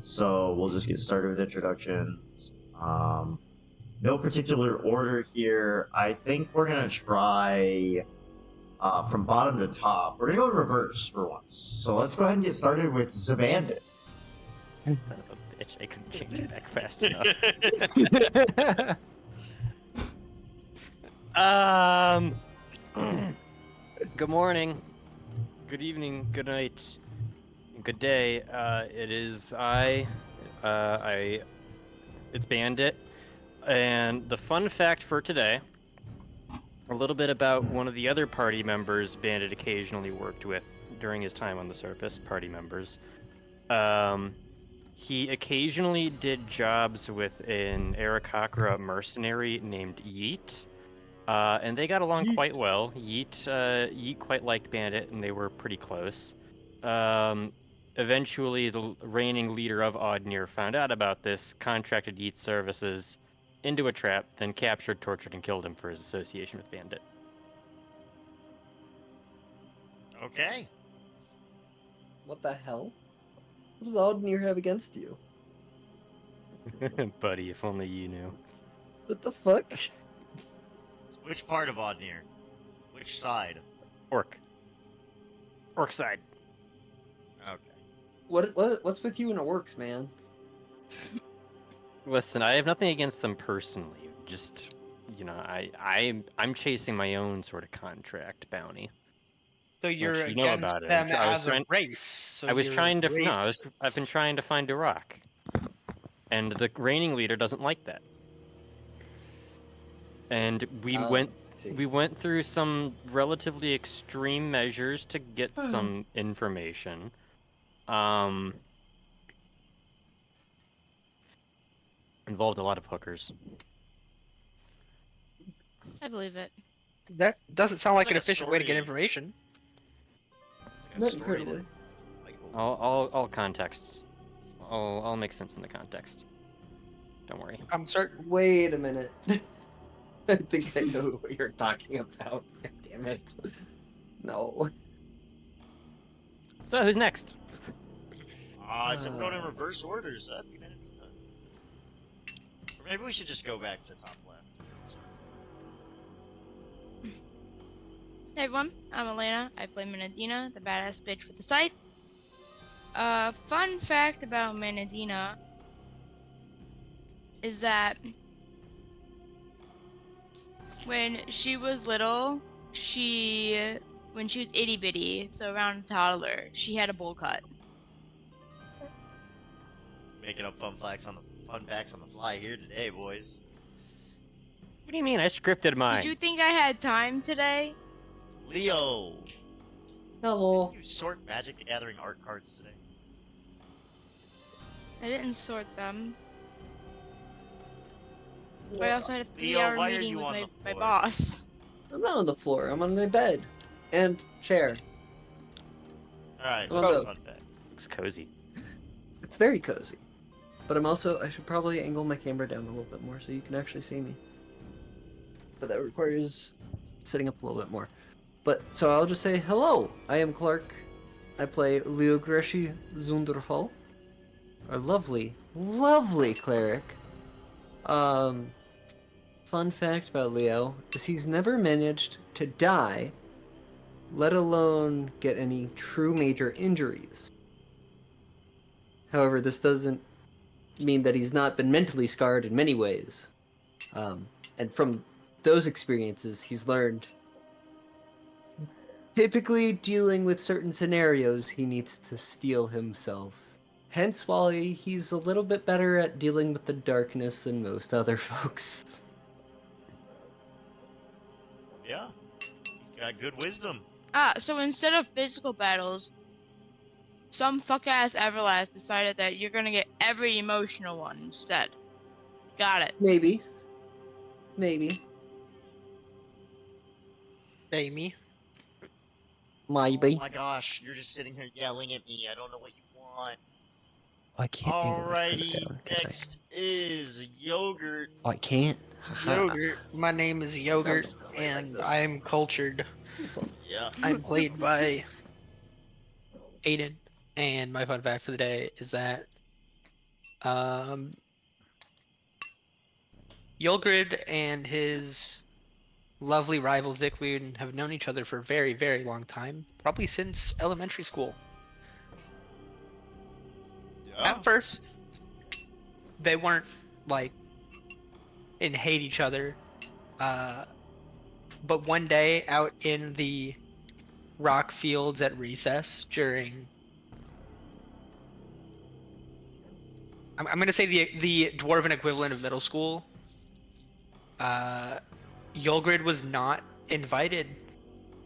So we'll just get started with introductions. No particular order here. I think we're gonna try from bottom to top. We're gonna go in reverse for once. So let's go ahead and get started with Zabandit. Son of a bitch, I couldn't change it back fast enough. Good morning, good evening, good night, good day. It's Bandit, and the fun fact for today, a little bit about one of the other party members Bandit occasionally worked with during his time on the surface, party members. He occasionally did jobs with an Arakakra mercenary named Yeet. And they got along quite well. Yeet quite liked Bandit, and they were pretty close. Eventually, the reigning leader of Audnir found out about this, contracted Yeet's services into a trap, then captured, tortured, and killed him for his association with Bandit. Okay. What the hell? What does Audnir have against you? Buddy, if only you knew. What the fuck? Which part of Audnir? Which side? Orc side. Okay. What's with you and orcs, man? Listen, I have nothing against them personally. Just, I'm chasing my own sort of contract bounty. So you're Which you know against about it. them I was as a trying- race. So I was you're trying to. No, racist. I've been trying to find Duergar, and the reigning leader doesn't like that. And we went through some relatively extreme measures to get some information. Involved a lot of hookers. I believe it. That doesn't sound like It's an like a efficient way to get story. information. It's Not like a story incredibly. that, like, All context. I'll make sense in the context. Don't worry. I'm certain. Wait a minute. I think I know what you're talking about. God damn it. No. So who's next? so we're going in reverse orders. Or maybe we should just go back to the top left. Hey everyone, I'm Elena. I play Menadina, the badass bitch with the scythe. Fun fact about Menadina is that when she was little, when she was itty bitty, so around a toddler, she had a bowl cut. Making up fun facts on the fly here today, boys. What do you mean? I scripted mine. Did you think I had time today? Leo, Hello. you sort Magic the Gathering art cards today? I didn't sort them. But I also had a Leo, 3-hour why are meeting you with on my the floor? boss. I'm not on the floor. I'm on my bed. And chair. Alright, Oh, fun no. fact. Looks cozy. It's very cozy. But I should probably angle my camera down a little bit more so you can actually see me. But that requires sitting up a little bit more. But, so I'll just say, hello, I am Clark. I play Leo Greshi Zunderfall. A lovely, lovely cleric. Fun fact about Leo is he's never managed to die, let alone get any true major injuries. However, this doesn't mean that he's not been mentally scarred in many ways. And from those experiences, he's learned typically dealing with certain scenarios, he needs to steel himself. Hence why he's a little bit better at dealing with the darkness than most other folks. Yeah, he's got good wisdom. So instead of physical battles, some fuck-ass Everlast decided that you're gonna get every emotional one instead. Got it. Maybe. Amy. Maybe. Oh my gosh, you're just sitting here yelling at me. I don't know what you want. I can't angle that Alrighty, down, can I? next is Yogurt. Oh, I can't. Yogurt. My name is Yogurt, just going like and this. I'm cultured. Yeah. I'm played by Aiden, and my fun fact for the day is that Um, Yulgrid and his lovely rival Zickweed have known each other for a very, very long time, probably since elementary school. Yeah. At first, they weren't like and hate each other. But one day out in the rock fields at recess during I'm gonna say the dwarven equivalent of middle school, uh Yulgrid was not invited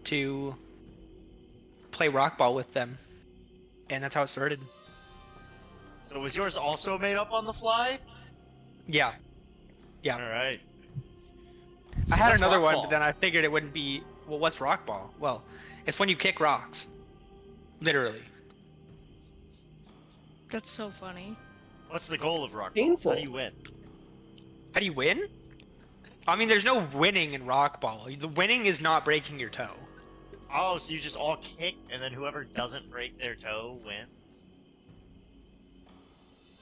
to play rock ball with them. And that's how it started. So was yours also made up on the fly? Yeah. Yeah. Alright. I So had what's another rock one, ball? but then I figured it wouldn't be well, what's rock ball? Well, it's when you kick rocks. Literally. That's so funny. What's the goal of rock ball? Painful. How do you win? How do you win? I mean, there's no winning in rock ball. The winning is not breaking your toe. Oh, so you just all kick, and then whoever doesn't break their toe wins?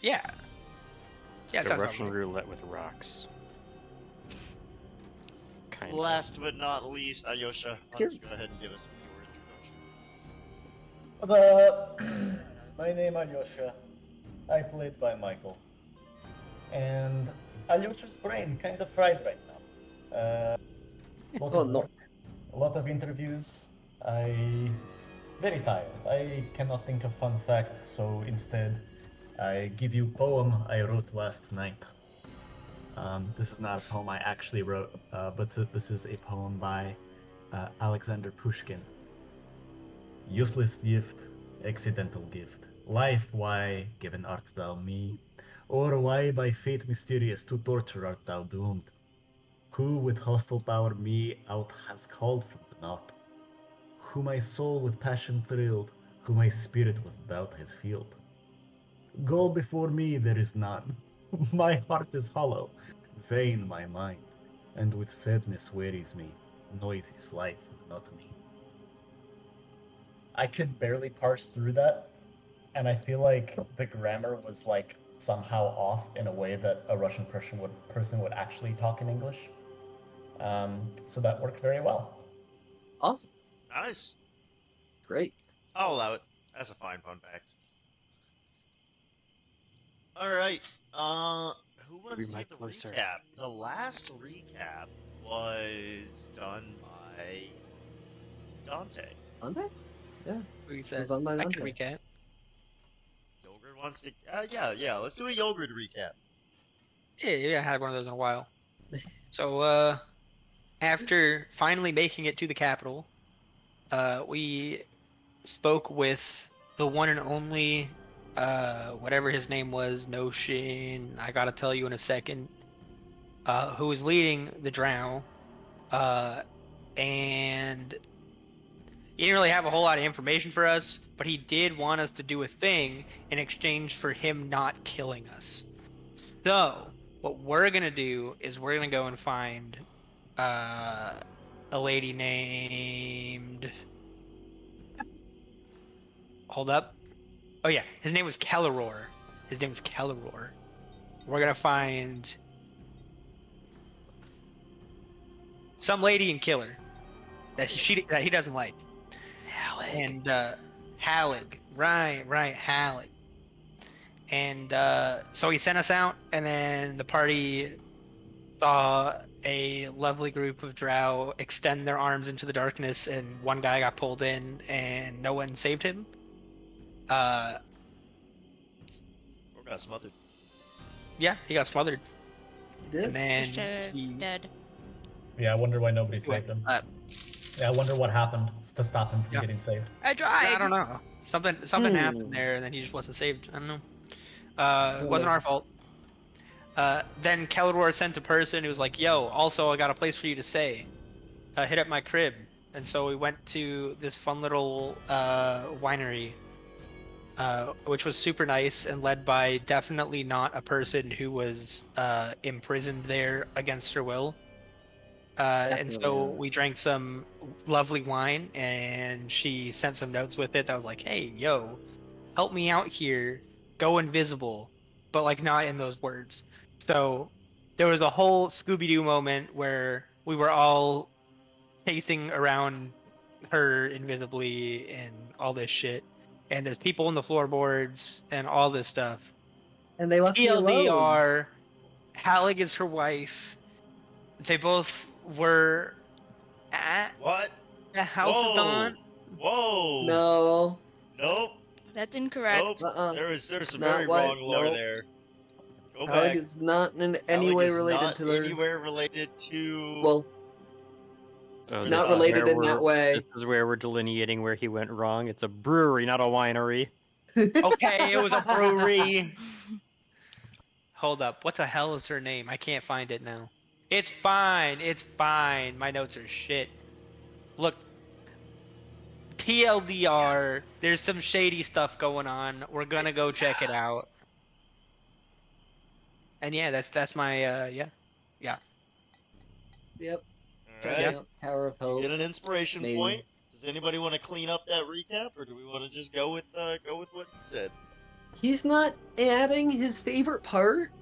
Yeah. Yeah, it The sounds Russian about right. roulette with rocks. Kind of. Last but not least, Ayosha, why don't you go ahead and give us your introduction? My name Alyosha. I played by Michael. And Alyosha's brain kind of fried right now. Lot Oh of no. work, a lot of interviews. Very tired. I cannot think of fun fact, so instead I give you poem I wrote last night. This is not a poem I actually wrote, but this is a poem by Alexander Pushkin. Useless gift, accidental gift. Life, why given art thou me? Or why by fate mysterious to torture art thou doomed? Who with hostile power me out has called from the knot? Who my soul with passion thrilled, who my spirit with doubt has filled? Goal before me there is none. My heart is hollow, vain my mind, and with sadness wearies me, noisy is life monotony. I could barely parse through that, and I feel like the grammar was like somehow off in a way that a Russian person would actually talk in English. So that worked very well. Awesome. Nice. Great. I'll allow it. That's a fine fun fact. Alright, who wants Maybe to mic take the closer. recap? The last recap was done by Dante. Dante? Yeah. What you It said. was done by I can Dante. recap. Yogurt wants to. Yeah, let's do a yogurt recap. Yeah, I had one of those in a while. So, after finally making it to the capital, we spoke with the one and only, whatever his name was, Notion. I gotta tell you in a second. Who was leading the drow, and he didn't really have a whole lot of information for us, but he did want us to do a thing in exchange for him not killing us. So, what we're gonna do is we're gonna go and find a lady named. Hold up. Oh yeah, his name was Kelleror. His name was Kelleror. We're gonna find some lady and kill her that he doesn't like. And Hallig, right, Hallig. And so he sent us out, and then the party saw a lovely group of drow extend their arms into the darkness, and one guy got pulled in, and no one saved him. Or got smothered. Yeah, he got smothered, You and did? then Just he dead. Yeah, I wonder why nobody went saved him. up. Yeah, I wonder what happened to stop him from Yeah. getting saved. I tried. I don't know. Something happened there, and then he just wasn't saved. I don't know. It wasn't our fault. Then Keldor sent a person who was like, "Yo, also I got a place for you to stay. Hit up my crib." And so we went to this fun little winery, which was super nice and led by definitely not a person who was imprisoned there against her will. And so Definitely not. we drank some lovely wine, and she sent some notes with it that was like, "Hey, yo, help me out here. Go invisible. but like not in those words. So there was a whole Scooby-Doo moment where we were all chasing around her invisibly and all this shit, and there's people in the floorboards and all this stuff. And they left me alone. TLDR, Halleck is her wife. They both were at What? the House of Dawn. Whoa! No. Nope. That's incorrect. Nope. There's some Not very what- wrong lore nope. there. Go Halleck back. is not in any Alec way is related not to their. anywhere related to. Well, Oh, Not this is related where in that we're- way. This is where we're delineating where he went wrong. It's a brewery, not a winery. Okay, it was a brewery. Hold up, what the hell is her name? I can't find it now. It's fine, it's fine. My notes are shit. Look, TLDR, there's some shady stuff going on. We're gonna go check it out. And yeah, that's my yeah. Yep. Alright. Checking out Tower of Hope. Get an inspiration maybe. point. Does anybody want to clean up that recap, or do we want to just go with what he said? He's not adding his favorite part.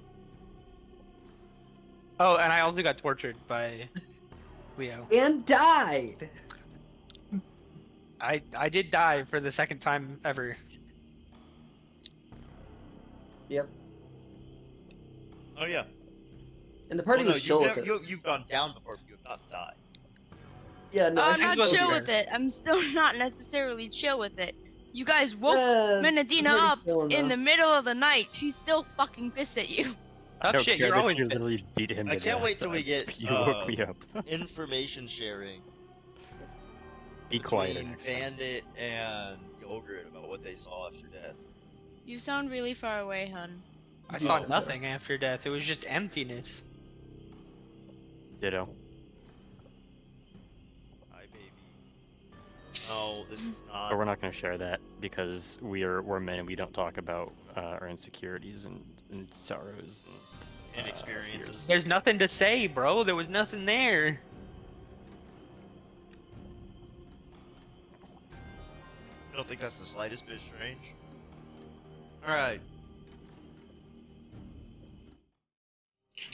Oh, and I also got tortured by Leo. And died. I did die for the second time ever. Yep. Oh yeah. And the party Well, no, was chill with it. you've gone down before, but you have not died. Yeah, no. I'm she's not supposed to chill be with it. I'm still not necessarily chill with it. You guys woke the Menadina party's up chill in enough. the middle of the night. She's still fucking pissed at you. I Oh don't shit, care you're that always you literally beat him I to can't death. wait till we get You woke me up. information sharing Be quiet. between next time. Bandit and Yogurt about what they saw after death. You sound really far away, hun. I saw Oh. nothing after death. It was just emptiness. Ditto. Hi, baby. No, this is not. But we're not going to share that because we're men and we don't talk about our insecurities and sorrows and And experiences. fears. There's nothing to say, bro. There was nothing there. I don't think that's the slightest bit strange. Alright.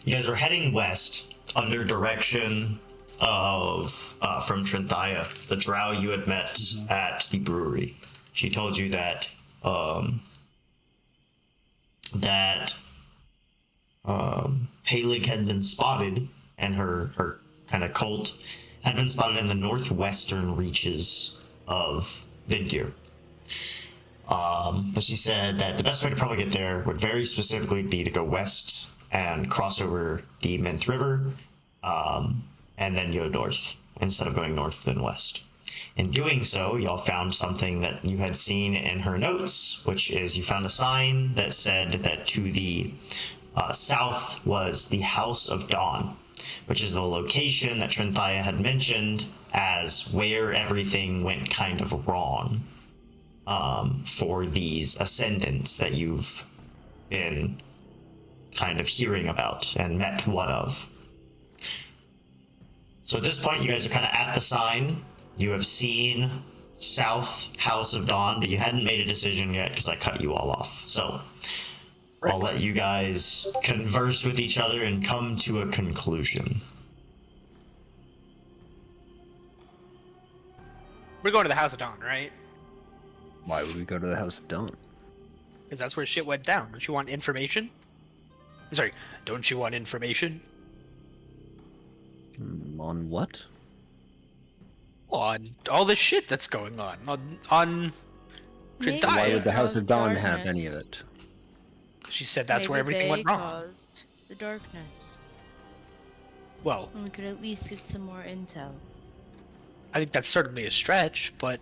You guys are heading west under direction of from Trinthia, the drow you had met at the brewery. She told you that Halig had been spotted, and her kind of cult had been spotted in the northwestern reaches of Vidgear. But she said that the best way to probably get there would very specifically be to go west and cross over the Minth River, and then go north instead of going north and west. In doing so, y'all found something that you had seen in her notes, which is you found a sign that said that to the south was the House of Dawn, which is the location that Trinthia had mentioned as where everything went kind of wrong for these ascendants that you've been kind of hearing about and met one of. So at this point, you guys are kind of at the sign. You have seen South House of Dawn, but you hadn't made a decision yet because I cut you all off. So I'll let you guys converse with each other and come to a conclusion. We're going to the House of Dawn, right? Why would we go to the House of Dawn? Because that's where shit went down. Don't you want information? Sorry, don't you want information? On what? On all the shit that's going on. On Maybe Trinthia. Why would the it House of caused Dawn have any of darkness. it? She said that's where Maybe everything went they wrong. caused the darkness. Well, And we could at least get some more intel. I think that's certainly a stretch, but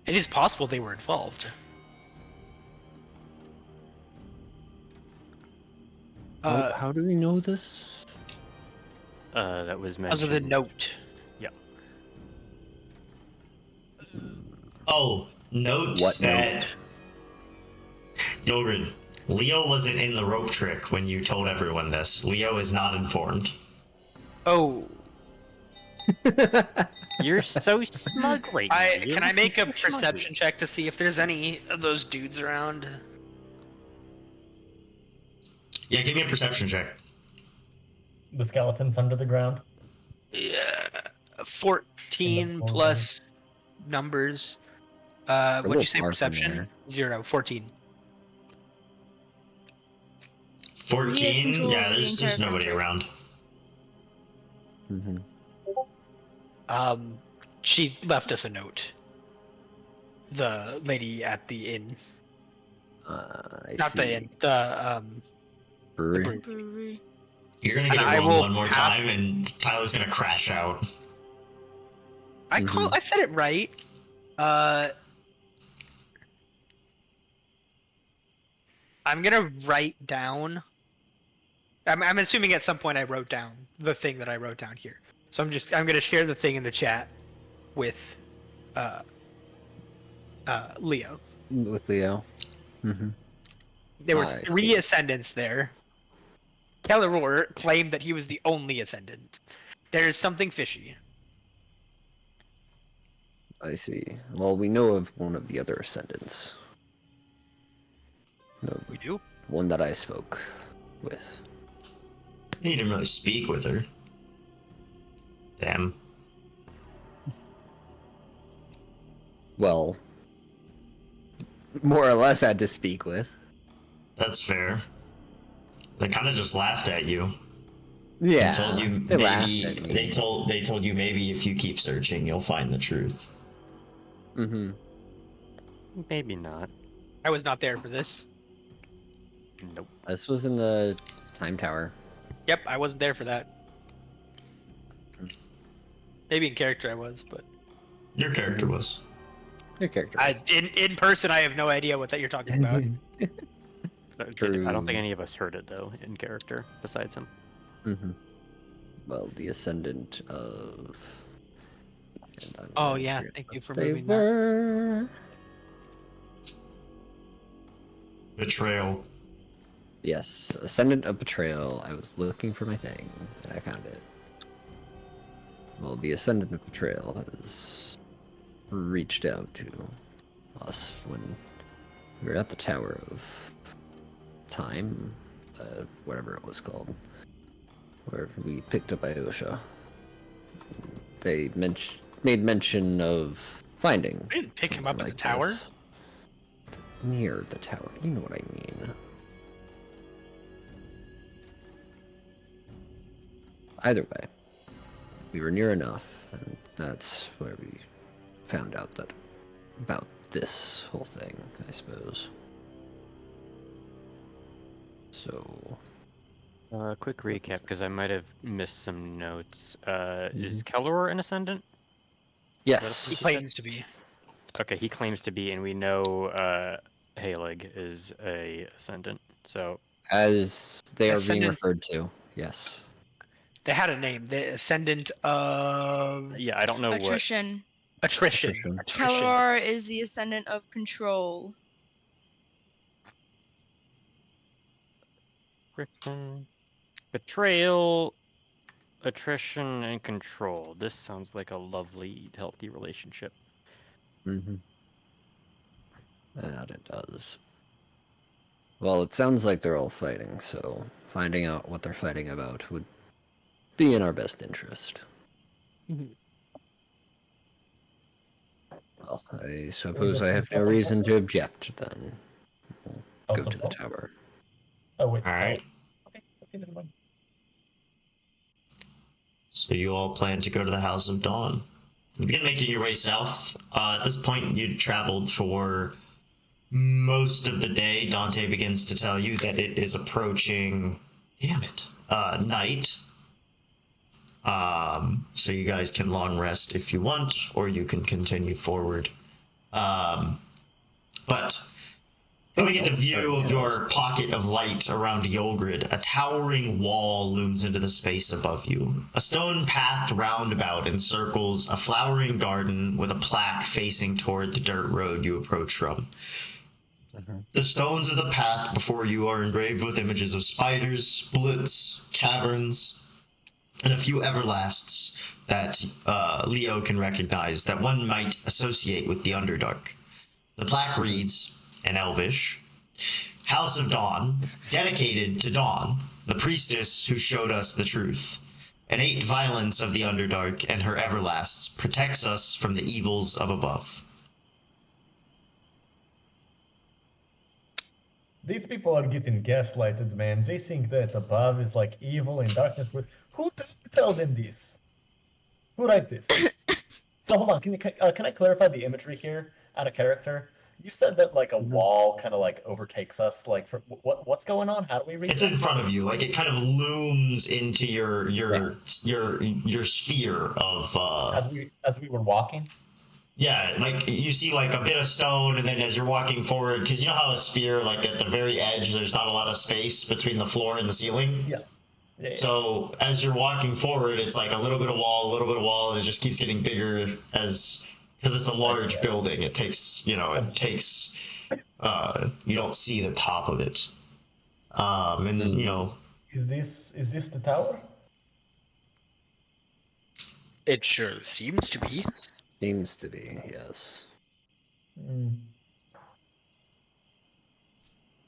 it is possible they were involved. How do we know this? That was Because mentioned. of the note. Oh, note What that Yogurt, Leo wasn't in the rope trick when you told everyone this. Leo is not informed. Oh, You're so smug right now. can I make a You're so smug. perception check to see if there's any of those dudes around? Yeah, give me a perception check. The skeletons under the ground. Yeah, 14 floor, plus numbers. a What'd you say? little far from Perception? there. 0, 14. 14? control Yeah, of the there's entire nobody country. around. Mm-hmm. She left us a note. The lady at the inn. I Not see. the inn. The Brewery. brewery. Brewery. You're gonna And get it I rolled will one more pass- time, and Tyler's gonna crash out. I said it right. I'm gonna write down. I'm assuming at some point I wrote down the thing that I wrote down here. So I'm gonna share the thing in the chat with Leo. With Leo. Mm-hmm. There were I 3 see. ascendants there. Kelleror claimed that he was the only ascendant. There's something fishy. I see. Well, we know of one of the other ascendants. The We do? one that I spoke with. He didn't really speak with her. Damn. Well, more or less had to speak with. That's fair. They kind of just laughed at you. Yeah, They told you they laughed maybe at me. they told you maybe if you keep searching, you'll find the truth. Mm-hmm. Maybe not. I was not there for this. Nope. This was in the time tower. Yep, I wasn't there for that. Maybe in character I was, but Your character was. Your character. in person I have no idea what that you're talking about. I don't think any of us heard it though in character besides him. Mm-hmm. Well, the ascendant of. Oh yeah, thank you for They moving that. were. Betrayal. Yes, ascendant of betrayal. I was looking for my thing, and I found it. Well, the ascendant of betrayal has reached out to us when we were at the Tower of Time, whatever it was called, where we picked up Ayosha. They made mention of finding. I didn't pick him something up at like the tower. this. Near the tower, you know what I mean. Either way, we were near enough, and that's where we found out that about this whole thing, I suppose. So, Quick recap, because I might have missed some notes. Is Kelleror an ascendant? yes, He claims to be. Okay, he claims to be, and we know Halig is a ascendant. So as they are being Ascendant- referred to, yes. They had a name. The Ascendant of yeah, I don't know what. Attrition. Attrition. Attrition. Kelor is the ascendant of control. Betrayal, attrition, and control. This sounds like a lovely, healthy relationship. Mm-hmm. That it does. Well, it sounds like they're all fighting, so finding out what they're fighting about would be in our best interest. Mhm. Well, I suppose I have no reason to object then. We'll go House to of the Dawn? tower. Oh wait. All right. Okay, never mind. So you all plan to go to the House of Dawn. You begin making your way south. At this point, you'd traveled for most of the day. Dante begins to tell you that it is approaching, damn it, night. So you guys can long rest if you want, or you can continue forward. But coming into view of your pocket of light around Yolgrid, a towering wall looms into the space above you. A stone pathed roundabout encircles a flowering garden with a plaque facing toward the dirt road you approach from. The stones of the path before you are engraved with images of spiders, bullets, caverns, and a few everlasts that Leo can recognize that one might associate with the Underdark. The plaque reads, in Elvish, House of Dawn, dedicated to Dawn, the priestess who showed us the truth. Innate violence of the Underdark and her everlasts protects us from the evils of above. These people are getting gaslighted, man. They think that above is like evil and darkness. With who tell them this? Who write this? So hold on, can I clarify the imagery here out of character? You said that like a wall kind of like overtakes us. Like, what's going on? How do we read? It's in front of you, like it kind of looms into your sphere of. As we were walking. Yeah, like you see like a bit of stone, and then as you're walking forward, because you know how a sphere, like at the very edge, there's not a lot of space between the floor and the ceiling. Yeah. Yeah. So as you're walking forward, it's like a little bit of wall, and it just keeps getting bigger because it's a large building. It takes, you don't see the top of it. And then, Is this the tower? It sure seems to be. Seems to be, yes.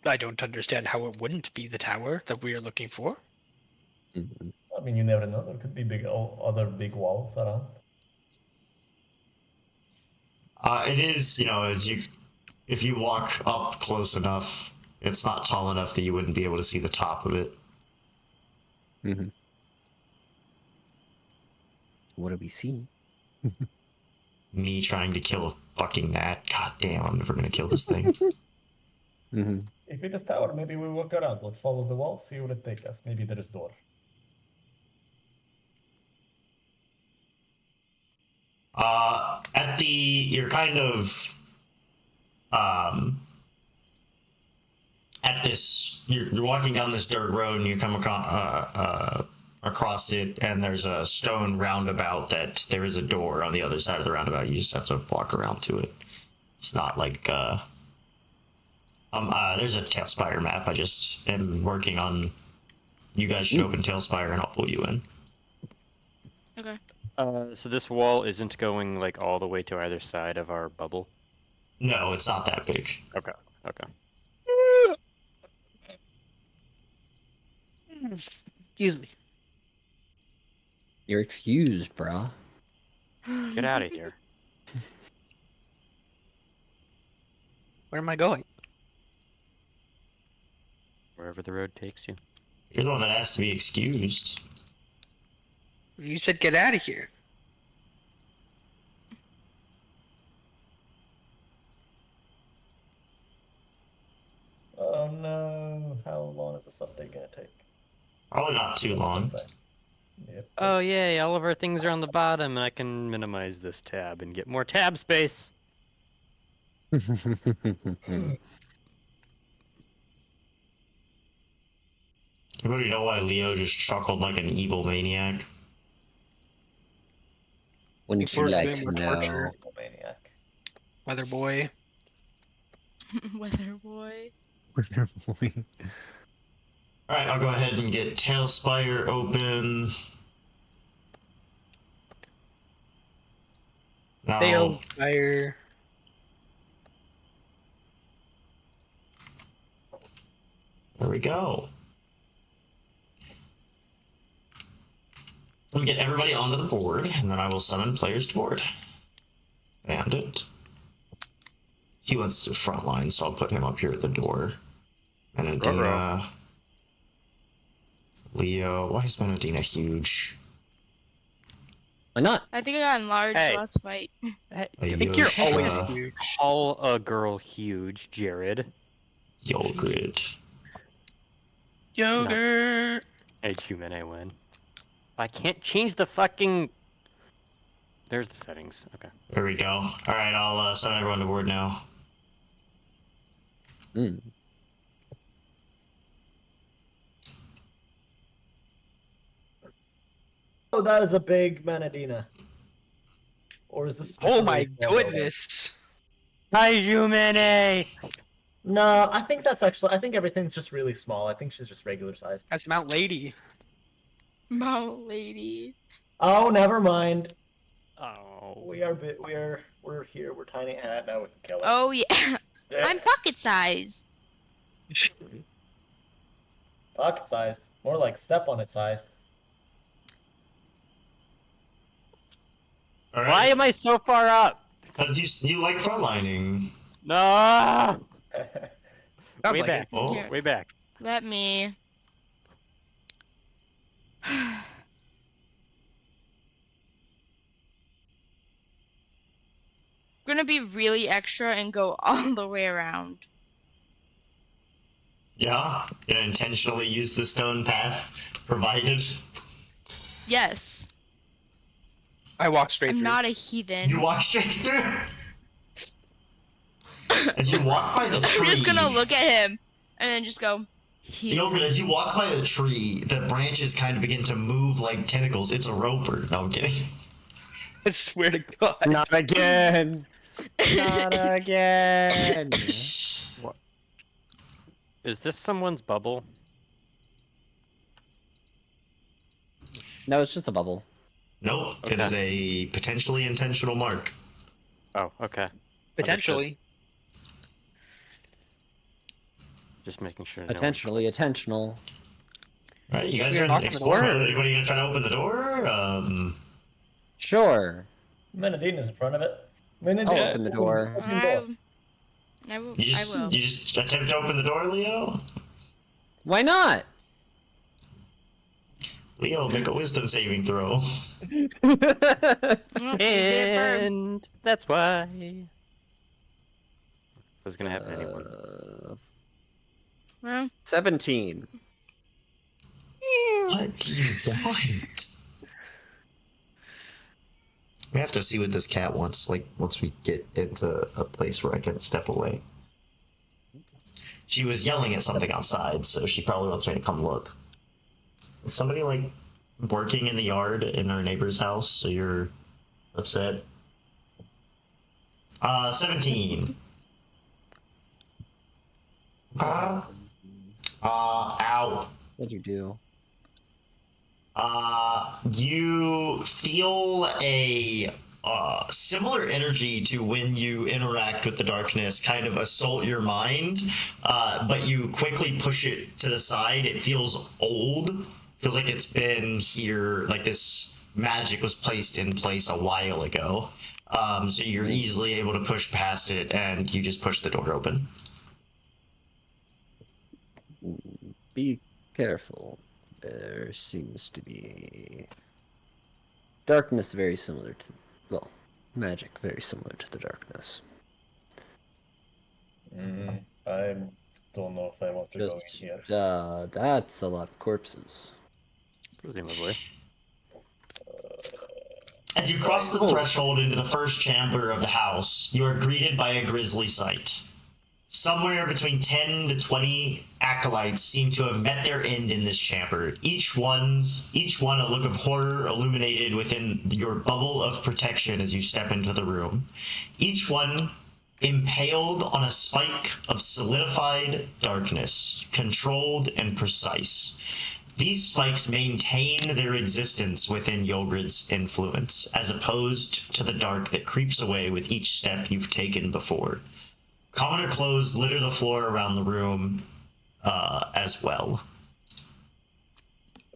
I don't understand how it wouldn't be the tower that we are looking for. Mm-hmm. I mean, you never know. There could be other big walls around. It is, if you walk up close enough, it's not tall enough that you wouldn't be able to see the top of it. Mm-hmm. What do we see? Me trying to kill a fucking gnat. God damn, I'm never gonna kill this thing. Mm-hmm. If it is tower, maybe we walk around. Let's follow the wall, see where it takes us. Maybe there is door. You're kind of, you're walking down this dirt road and you come across it, and there's a stone roundabout that there is a door on the other side of the roundabout. You just have to walk around to it. It's not like, there's a Tailspire map. I just am working on, you guys should open Tailspire and I'll pull you in. Okay. So this wall isn't going like all the way to either side of our bubble? No, it's not that big. Okay. Excuse me. You're excused, brah. Get out of here. Where am I going? Wherever the road takes you. You're the one that has to be excused. You said get out of here. Oh no! How long is this update gonna take? Probably not too long. Yep. Oh yay, all of our things are on the bottom, and I can minimize this tab and get more tab space. Anybody know why Leo just chuckled like an evil maniac? Wouldn't you We're like doing to more know? torture. Maniac. Weather boy. Weather boy. Alright, I'll go ahead and get Tailspire open. Now, Tail fire. there we go. Let me get everybody onto the board, and then I will summon players to board. Bandit. He wants to front line, so I'll put him up here at the door. Benedina. Leo. Why is Benedina huge? Why not? I think I got enlarged Hey. last fight. I Ayosha. think you're always Uh, huge. Call a girl huge, Jared. Yogurt. Yogurt. Hey, human, I win. I can't change the fucking... There's the settings. Okay. There we go. Alright, I'll send everyone to board now. Mm. Oh, that is a big Manadina. Or is this? Oh my goodness. Kaiju Mene! No, I think that's actually. I think everything's just really small. I think she's just regular sized. That's Mount Lady. Mount Lady. Oh, never mind. Oh. We're here. We're tiny hat now. We can kill it. Oh yeah. Yeah. I'm pocket size. Pocket-sized. More like step-on-it-sized. All Why right. am I so far up? Because you like frontlining. No! Sounds Way like back. Oh. Here. Way back. Let me. Gonna be really extra and go all the way around. Yeah, gonna intentionally use the stone path provided. Yes, I walk straight I'm through. not a heathen. You walk straight through. As you walk by the I'm tree, just gonna look at him and then just go. Yogurt, as you walk by the tree, the branches kind of begin to move like tentacles. It's a roper. No, I'm kidding. I swear to God. Not again. Not again. Is this someone's bubble? No, it's just a bubble. Nope, it Okay. is a potentially intentional mark. Oh, okay. Potentially. Just making sure. no one- Potentially attentional. Right, you guys We are are knocking on the exploring. door. Anybody gonna try to open the door? Sure. Menadine is in front of it. Menadine, I'll open the door. open the door. I will. you just I will. you just attempt to open the door, Leo. Why not? Leo, make a wisdom saving throw. Oh, you did it first. And that's why. What's gonna happen to anyone? Well, 17. What do you want? We have to see what this cat wants, like, once we get into a place where I can step away. She was yelling at something outside, so she probably wants me to come look. Is somebody, like, working in the yard in our neighbor's house, so you're upset? 17. Ow. What'd you do? You feel a similar energy to when you interact with the darkness kind of assault your mind, but you quickly push it to the side. It feels old. Feels like it's been here, like this magic was placed in place a while ago. So you're easily able to push past it, and you just push the door open. Be careful. There seems to be darkness very similar to, well, magic very similar to the darkness. I don't know if I want to go in Just, here. that's a lot of corpses. Presumably. As you cross the threshold into the first chamber of the house, you are greeted by a grisly sight. Somewhere between 10 to 20 acolytes seem to have met their end in this chamber. Each one a look of horror illuminated within your bubble of protection as you step into the room. Each one impaled on a spike of solidified darkness, controlled and precise. These spikes maintain their existence within Yogrid's influence, as opposed to the dark that creeps away with each step you've taken before. Commoner clothes litter the floor around the room, as well.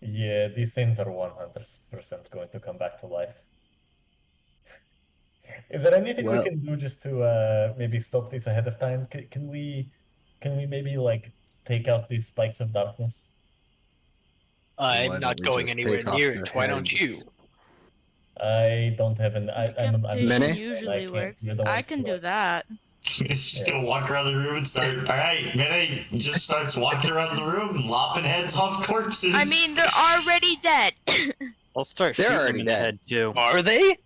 Yeah, these things are 100% going to come back to life. Is there anything Well- we can do just to maybe stop these ahead of time? Can we maybe like take out these spikes of darkness? Why I'm don't not we going just anywhere take off near their it. Why don't heads? you? I don't have an. I'm decapitation Mene? usually can't works. hear the I ones can who do are- that. It's just gonna walk around the room and start. Alright, Mene just starts walking around the room, lopping heads off corpses. I mean, they're already dead. I'll start They're shooting them already in the dead. head too. Are they?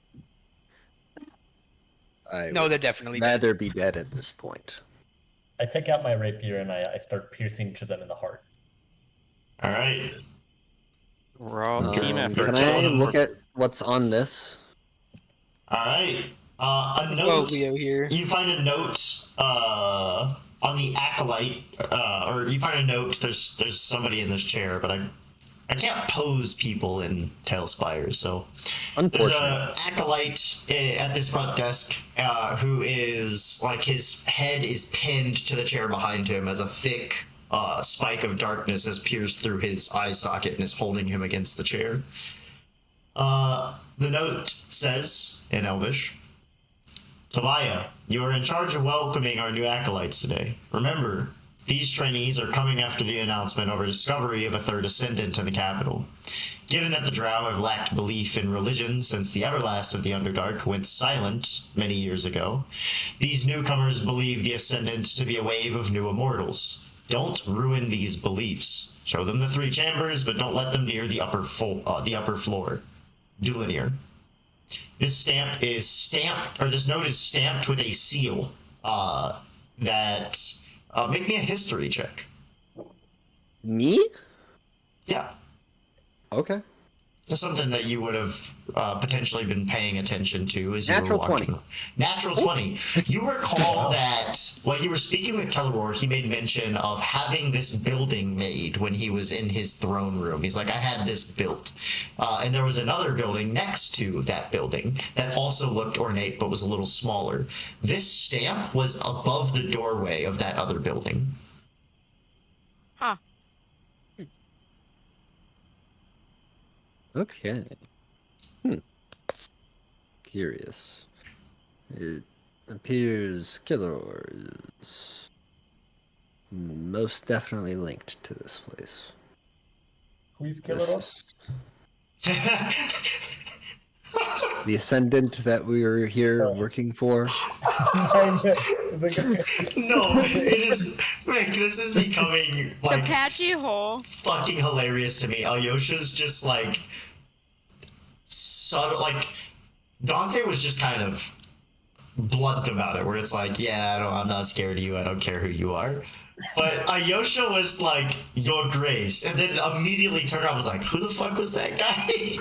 I No, would they're definitely dead. rather be dead at this point. I take out my rapier and I start piercing to them in the heart. Alright. We're all team effort. Can I look at what's on this? Alright. A Whoa, note. Leo here. You find a note on the acolyte, or you find a note. There's somebody in this chair, but I can't pose people in Tailspire, so there's Unfortunate. a acolyte at this front desk who is like his head is pinned to the chair behind him as a thick spike of darkness has pierced through his eye socket and is holding him against the chair. The note says, in Elvish, Tobiah, you are in charge of welcoming our new acolytes today. Remember, these trainees are coming after the announcement of a discovery of a third ascendant in the capital. Given that the Drow have lacked belief in religion since the Everlast of the Underdark went silent many years ago, these newcomers believe the ascendant to be a wave of new immortals. Don't ruin these beliefs. Show them the 3 chambers, but don't let them near the upper floor. Dulinear. This note is stamped with a seal. Make me a history check. Me? Yeah. Okay. That's something that you would have potentially been paying attention to as you Natural were watching. 20. Natural 20. You recall that while you were speaking with Kelleror, he made mention of having this building made when he was in his throne room. He's like, I had this built. And there was another building next to that building that also looked ornate but was a little smaller. This stamp was above the doorway of that other building. Huh. Okay. Curious. It appears Kilor is most definitely linked to this place. Who is This Kelleros? is the ascendant that we are here working for. No, it is. Rick, this is becoming The like patchy hole. fucking hilarious to me. Alyosha's just like subtle. Like Dante was just kind of blunt about it, where it's like, yeah, I'm not scared of you. I don't care who you are. But Ayosha was like, Your Grace, and then immediately turned around and was like, who the fuck was that guy?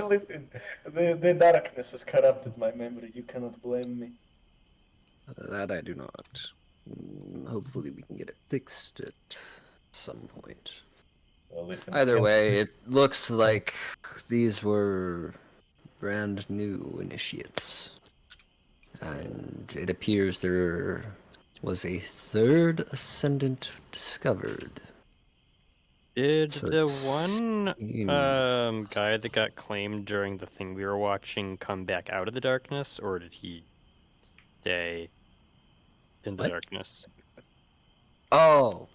Listen, the darkness has corrupted my memory. You cannot blame me. That I do not. Hopefully we can get it fixed at some point. Well, listen. Either way, it looks like these were brand new initiates. And it appears there was a third ascendant discovered. Did So the it's- one guy that got claimed during the thing we were watching come back out of the darkness, or did he stay in the What? darkness? Oh!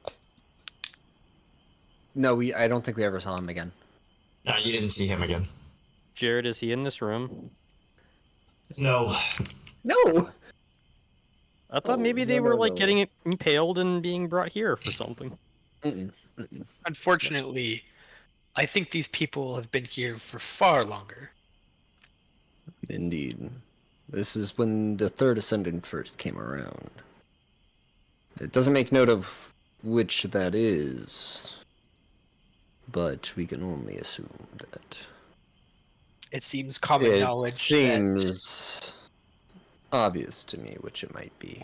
No, I don't think we ever saw him again. No, you didn't see him again. Jared, is he in this room? No. No! I thought maybe they were like getting impaled and being brought here for something. Unfortunately, I think these people have been here for far longer. Indeed. This is when the third ascendant first came around. It doesn't make note of which that is, but we can only assume that. It seems common It knowledge that seems obvious to me which it might be.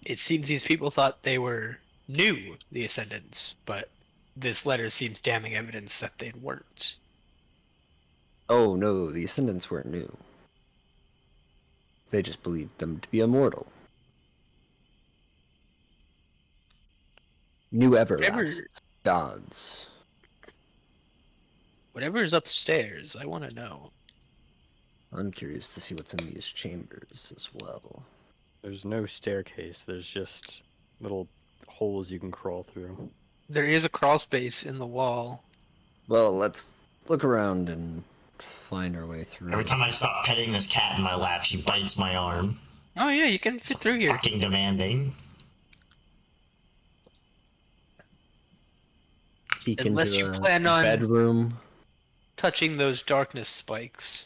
it seems these people thought they were new, the Ascendants, but this letter seems damning evidence that they weren't. Oh no, the Ascendants weren't new. They just believed them to be immortal. New Everlast gods. Whatever is upstairs, I want to know. I'm curious to see what's in these chambers as well. There's no staircase, there's just little holes you can crawl through. There is a crawl space in the wall. Well, let's look around and find our way through. Every time I stop petting this cat in my lap, she bites my arm. Oh yeah, you can fit through here. Fucking demanding. Peek Unless into you the plan on- bedroom. Touching those darkness spikes.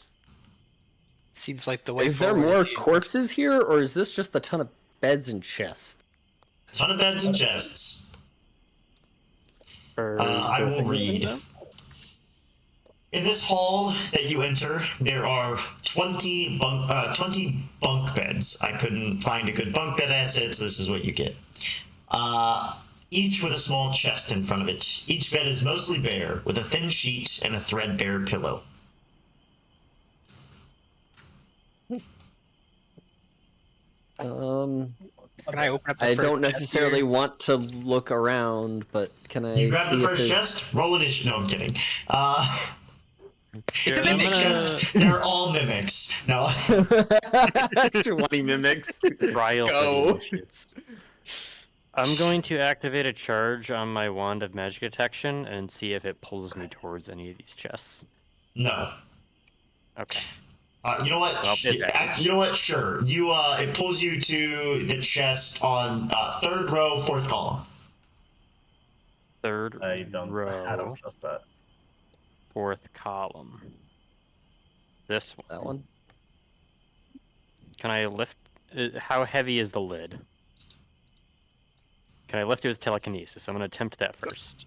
Seems like the way Is there forward more indeed. corpses here, or is this just a ton of beds and chests? Ton of beds and chests. Are I there will things in read. them? In this hall that you enter, there are 20 bunk beds. I couldn't find a good bunk bed asset, so this is what you get. Each with a small chest in front of it. Each bed is mostly bare, with a thin sheet and a threadbare pillow. Can I open up the I first don't chest necessarily here? want to look around, but can I You grab see the if first there's... chest, roll initiative. No, I'm kidding. Here, In I'm this gonna chest, they're all mimics. No. 20 mimics. trial for the Go. initiates. I'm going to activate a charge on my wand of magic detection and see if it pulls me towards any of these chests. No. Okay. You know what? Well, it's active. You know what? Sure. It pulls you to the chest on third row, fourth column. Third I don't row, trust that. fourth column. This one. That one? Can I lift? How heavy is the lid? Can I lift it with telekinesis? I'm gonna attempt that first.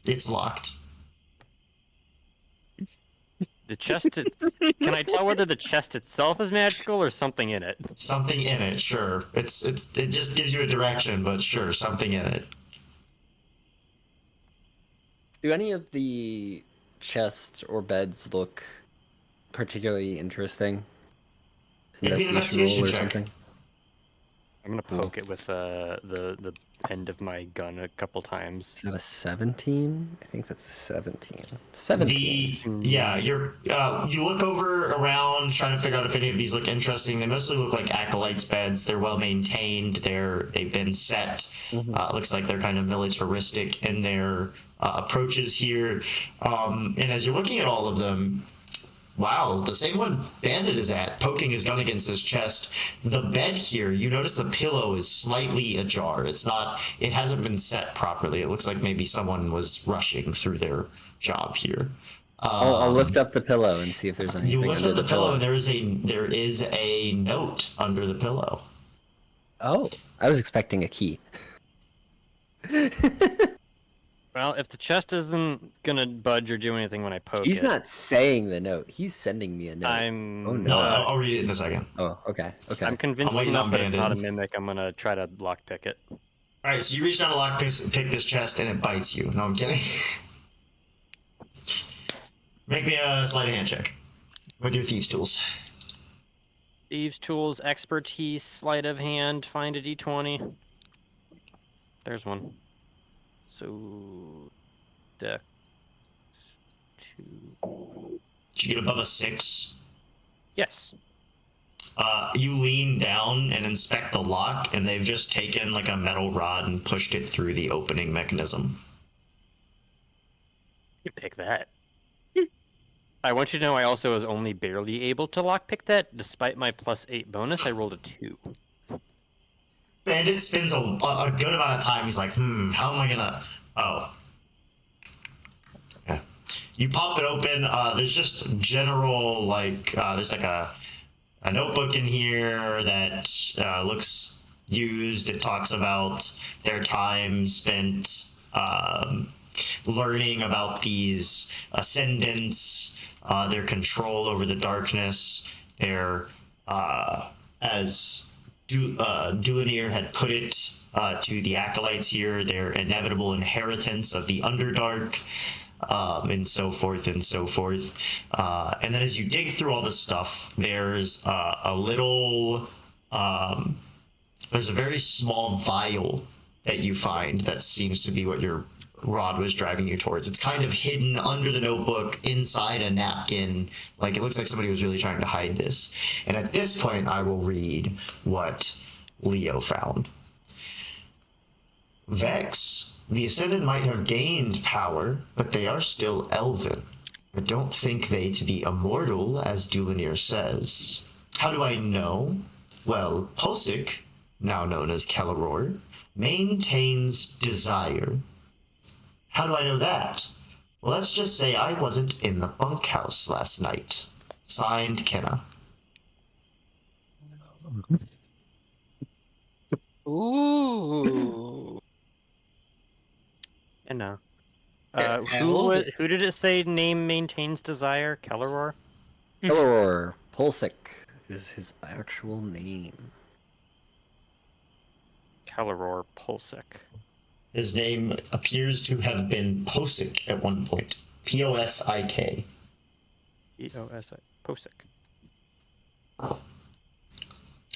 It's locked. The chest. Can I tell whether the chest itself is magical or something in it? Something in it, sure. It just gives you a direction, but sure, something in it. Do any of the chests or beds look particularly interesting? Maybe an investigation roll or check. something? I'm gonna poke it with the end of my gun a couple times. Is that a 17? I think that's a 17. 17. You look over around trying to figure out if any of these look interesting. They mostly look like acolytes beds. They're well maintained. They've been set. Looks like they're kind of militaristic in their approaches here. And as you're looking at all of them, wow, the same one Bandit is at, poking his gun against his chest. The bed here, you notice the pillow is slightly ajar. It hasn't been set properly. It looks like maybe someone was rushing through their job here. I'll lift up the pillow and see if there's anything You lift under up the the pillow, and there is a note under the pillow. Oh, I was expecting a key. Well, if the chest isn't gonna budge or do anything when I poke He's it, not saying the note. He's sending me a note. I'm. Oh, no. No, I'll read it in a second. Oh, okay. Okay. I'm convinced I'm waiting enough on that it's not a Bandit. mimic. I'm gonna try to lockpick it. All right, so you reach down to pick this chest, and it bites you. No, I'm kidding. Make me a sleight of hand check. With your thieves' tools. Thieves' tools, expertise, sleight of hand, find a d20. There's one. So, dex 2. Did you get above a 6? Yes. You lean down and inspect the lock, and they've just taken like a metal rod and pushed it through the opening mechanism. You pick that. I want you to know I also was only barely able to lockpick that. Despite my +8 bonus, I rolled a 2. Bandit spends a good amount of time. He's like, how am I gonna... Oh. Yeah. You pop it open. There's just general, there's like a notebook in here that looks used. It talks about their time spent learning about these ascendants, their control over the darkness, their, as Duergar had put it to the acolytes here, their inevitable inheritance of the Underdark, and so forth and so forth. And then as you dig through all this stuff, there's there's a very small vial that you find that seems to be what your rod was driving you towards. It's kind of hidden under the notebook, inside a napkin. Like, it looks like somebody was really trying to hide this. And at this point, I will read what Leo found. Vex, the Ascended might have gained power, but they are still elven. I don't think they to be immortal, as Duergar says. How do I know? Well, Pulsic, now known as Kelleror, maintains desire. How do I know that? Well, let's just say I wasn't in the bunkhouse last night. Signed, Kenna. Ooh. And no. Yeah, Who did it say name maintains desire? Kelleror? Kelleror Pulsic is his actual name. Kelleror Pulsic. His name appears to have been Posic at one point. P-O-S-I-K. E-O-S-I. Pulsic.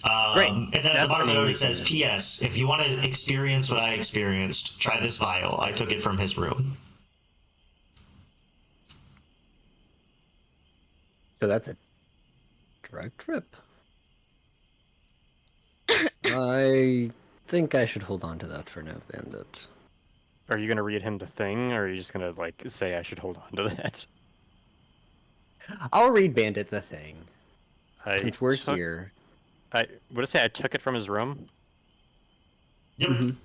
Great. And then at the That's bottom of the the note main it says, reason. P.S. If you want to experience what I experienced, try this vial. I took it from his room. So that's a drug trip. I think I should hold on to that for now, Bandit. Are you gonna read him the thing, or are you just gonna like say I should hold on to that? I'll read Bandit the thing. I Since we're took- here. I would say I took it from his room. Yep. Mhm.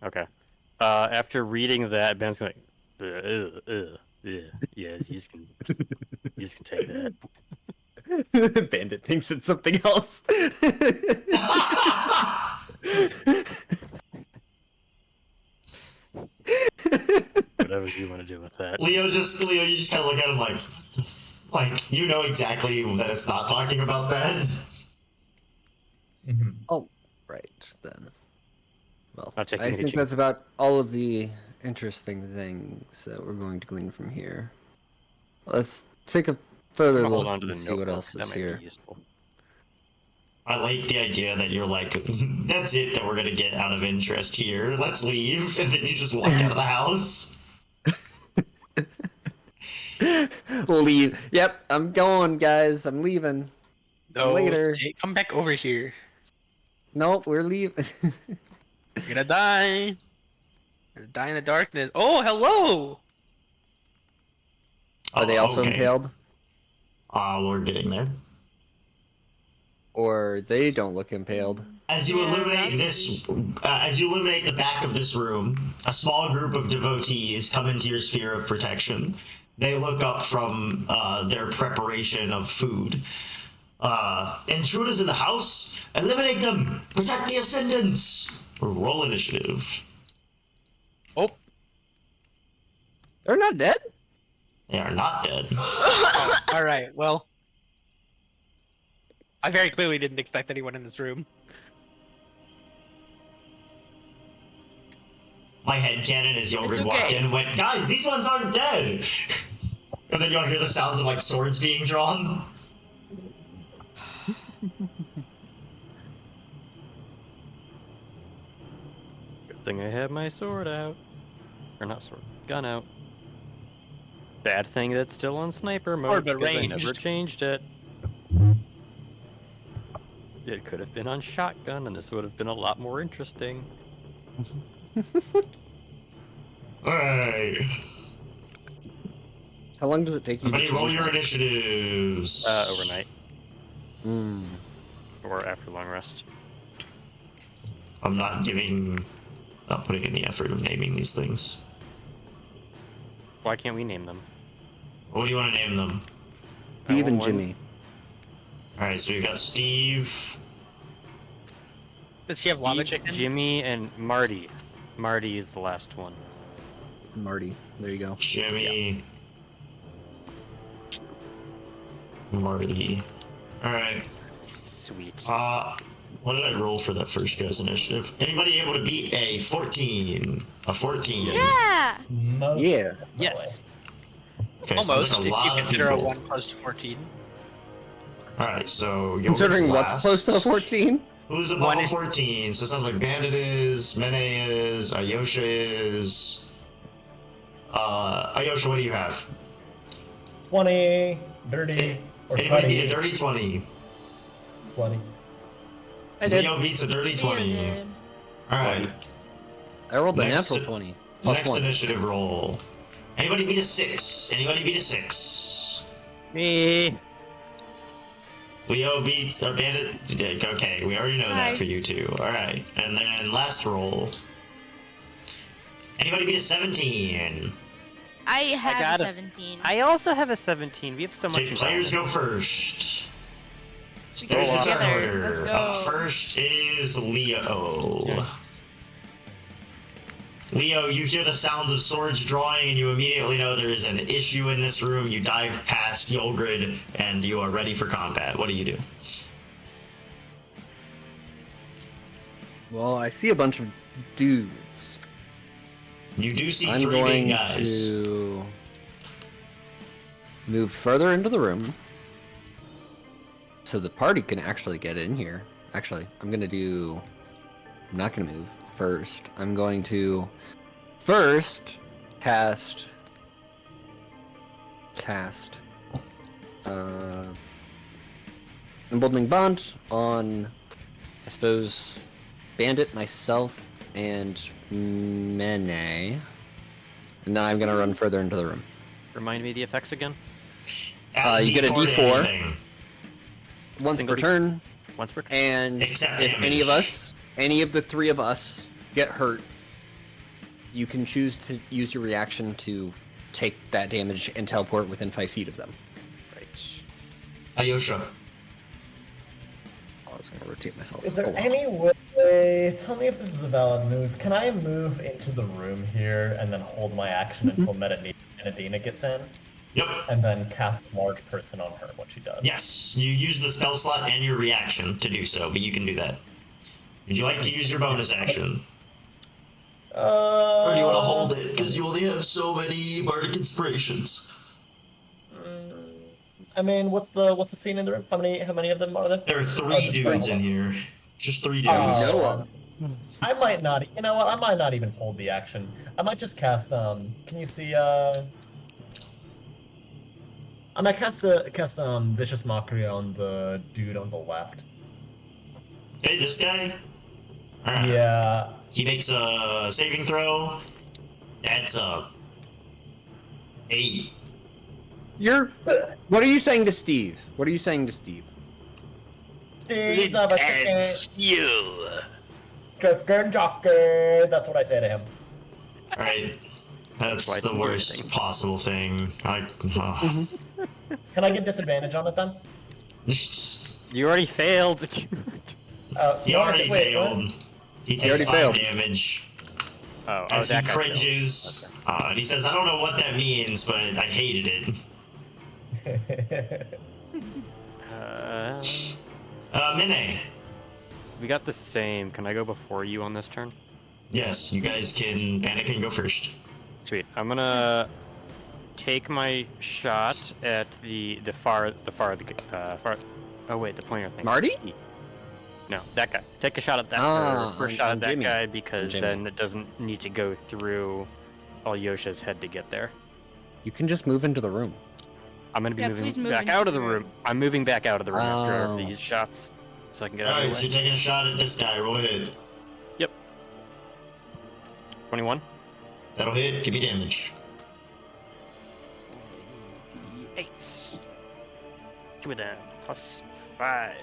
Okay. After reading that, Ben's like, yeah, yes, you can take that. Bandit thinks it's something else. Whatever you want to do with that. Leo, you just kind of look at him like, you know exactly that it's not talking about that. Mhm. Oh, right then. Well, Not taking I any think that's chances. about all of the interesting things that we're going to glean from here. Let's take a further I'm gonna hold look on to and the see what notebook. else That is might here. be useful. I like the idea that you're like, that's it that we're gonna get out of interest here. Let's leave, and then you just walk out of the house. Leave. Yep, I'm going, guys. I'm leaving. No, Later. stay- come back over here. Nope, we're leaving. You're gonna die. You're gonna die in the darkness. Oh, hello! Are they also okay. impaled? We're getting there. Or they don't look impaled? As you Yeah, illuminate that's- as you illuminate the back of this room, a small group of devotees come into your sphere of protection. They look up from their preparation of food. Intruders in the house, eliminate them! Protect the ascendants! Roll initiative. Oh, They're not dead? They are not dead. oh, all right. Well, I very clearly didn't expect anyone in this room. My headcanon is Yogurt It's walked okay. in and went, guys, these ones aren't dead! And then y'all hear the sounds of like swords being drawn. Good thing I have my sword out. Or not sword, gun out. Bad thing that's still on sniper mode but because I ranged. never changed it. It could have been on shotgun, and this would have been a lot more interesting. Alright. How long does it take you to Everybody roll change your that? initiatives. Overnight Hmm. or after long rest. I'm not putting in the effort of naming these things. Why can't we name them? What do you want to name them? Steve and one. Jimmy. Alright, so we've got Steve. Does she have lava Steve, chicken? Jimmy, and Marty. Marty is the last one. Marty. There you go. Jimmy. Marty. Alright. Sweet. What did I roll for that first guy's initiative? Anybody able to beat a 14? A 14? Yeah. Most Yeah. Yes. Okay, sounds Almost, like a if you lot of consider a people. 1 close to 14. Alright, so Yogurt's Considering what's last. close to a 14? Who's above One a is- 14? So it sounds like Bandit is, Mene is, Ayosha is. Ayosha, what do you have? 20, dirty, or Anybody beat a 20, dirty 20? 20. I did. Leo beats a dirty 20. Alright. I rolled the Next- natural 20. Plus Next 1. initiative roll. Anybody beat a 6? Anybody beat a 6? Me. Leo beats a Bandit. Okay, we already know Hi. that for you two. Alright. And then last roll. Anybody beat a 17? I have got a a- 17. I also have a 17. We have so much Okay, in players common. go first. We There's go the together. order. Let's Up go. first is Leo. Yeah. Leo, you hear the sounds of swords drawing, and you immediately know there is an issue in this room. You dive past Yolgrid, and you are ready for combat. What do you do? Well, I see a bunch of dudes. You do see I'm 3 big going guys. to move further into the room so the party can actually get in here. Actually, I'm gonna do. I'm not gonna move first. I'm going to first cast. Emboldening Bond on, I suppose, Bandit, myself, and Mene. And then I'm gonna run further into the room. Remind me the effects again. You get a D4 to D4 anything. once Single per turn, Once per. and Except if any of damage. us, any of the three of us, get hurt, you can choose to use your reaction to take that damage and teleport within 5 feet of them. Right. Ayosha. I was gonna rotate myself. Is there Oh, well. any way? Tell me if this is a valid move. Can I move into the room here and then hold my action until Medina gets in, Yep. and then cast large person on her? What she does? Yes, you use the spell slot and your reaction to do so, but you can do that. Would you like to use your bonus action? Or do you want to hold it? Because you only have so many bardic inspirations. I mean, what's the scene in the room? How many of them are there? There are three Oh, dudes hold in on. here. Just 3 dudes. Oh, I might not. You know what? I might not even hold the action. I might just cast. Can you see? I might cast vicious mockery on the dude on the left. Hey, this guy? Alright. Yeah. He makes a saving throw. That's a 8. What are you saying to Steve? What are you saying to Steve? Steve's up a you. chicken jockey. That's what I say to him. Alright. That's why I the didn't do worst anything. possible thing. Can I get disadvantage on it then? You already failed. He no, already wait, what? failed. He takes already 5 failed. damage oh, as he that guy failed. cringes. And he says, I don't know what that means, but I hated it. Mine. We got the same. Can I go before you on this turn? Yes, you guys can. Bandit can go first. Sweet. I'm gonna take my shot at the far. Oh wait, the pointer thing. Marty? No, that guy. Take a shot at that. First shot at that Jimmy. guy because Jimmy. then it doesn't need to go through Alyosha's head to get there. You can just move into the room. I'm gonna be Yeah, please moving move back into out of the the room. room. I'm moving back out of the room after Oh. these shots, so I can get out Alright, of so the you're way. taking a shot at this guy. Roll ahead. 21. That'll hit. Give me damage. 8. Give it that. Plus 5.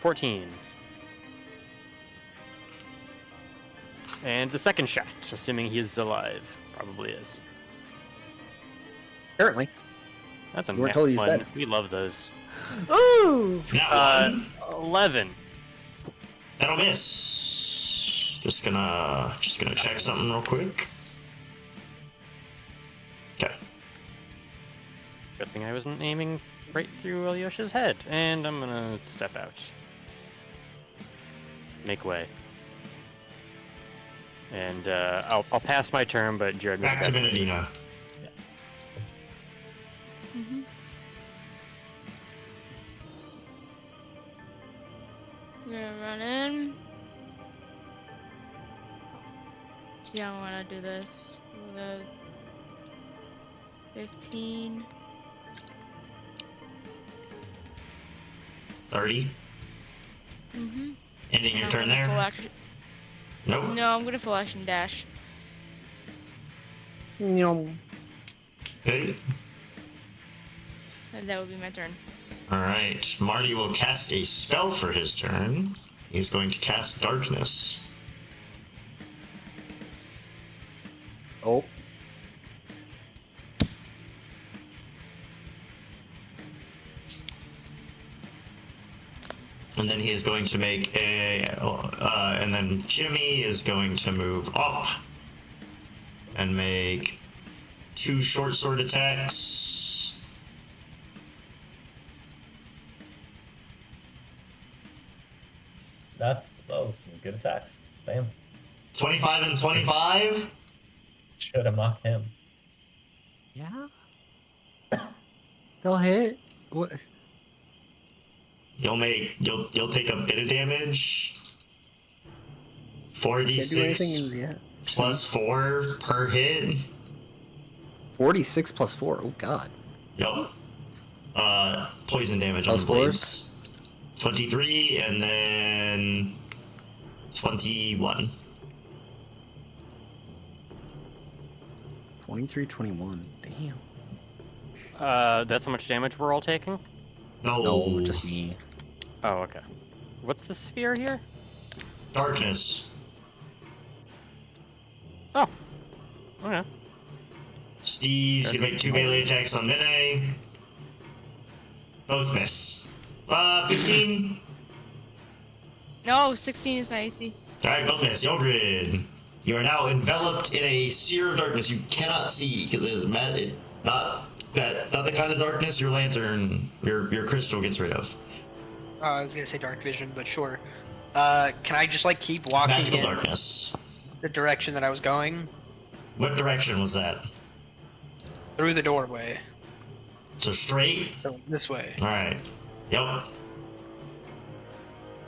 14. And the second shot, assuming he's alive. Probably is. Apparently. That's a You weren't nat told he's one. dead. We love those. Ooh! Now one. 11. That'll miss. Just gonna check something real quick. Okay. Good thing I wasn't aiming right through Alyosha's head. And I'm gonna step out. Make way. And I'll pass my turn, but Jared Back to Benedina. Mm-hmm. We're gonna run in. See how I wanna do this. We'll go 15. 30. Mm-hmm. Ending your I'm turn gonna there. full action. Nope. No, I'm gonna full action dash. Okay. And that would be my turn. Alright. Marty will cast a spell for his turn. He's going to cast Darkness. Oh. And then he is going to make a... and then Jimmy is going to move up and make 2 short sword attacks. Those some good attacks. Damn. 25 and 25. Should have mocked him. Yeah? They'll hit. What? You'll take a bit of damage. Can't do anything 4d6 yet. plus 4 per hit. 46 plus 4. Oh god. Yup. Poison damage Plus on the blades. 23 and then 21. 23, 21. Damn. That's how much damage we're all taking? No, just me. Oh, okay. What's the sphere here? Darkness. Oh. Okay. Steve's gonna make 2 melee attacks on Mine. Both miss. 15. No, 16 is my AC. Alright, both miss. Yogrid. You are now enveloped in a sphere of darkness you cannot see because it is not the kind of darkness your lantern, your crystal gets rid of. I was gonna say dark vision, but sure. Can I just like keep It's walking magical in darkness. the direction that I was going? What direction was that? Through the doorway. So straight? So this way. Alright. Yep.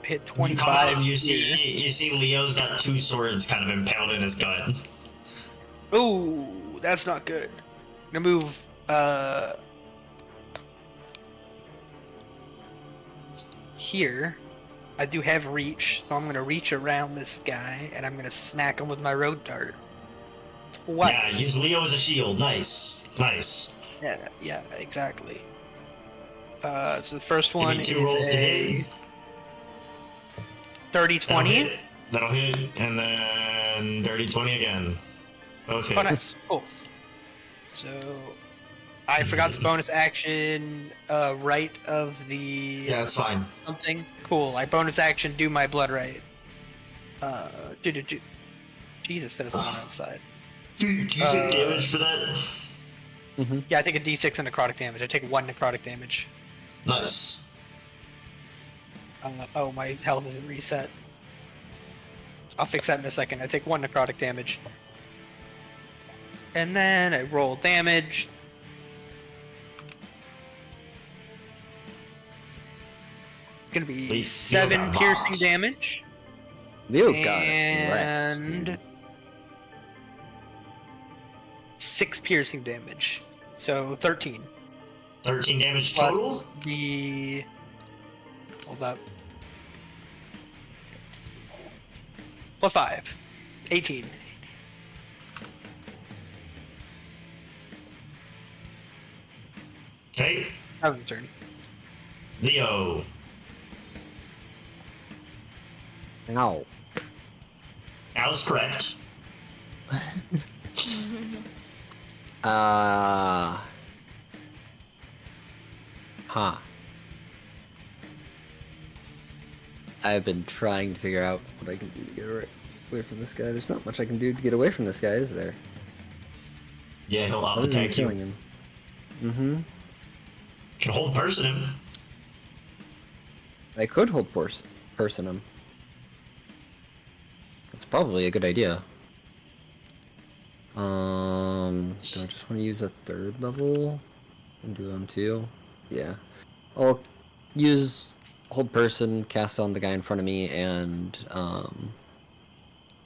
Hit You come out 25. and you here. see Leo's got 2 swords kind of impaled in his gut. Ooh, that's not good. I'm gonna move, here. I do have reach, so I'm gonna reach around this guy, and I'm gonna smack him with my road dart. Twice. Yeah, use Leo as a shield. Nice. Nice. Yeah, exactly. So the first Give one me is 2 rolls to a hit. 30 That'll 20. hit. That'll hit, and then dirty 20 again. Both hit. Oh, nice. Cool. So, I forgot the bonus action right of the Yeah, that's fine. something. Cool. I bonus action do my blood right. Jesus, that is the one outside. Do you take damage for that? Yeah, I take a d6 of necrotic damage. I take 1 necrotic damage. Nice. Oh, my health isn't reset. I'll fix that in a second. I take 1 necrotic damage. And then I roll damage. It's gonna be Leo 7 got piercing mocked. damage. Leo got it. And 6 piercing damage. So 13. 13 damage Plus total? the... Hold up. Plus 5. 18. Okay. That was turn. Leo. Ow. Al's correct. Huh. I've been trying to figure out what I can do to get away from this guy. There's not much I can do to get away from this guy, is there? Yeah, he'll Other than attack you. killing him. Mm-hmm. Can hold person him. I could hold person him. That's probably a good idea. Do I just want to use a 3rd level and do them too? Yeah. I'll use hold person, cast on the guy in front of me, and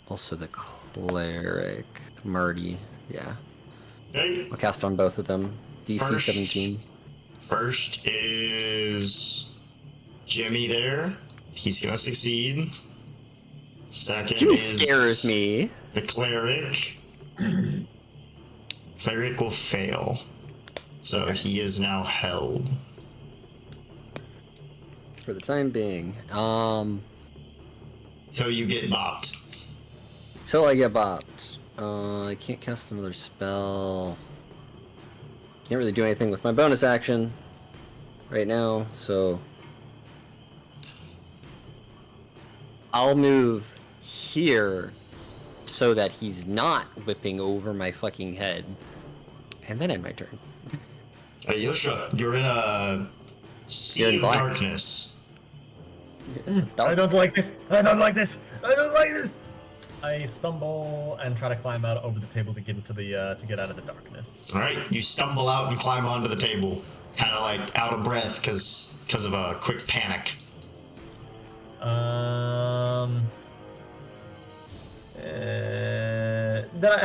also the cleric, Marty. Yeah. Okay. I'll cast on both of them. DC First- 17. First is Jimmy there. He's gonna succeed. Second Jimmy is scares me. the cleric. Cleric will fail. So he is now held. For the time being. So you get bopped. Till I get bopped. I can't cast another spell. Can't really do anything with my bonus action right now, so I'll move here so that he's not whipping over my fucking head, and then end my turn. Yosha, you're in a You're sea in of black. darkness. I don't like this. I don't like this. I don't like this. I stumble and try to climb out over the table to get into the to get out of the darkness. Alright, you stumble out and climb onto the table. kind of like out of breath because of a quick panic.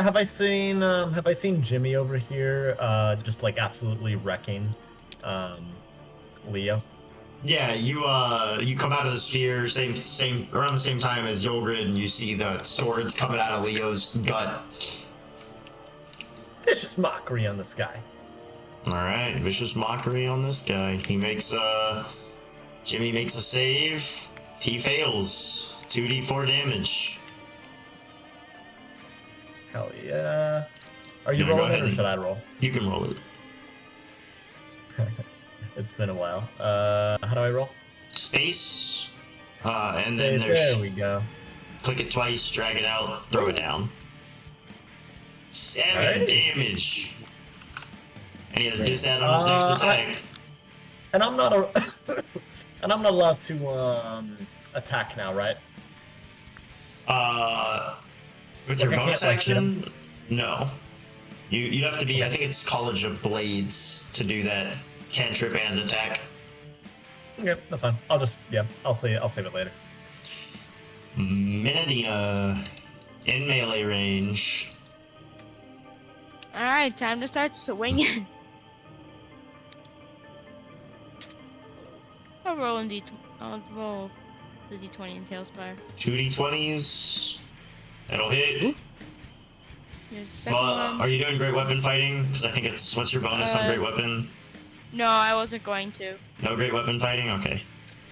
Have I seen Jimmy over here just like absolutely wrecking Leo? Yeah, you come out of the sphere same around the same time as Yogrid, and you see the swords coming out of Leo's gut. Vicious mockery on this guy. All right, vicious mockery on this guy. Jimmy makes a save. He fails. 2d4 damage. Hell yeah. Are you Yeah, go rolling it ahead or and- should I roll? You can roll it. It's been a while. How do I roll? Space. And then There there's we go. click it twice, drag it out, throw it down. 7 Alright. damage. And he has disadvantage on his next attack. And I'm not and I'm not allowed to attack now, right? With Like, your I bonus can't, like, hit action, no. You'd have to be. I think it's College of Blades to do that cantrip and attack. Okay, that's fine. I'll save it later. Minadina in melee range. Alright, time to start swinging. I'll roll the D20 in Tailspire. 2d20s. That'll hit. Here's the second Well, one. are you doing great weapon fighting? Because I think it's. What's your bonus on Uh, great weapon? No, I wasn't going to. No great weapon fighting? Okay.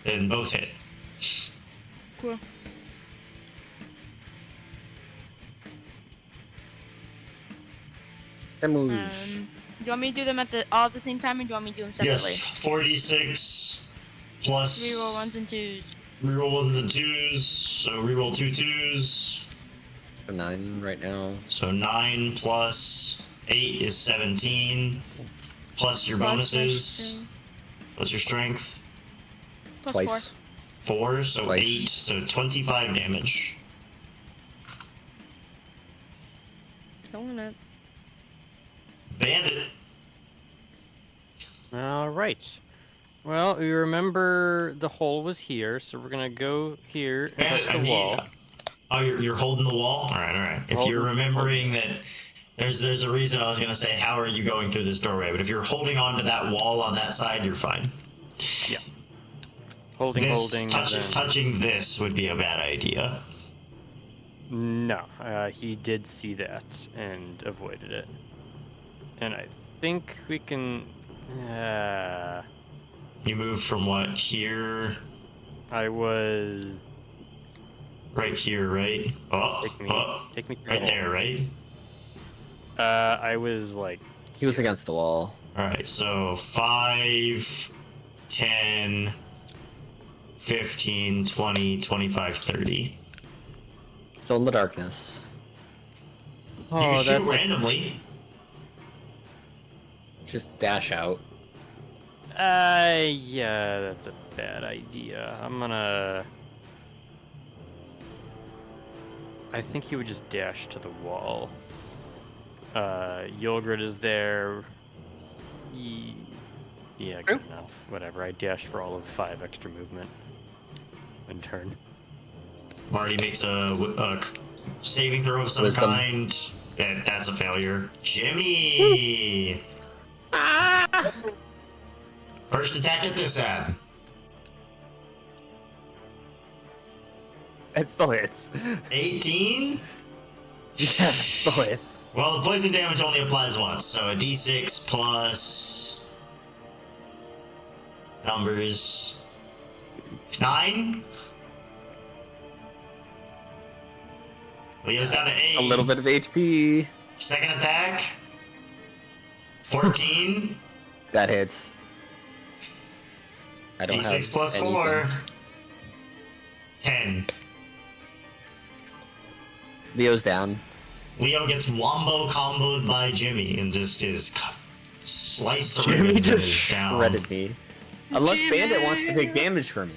Then both hit. Cool. Damage. Do you want me to do them all at the same time, or do you want me to do them separately? Yes. 46 plus. Reroll ones and twos. Reroll ones and twos. So reroll 2 2s. 9 right now. So 9 plus 8 is 17. Plus your Plus bonuses. What's your strength? Plus Twice. 4, so Twice. 8, so 25 damage. 4. Killing it. Bandit. All right. Well, you remember the hole was here, so we're gonna go here and Bandit, touch I the need. wall. Oh, you're holding the wall? Alright. If Holding- you're remembering that there's a reason I was gonna say, how are you going through this doorway? But if you're holding on to that wall on that side, you're fine. Holding, and then... Touching this would be a bad idea. No, he did see that and avoided it. And I think we can... You moved from what? Here? I was... Right here, right? Oh, Take me through right the there, right? I was like... He was against the wall. Alright, so 5, 10, 15, 20, 25, 30. Still in the darkness. You Oh, can shoot that's... randomly. Just dash out. Yeah, that's a bad idea. I'm gonna... I think he would just dash to the wall. Yogrid is there. Yeah, good enough. Whatever, I dashed for all of 5 extra movement. In turn. Marty makes a saving throw of some Wisdom. kind. That's a failure. Jimmy! First attack at this ad. It still hits. 18? Yeah, it still hits. Well, the poison damage only applies once, so a d6 plus numbers 9. Leo's down to 8. A little bit of HP. Second attack 14. That hits. I don't d6 have plus anything. 4. 10. Leo's down. Leo gets wombo comboed by Jimmy and just is sliced to Jimmy ribbons and just is down. shredded me. Unless Bandit wants to take damage from me.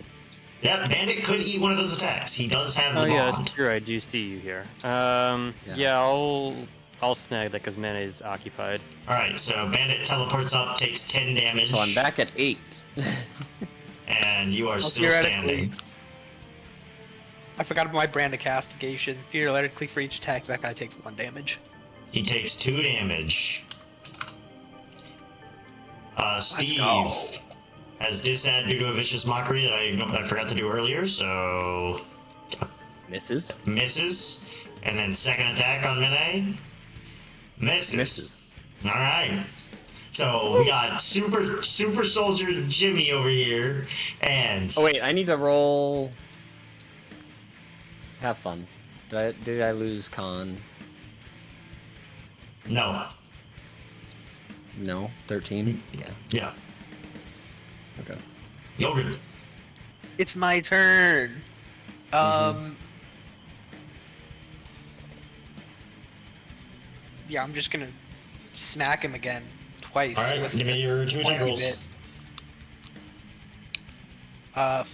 Yeah, Bandit could eat one of those attacks. He does have the Oh yeah, bond. that's true. I do see you here. Yeah, I'll I'll snag that because Mene is occupied. Alright, so Bandit teleports up, takes 10 damage. So I'm back at 8. And you are Well, still standing. I forgot about my brand of castigation. Theoretically, for each attack, that guy takes 1 damage. He takes 2 damage. Steve go. has disad due to a vicious mockery that I forgot to do earlier, so Misses. misses. And then second attack on Mene. Misses. Alright. So we got super soldier Jimmy over here, and Oh wait, I need to roll. Have fun. Did I lose con? no. No. 13. Yeah. Yeah. Okay. Yogurt. It's my turn. Yeah, I'm just gonna smack him again twice. Alright, with give me your 2 attack rolls.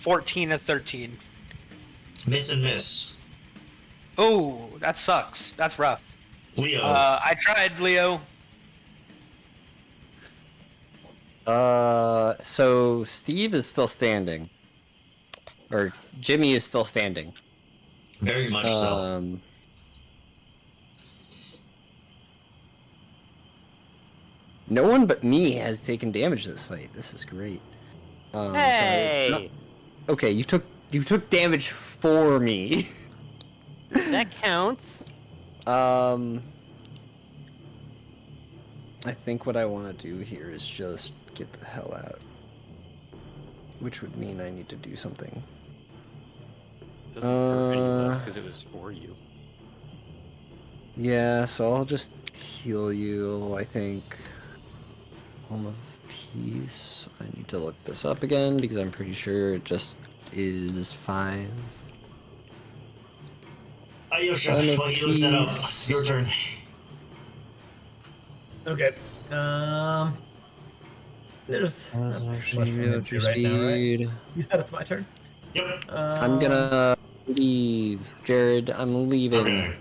14 and 13. Miss and miss. Oh, that sucks. That's rough. Leo. I tried, Leo. So Steve is still standing. Or Jimmy is still standing. Very much so. No one but me has taken damage this fight. This is great. Hey! Okay, you took damage for me. That counts. I think what I want to do here is just get the hell out. Which would mean I need to do something. Doesn't hurt any less because it was for you. Yeah, so I'll just heal you, I think. Home of Peace. I need to look this up again because I'm pretty sure it just is 5. Ayosha, Home of while he looks that up, Peace. your turn. Okay. There's not too much energy right now, right? You said it's my turn. Yep. I'm gonna leave, Jared. I'm leaving.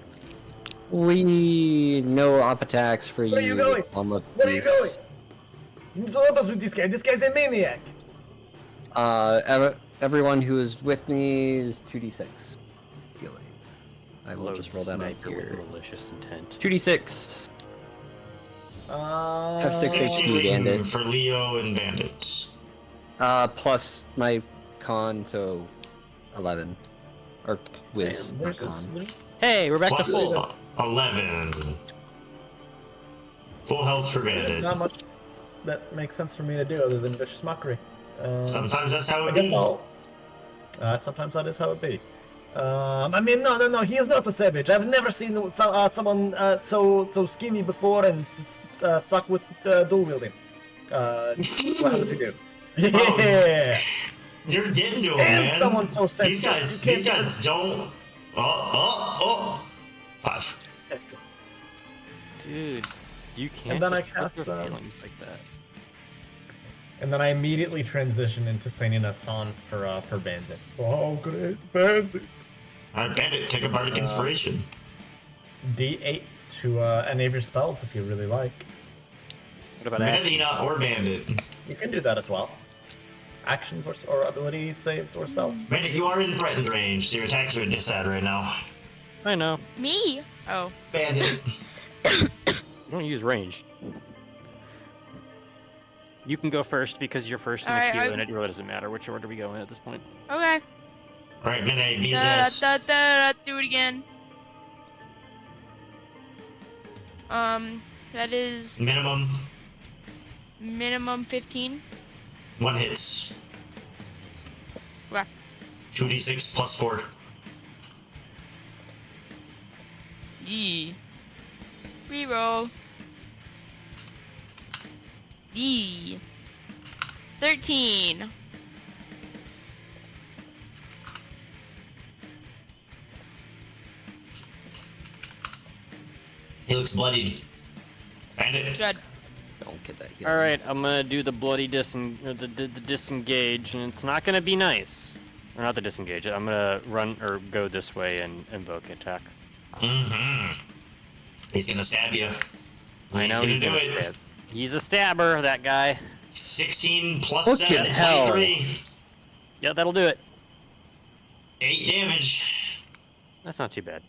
Okay. No up attacks for you. Where are you going? Home of Where are you Peace. going? You need to help us with this guy. This guy's a maniac. Everyone who is with me is 2d6 healing. I will Load just roll that on sniper with here. malicious intent. 2d6. Have 6 6 HP, healing Bandit. for Leo and Bandit. Plus my con, so 11. Or whiz, not Where's con. this? Hey, we're back Plus to full. 11. Full health for There's Bandit. not much that makes sense for me to do other than vicious mockery. Sometimes that's how I it guess be. I'll. Sometimes that is how it be. I mean, no. He is not a savage. I've never seen someone so skinny before and suck with dual wielding. What does he do? Yeah. You're getting to him, And man. someone so These sensitive. guys, these guys don't. Oh. 5. Dude, you can't then I just trust cast, your feelings like that. And then I immediately transition into singing a song for Bandit. Oh, great Bandit. Alright, Bandit, take a bardic inspiration. D8 to any of your spells if you really like. What about Medina actions? or Bandit. You can do that as well. Actions or ability saves or spells. Bandit, you are in threatened range, so your attacks are at disad right now. I know. Me? Oh. Bandit. You don't use range. You can go first because you're first in the Alright, queue, and it really doesn't matter which order we go in at this point. Okay. Alright, Mene, be his ass. Do it again. That is Minimum minimum 15. 1 hits. Okay. 2d6 plus 4. Yee. Reroll. Yee. 13. He looks bloodied. Bandit. Good. Don't get that healing. All right, I'm gonna do the bloody the disengage, and it's not gonna be nice. Or not the disengage. I'm gonna run or go this way and invoke attack. Mm-hmm. He's gonna stab you. I know he's gonna do it. stab. He's a stabber, that guy. 16 plus Fucking 7, hell. 23. Yeah, that'll do it. 8 damage. That's not too bad.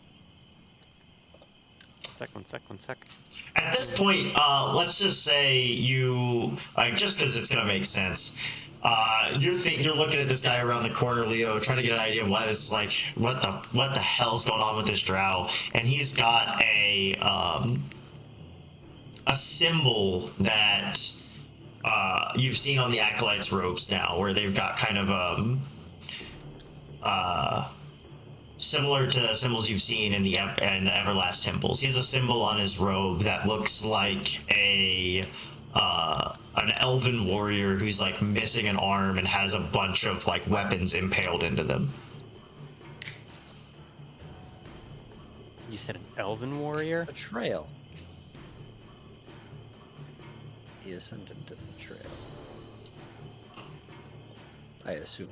One sec. At this point, let's just say you, just because it's gonna make sense. You're looking at this guy around the corner, Leo, trying to get an idea of why this is like, what the hell's going on with this drow, and he's got a symbol that you've seen on the acolytes' robes now, where they've got kind of similar to the symbols you've seen in the Everlast temples. He has a symbol on his robe that looks like an elven warrior who's like missing an arm and has a bunch of like weapons impaled into them. You said an elven warrior? Betrayal. He ascended to the betrayal. I assume.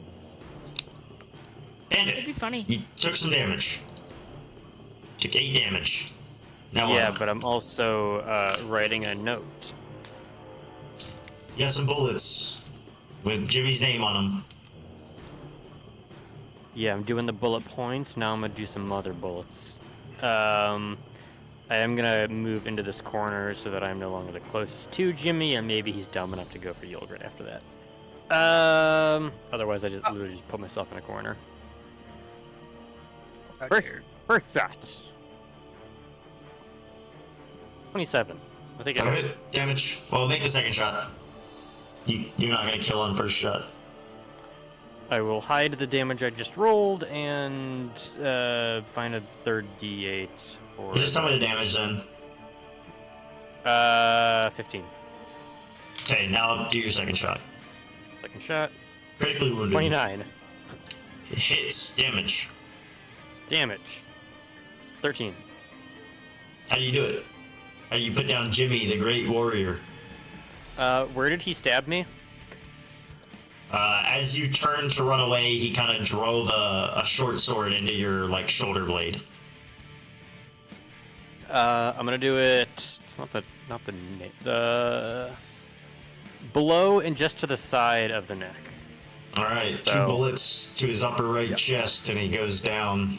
And It'd be funny. you took some damage. Took 8 damage. Now Yeah, what? but I'm also writing a note. You got some bullets with Jimmy's name on them. Yeah, I'm doing the bullet points. Now I'm gonna do some other bullets. I am gonna move into this corner so that I'm no longer the closest to Jimmy, and maybe he's dumb enough to go for Yulgren after that. Otherwise I just literally just put myself in a corner. First shot. 27. I think it is. Damage. Well, make the second shot. You're not gonna kill on first shot. I will hide the damage I just rolled and find a third D8. Or Just tell me the damage then. 15. Okay, now do your second shot. Second shot. Critically wounded. 29. It hits. Damage. Damage. 13. How do you do it? How do you put down Jimmy, the great warrior? Where did he stab me? As you turned to run away, he kind of drove a short sword into your like shoulder blade. I'm gonna do it. It's not the below and just to the side of the neck. All right, So- 2 bullets to his upper right chest, and he goes down.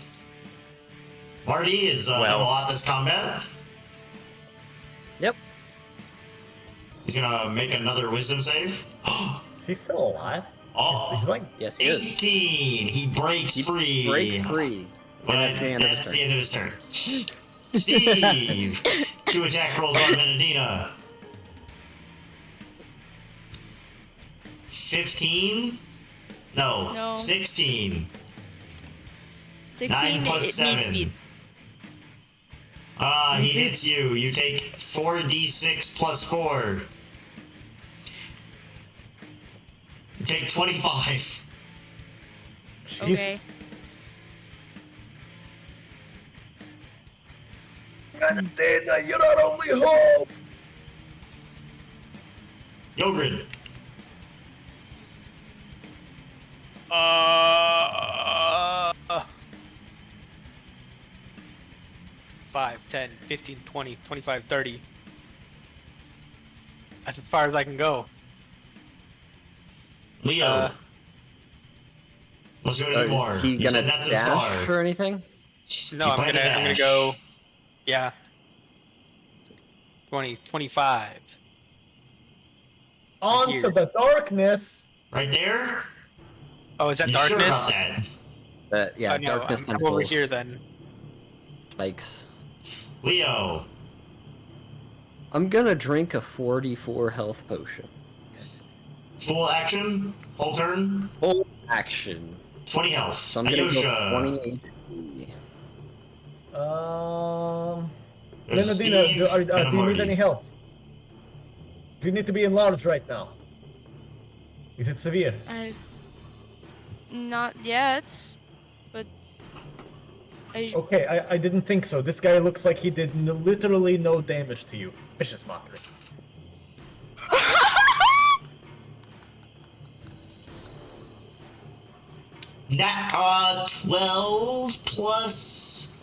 Marty is Well- level out this combat. Yep. He's gonna make another wisdom save. He's still alive. Oh, He's like, Yes, he is. 18. He breaks free. Breaks free. But And that's the end of his turn. Steve, 2 attack rolls on Benedina. 15? No. 16. 16, 9 plus it 7. beats. He hits you. You take 4d6 plus 4. You take 25. Okay. Jesus. Benedina, you're our only hope! Yogrid. Five, 10, 15, 20, 25, 30. That's as far as I can go. Leo. Let's go to more. Is he You gonna said that's as dash far. or anything? No, You I'm plan to gonna dash. go. Yeah. 20, 25. On Here. to the darkness. Right there? Oh, is that You darkness? sure about that? Yeah, Oh, no, darkness I'm over tentacles, here then. spikes. Leo. I'm gonna drink a 44 health potion. Full action? Whole turn? Full action. 20 health. So I'm gonna go Ayosha. 20 HP. There's Benedina, Steve do and you Marty. need any help? Do you need to be enlarged right now? Is it severe? Not yet, but Okay, I didn't think so. This guy looks like he did literally no damage to you. Vicious mockery. That 12 plus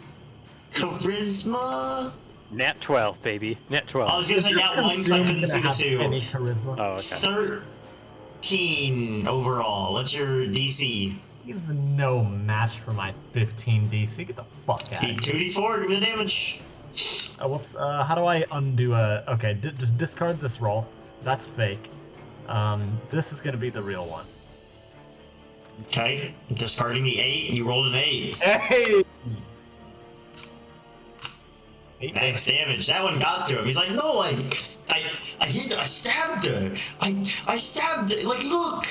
charisma. Nat 12, baby. Nat 12. I was gonna say that one because I couldn't see the two. Any charisma? Oh, okay. 13 overall. What's your DC? He's no match for my 15 DC. Get the fuck out of here. 2d4, give me the damage. Oh, whoops. How do I undo a... Okay, just discard this roll. That's fake. This is gonna be the real one. Okay, discarding the 8, you rolled an 8. Hey! 8 Max damage. That one got to him. He's like, no, I hit her. I stabbed her. I stabbed her. Like, look.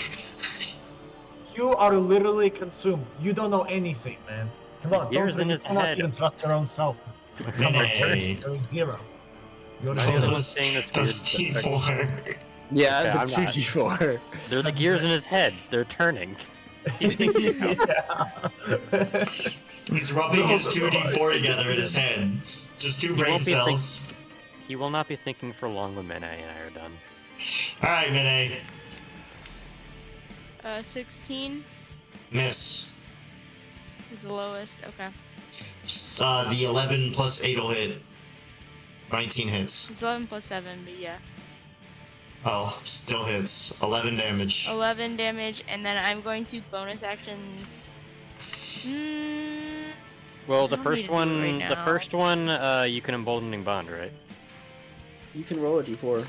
You are literally consumed. You don't know anything, man. Come on, Gears in you his cannot head. even trust your own self. Become a Nay. You're 0. You're I am the one 0. saying this Those weird stuff. D4. Yeah, Okay, the I'm not. 2d4. They're the gears in his head. They're turning. Yeah. He's rubbing his 2d4 together in his head. Just 2 brain won't be cells. He will not be thinking for long when Mene and I are done. Alright, Mene. 16 Miss. is the lowest. Okay. The 11 plus 8 will hit. 19 hits. It's 11 plus 7, but yeah. Oh, still hits. 11 damage. 11 damage, and then I'm going to bonus action. Well, the I don't need first to do it one, right the now. first one, you can emboldening bond, right? You can roll a d4.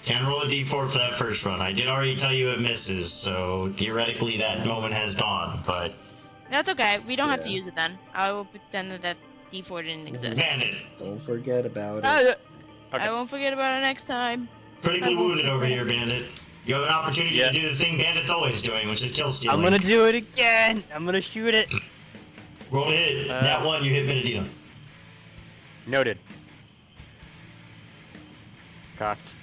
Can roll a d4 for that first one. I did already tell you it misses, so theoretically that moment has gone, but... That's okay. We don't have to Yeah. use it then. I will pretend that that D4 didn't exist. Bandit. Don't forget about Ah, it. Okay. I won't forget about it next time. Critically wounded over here, Bandit. You have an opportunity Yeah. to do the thing Bandit's always doing, which is kill stealing. I'm gonna do it again. I'm gonna shoot it. Roll to hit. That one, you hit Benedino. Noted. Cocked.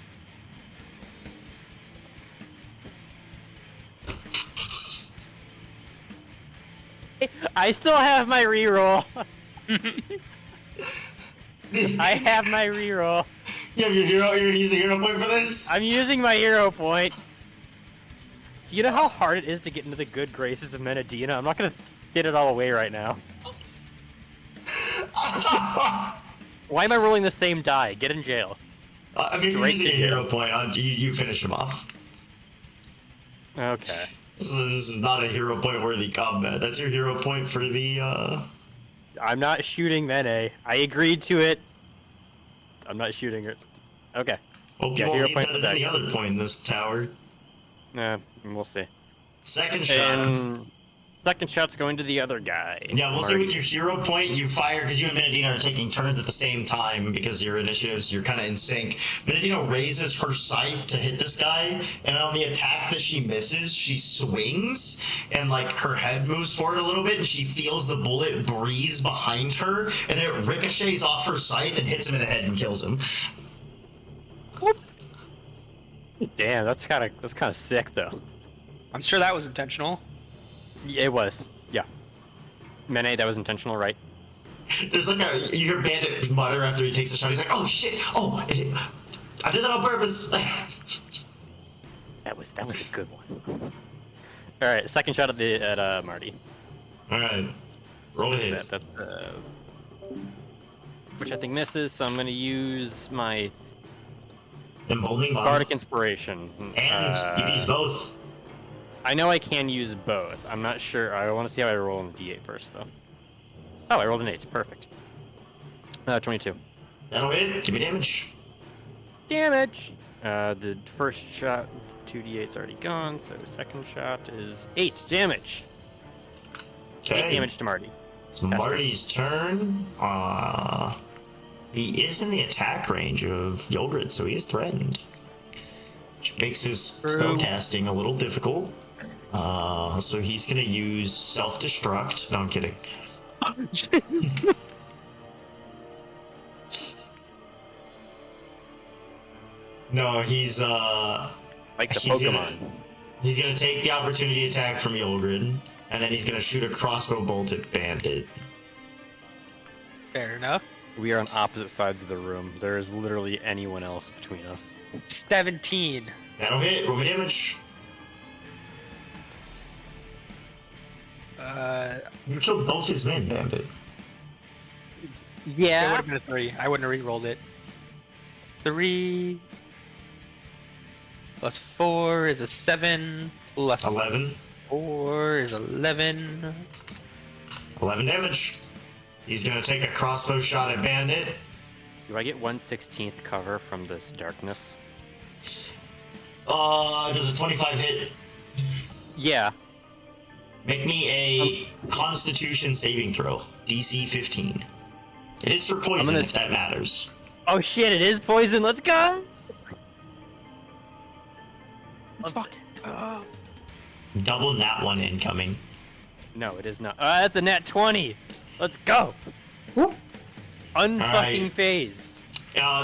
I still have my reroll. I have my reroll. You have your hero. You're gonna use a hero point for this? I'm using my hero point. Do you know how hard it is to get into the good graces of Menedina? I'm not gonna get it all away right now. Why am I rolling the same die? Get in jail. I mean, if you're Straight using a to hero point, you finish him off. Okay. So this is not a hero point worthy combat. That's your hero point for the, I'm not shooting Mene. I agreed to it. I'm not shooting it. Okay. Hope Yeah, you hero won't need point that for at that. any other point in this tower. Nah, we'll see. Second shot. And second shot's going to the other guy. Yeah, we'll see Marty. with your hero point, you fire, because you and Benedino are taking turns at the same time, because your initiatives, you're kind of in sync. Benedino raises her scythe to hit this guy, and on the attack that she misses, she swings, and like her head moves forward a little bit, and she feels the bullet breeze behind her, and then it ricochets off her scythe and hits him in the head and kills him. Damn, that's kind of sick though. I'm sure that was intentional. Yeah, it was. Yeah. Mene, that was intentional, right? There's like you hear Bandit mutter after he takes a shot, he's like, oh shit, oh, I did that on purpose. That was a good one. All right, second shot at Marty. Alright, roll to hit. That's which I think misses. So I'm gonna use my Emboldening bond. bardic inspiration. And you can use both. I know I can use both. I'm not sure. I want to see how I roll in D8 first, though. Oh, I rolled an 8. Perfect. 22. That'll hit. Give me damage. Damage! The first shot, 2d8's already gone, so the second shot is 8 damage. 8 Okay. damage to Marty. It's Marty's turn. He is in the attack range of Yogurt, so he is threatened. Which makes his spellcasting a little difficult. So he's gonna use self-destruct. No, I'm kidding. No, he's Like the He's Pokemon. he's gonna take the opportunity attack from Yogurt, and then he's gonna shoot a crossbow bolt at Bandit. Fair enough. We are on opposite sides of the room. There is literally anyone else between us. 17. That'll hit. Roll me damage. Uh, You killed both his men, Bandit. It would Yeah. have been a 3. I wouldn't have re-rolled it. 3 plus 4 is a 7. Plus 11. 4 is 11. 11 damage. He's gonna take a crossbow shot at Bandit. Do I get 1/16th cover from this darkness? Does a 25 hit? Yeah. Make me a Constitution saving throw. DC 15. It is for poison, gonna if that matters. Oh shit! It is poison. Let's go. Let's fuck. Oh. Double nat 1 incoming. No, it is not. That's a nat 20. Let's go. Whoop. Unfucking Alright. phased.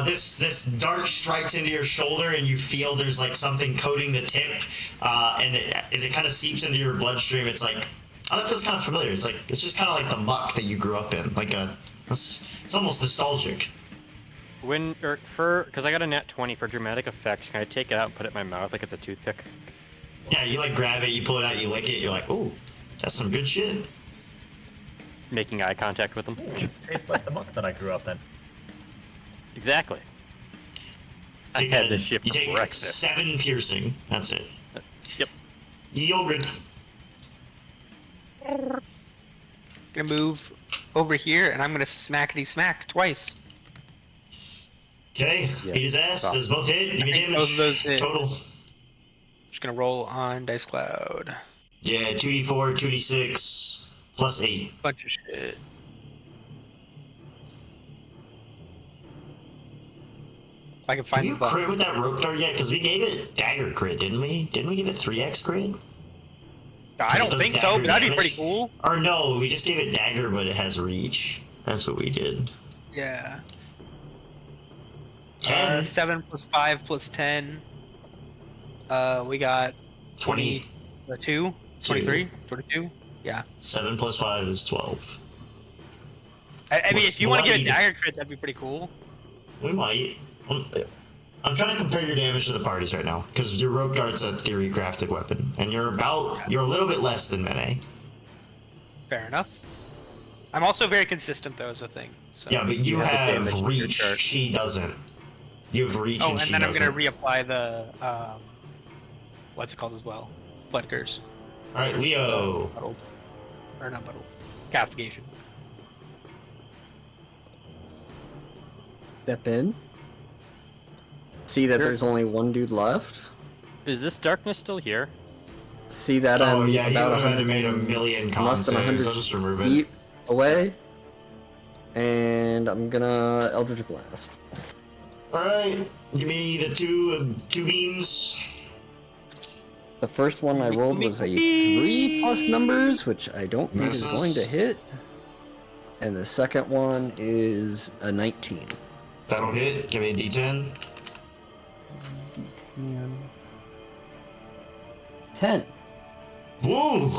This dart strikes into your shoulder, and you feel there's like something coating the tip, and as it kind of seeps into your bloodstream, it's like, oh, that feels kind of familiar. It's just kind of like the muck that you grew up in, it's almost nostalgic. Because I got a nat 20 for dramatic effect, can I take it out and put it in my mouth like it's a toothpick? Yeah, you like grab it, you pull it out, you lick it, you're like, ooh, that's some good shit. Making eye contact with them. Tastes like the muck that I grew up in. Exactly. I Take had a- this shit You for take breakfast. 7 piercing. That's it. Yep. Yogurt. Gonna move over here, and I'm gonna smackety smack twice. Okay, Yes. beat his ass. Stop. Does both hit? Give me think damage. both of those hit. Total. Just gonna roll on Dice Cloud. Yeah, 2d4, 2d6, plus 8. Bunch of shit. If I can Have find you the button. crit with that rope dart yet? Because we gave it dagger crit, didn't we? Didn't we give it 3x crit? I don't Does think so, dagger but that'd be damage? pretty cool. Or no, we just gave it dagger, but it has reach. That's what we did. Yeah. 10, 7 plus 5 plus 10. We got 20, 22, 23, 22. Yeah. 7 plus 5 is 12. I mean, What's if you want to get a bloodied? dagger crit, that'd be pretty cool. We might. I'm trying to compare your damage to the parties right now, because your rope dart's a theory crafted weapon, and you're a little bit less than Mene. Fair enough. I'm also very consistent, though, as a thing. So. Yeah, but you You have the damage have to your reach. chart. She doesn't. You have reach, Oh, and and she then I'm doesn't. gonna reapply the what's it called as well? Blood curse. All right, Leo. Bottle. Or not bottle. Castigation. Step in. See that Sure. there's only one dude left. Is this darkness still here? See that Oh I'm yeah, you about would have 100 made a million con less than saves. 100 I'll just remove it. feet away. And I'm gonna Eldritch Blast. All right, give me the two beams. The first one I rolled was a 3 plus numbers, which I don't think is going to Misses. hit. And the second one is a 19. That'll hit. Give me a D10. 10. Woo!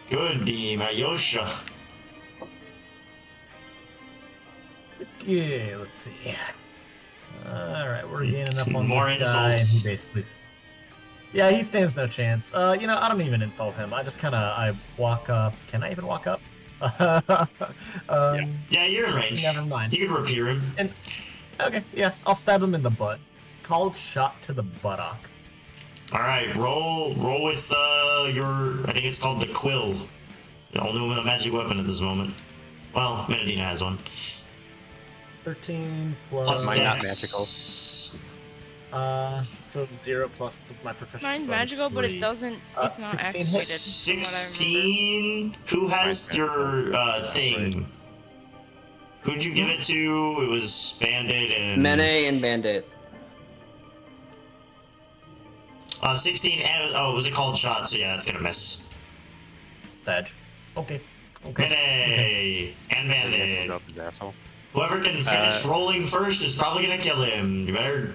Good beam, Ayosha. Yeah, let's see. Alright, we're gaining up on More this guy, and insults. he basically... Yeah, he stands no chance. I don't even insult him. I just I walk up. Can I even walk up? Yeah, you're in range. Never mind. You can rapier him. Okay, yeah, I'll stab him in the butt. Called shot to the buttock. All right, roll with your. I think it's called the quill. The only one with a magic weapon at this moment. Well, Menadina has one. 13 plus... Plus mine not dex. So 0 plus my proficiency. Mine's magical, but it doesn't. It's not 16 activated. hits. from what I remember. 16. Who has Mine's your thing? Who'd you give it to? It was Bandit and Mene and Bandit. 16. And, was it called shot? So yeah, that's gonna miss. Sag. Okay. Mene and Bandit. Up his asshole. Whoever can finish rolling first is probably gonna kill him. You better.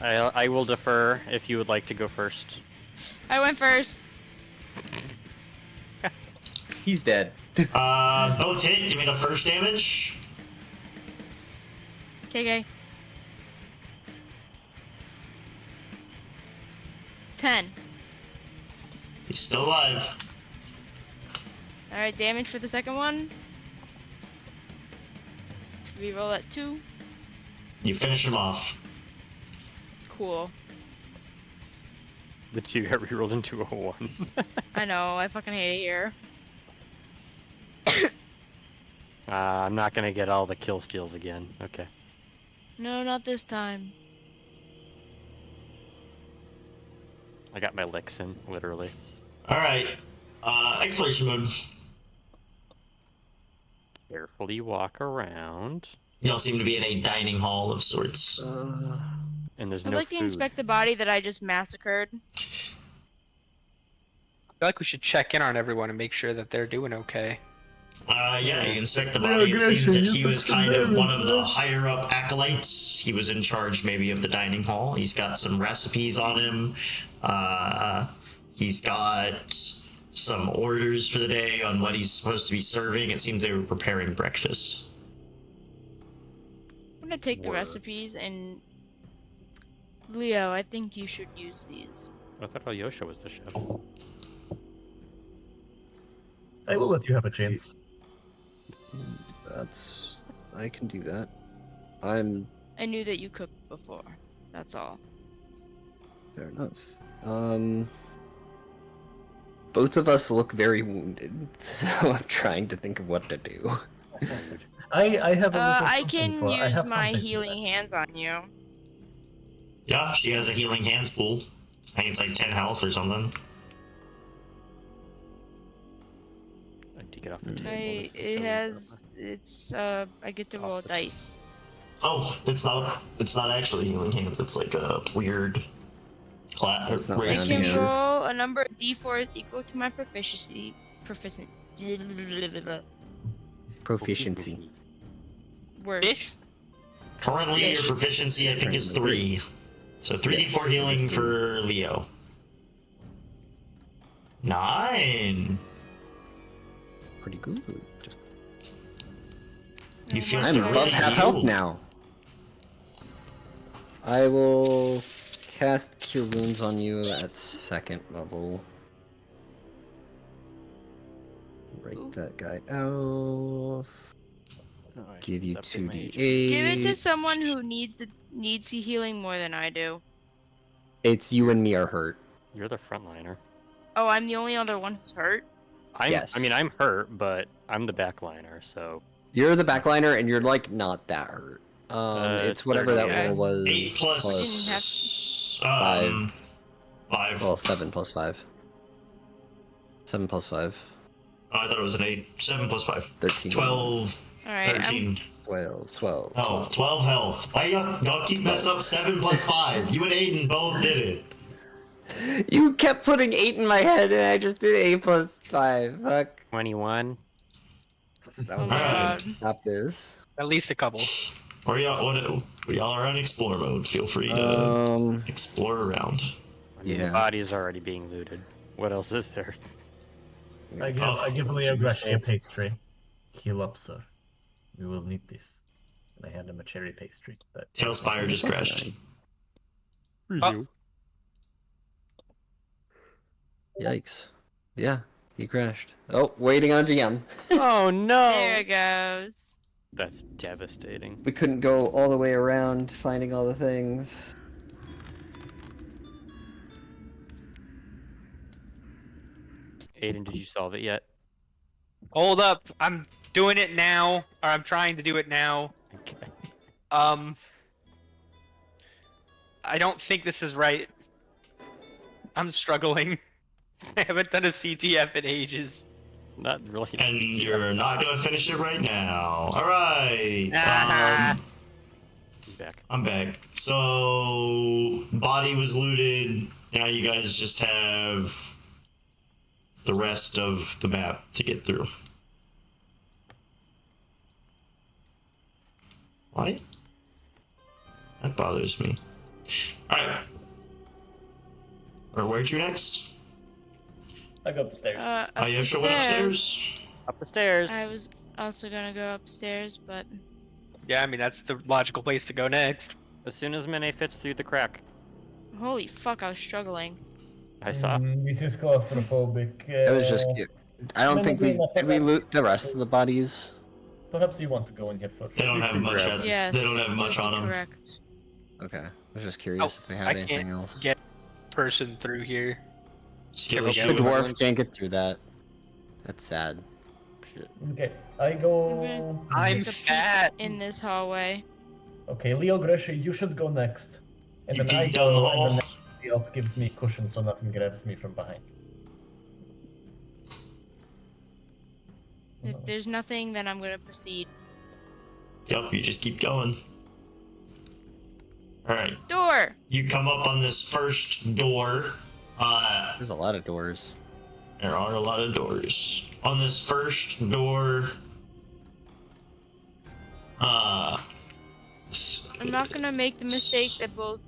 I will defer if you would like to go first. I went first. He's dead. Both hit. Give me the first damage. KK. 10. He's still alive. Alright, damage for the second one. Reroll at 2. You finish him off. Cool. The 2 got rerolled into a 1. I know, I fucking hate it here. I'm not gonna get all the kill steals again. Okay. No, not this time. I got my licks in, literally. Alright. Exploration mode. Carefully walk around. Y'all seem to be in a dining hall of sorts. And there's I'd no like food. to inspect the body that I just massacred. I feel like we should check in on everyone and make sure that they're doing okay. Yeah, you inspect the body. It seems that he was kind of one of the higher up acolytes. He was in charge maybe of the dining hall. He's got some recipes on him. He's got some orders for the day on what he's supposed to be serving. It seems they were preparing breakfast. I'm gonna take the Word. recipes and... Leo, I think you should use these. I thought Alyosha was the chef. I will let you have a chance. I can do that. I'm I knew that you cooked before. That's all. fair enough. Both of us look very wounded, so I'm trying to think of what to do. I have a little I something can for- I use have my something for healing hands on you. Yeah, she has a healing hands pool. I think it's like 10 health or something. I take it off the table. This is so I get to roll dice. Oh, it's not actually healing hands. It's like a weird class. It's not I round can hands. roll a number of d4s equal to my proficiency. Proficiency. Words. Currently, your proficiency I think is 3. So 3d4 healing for Leo. 9. Pretty good. You feel I'm thoroughly above half health healed. now. I will cast Cure Wounds on you at 2nd level. Write that guy out. Give you 2d8. Give it to someone who needs the healing more than I do. It's you and me are hurt. You're the frontliner. Oh, I'm the only other one who's hurt. Yes. I mean, I'm hurt, but I'm the backliner, so. You're the backliner, and you're like not that hurt. It's It's whatever that 30, roll was. 8 plus 5. 5. Well, 7 plus 5. 7 plus 5. Oh, I thought it was an 8. 7 plus 5. 13. 12. Alright, 13. 12. Oh, 12 health. Why y'all keep messing up 7 plus 5? You and Aiden both did it. You kept putting 8 in my head, and I just did 8 plus 5. Fuck. 21. Oh my god. Stop this. At least a couple. Or y'all are on explore mode. Feel free to explore around. I mean, Yeah. the body's already being looted. What else is there? I give Leo Grashi a pastry. Heal up, sir. We will need this. And I hand him a cherry pastry. But Tailspire just crashed. Oh, Yikes. Yeah, he crashed. Oh, waiting on GM. Oh no! There it goes. That's devastating. We couldn't go all the way around finding all the things. Aiden, did you solve it yet? hold up. I'm doing it now. Or I'm trying to do it now. Okay. I don't think this is right. I'm struggling. I haven't done a CTF in ages. Not really. And you're not gonna finish it right now. Alright. He's back. I'm back. So, body was looted. Now you guys just have the rest of the map to get through. What? That bothers me. Alright. Or where to next? I go upstairs. Ayesha went upstairs. Up the stairs. I was also gonna go upstairs, but Yeah, I mean, that's the logical place to go next. As soon as Mene fits through the crack. holy fuck, I was struggling. I saw. This is claustrophobic. It was just. I don't think we Many did we loot the rest of the bodies. Perhaps you want to go in here first. They don't have much. Grab. Yes. They don't have much on them. Correct. Okay. I was just curious if they had I anything can't else. get person through here. Skill Okay, issue. The go. dwarf can't get through that. That's sad. Okay, I go. I'm Take a peek fat. in this hallway. Okay, Leo Gresha, you should go next. And You then I peek down the go, hall. and then everybody else gives me cushion so nothing grabs me from behind. If there's nothing, then I'm gonna proceed. Yep, you just keep going. Alright, Door! you come up on this first door. There's a lot of doors. There are a lot of doors. On this first door, I'm not gonna make the mistake that both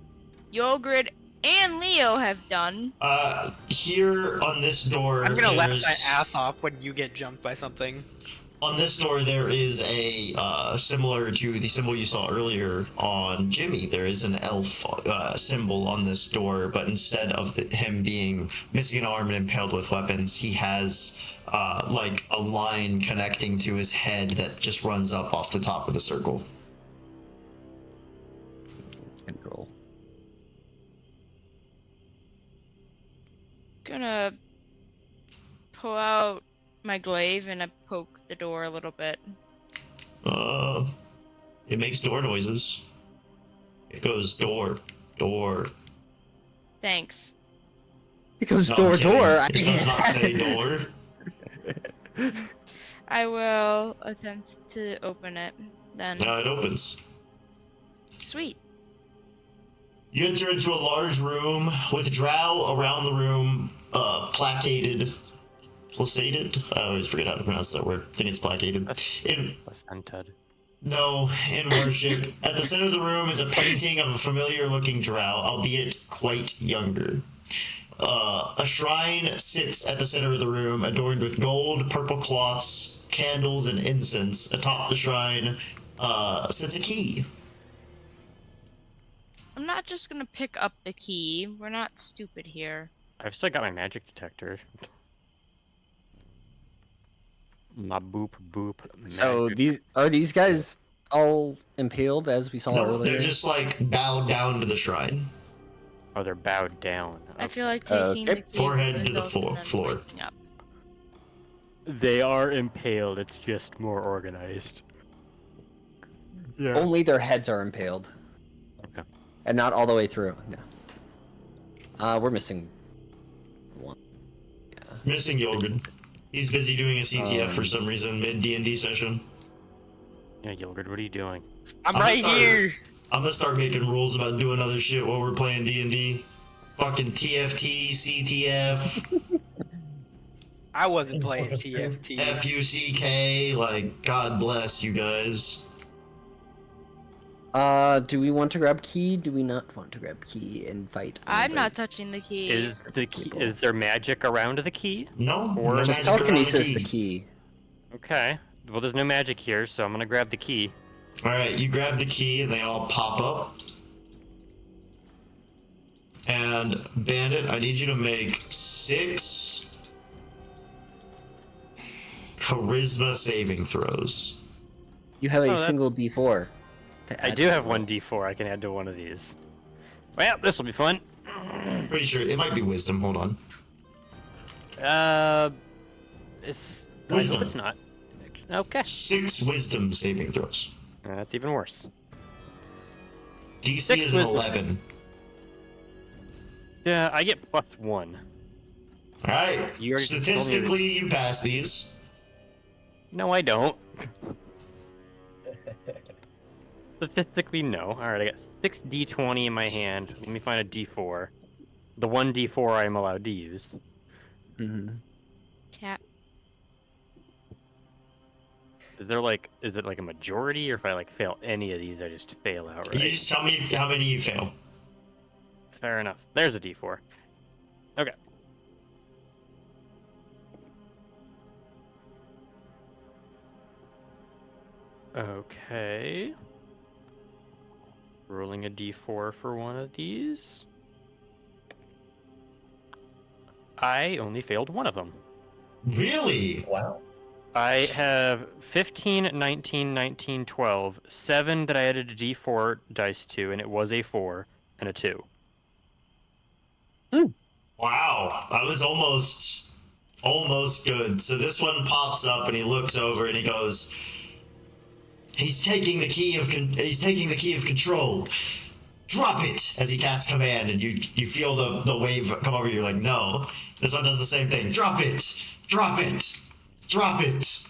Yogurt and Leo have done. here on this door, I'm gonna laugh there's- my ass off when you get jumped by something. On this door, there is a, similar to the symbol you saw earlier on Jimmy, there is an elf symbol on this door, but instead of him being missing an arm and impaled with weapons, he has, like, a line connecting to his head that just runs up off the top of the circle. Control. Gonna pull out my glaive and I poke the door a little bit. It makes door noises. It goes door, door. Thanks. It goes No, door I'm to kidding. door. It does not say door. I will attempt to open it then. Now it opens. Sweet. You enter into a large room with drow around the room, placated. I always forget how to pronounce that word. I think it's placated. Placented. No, in worship. At the center of the room is a painting of a familiar looking drow, albeit quite younger. A shrine sits at the center of the room, adorned with gold, purple cloths, candles, and incense. Atop the shrine sits a key. I'm not just gonna pick up the key. We're not stupid here. I've still got my magic detector. My boop boop. So magic. these guys all impaled as we saw No, earlier? they're just like bowed down to the shrine. Oh, they're bowed down. I feel like Okay. taking the key Forehead would to the result in them floor. waking up. They are impaled. It's just more organized. Yeah. Only their heads are impaled. Okay. And not all the way through. No. We're missing one. Yeah. Missing Yogurt. He's busy doing a CTF for Um, some reason mid D&D session. Yeah, Yogurt, what are you doing? I'm I'm right sorry. here. I'm gonna start making rules about doing other shit while we're playing D&D. Fucking TFT, CTF, I wasn't playing Fortress two. TFT. FUCK, like, God bless you guys. Do we want to grab key? Do we not want to grab key and fight? I'm not anybody? touching the key. Is the key? Is there magic around the key? No? Or no Just magic around telekinesis the key. Okay. Well, there's no magic here, so I'm gonna grab the key. Alright, you grab the key and they all pop up. And Bandit, I need you to make 6 charisma saving throws. You have a Oh, that- single D4. to I add do to have the one roll. D4 I can add to one of these. Well, this will be fun. Pretty sure it might be wisdom, hold on. It's Wisdom. I hope it's not. Okay. 6 wisdom saving throws. That's even worse. DC 6 is an wisdom. 11. Yeah, I get +1. Alright, You already told me statistically you pass these. No, I don't. Statistically, no. Alright, I got 6 D20 in my hand. Let me find a D4. The one D4 I'm allowed to use. Mhm. Cat. Is it like a majority, or if I like fail any of these, I just fail outright? You just tell me how many you fail. Fair enough. There's a D4. Okay. Okay. Rolling a D4 for one of these. I only failed one of them. Really? Wow. I have 15, 19, 19, 12, 7 that I added a d4 dice to, and it was a 4 and a 2. Wow, that was almost good. So this one pops up and he looks over and he goes, he's taking the key of control. Drop it as he casts command, and you feel the wave come over you. You're like, no. This one does the same thing. Drop it. Drop it. Drop it.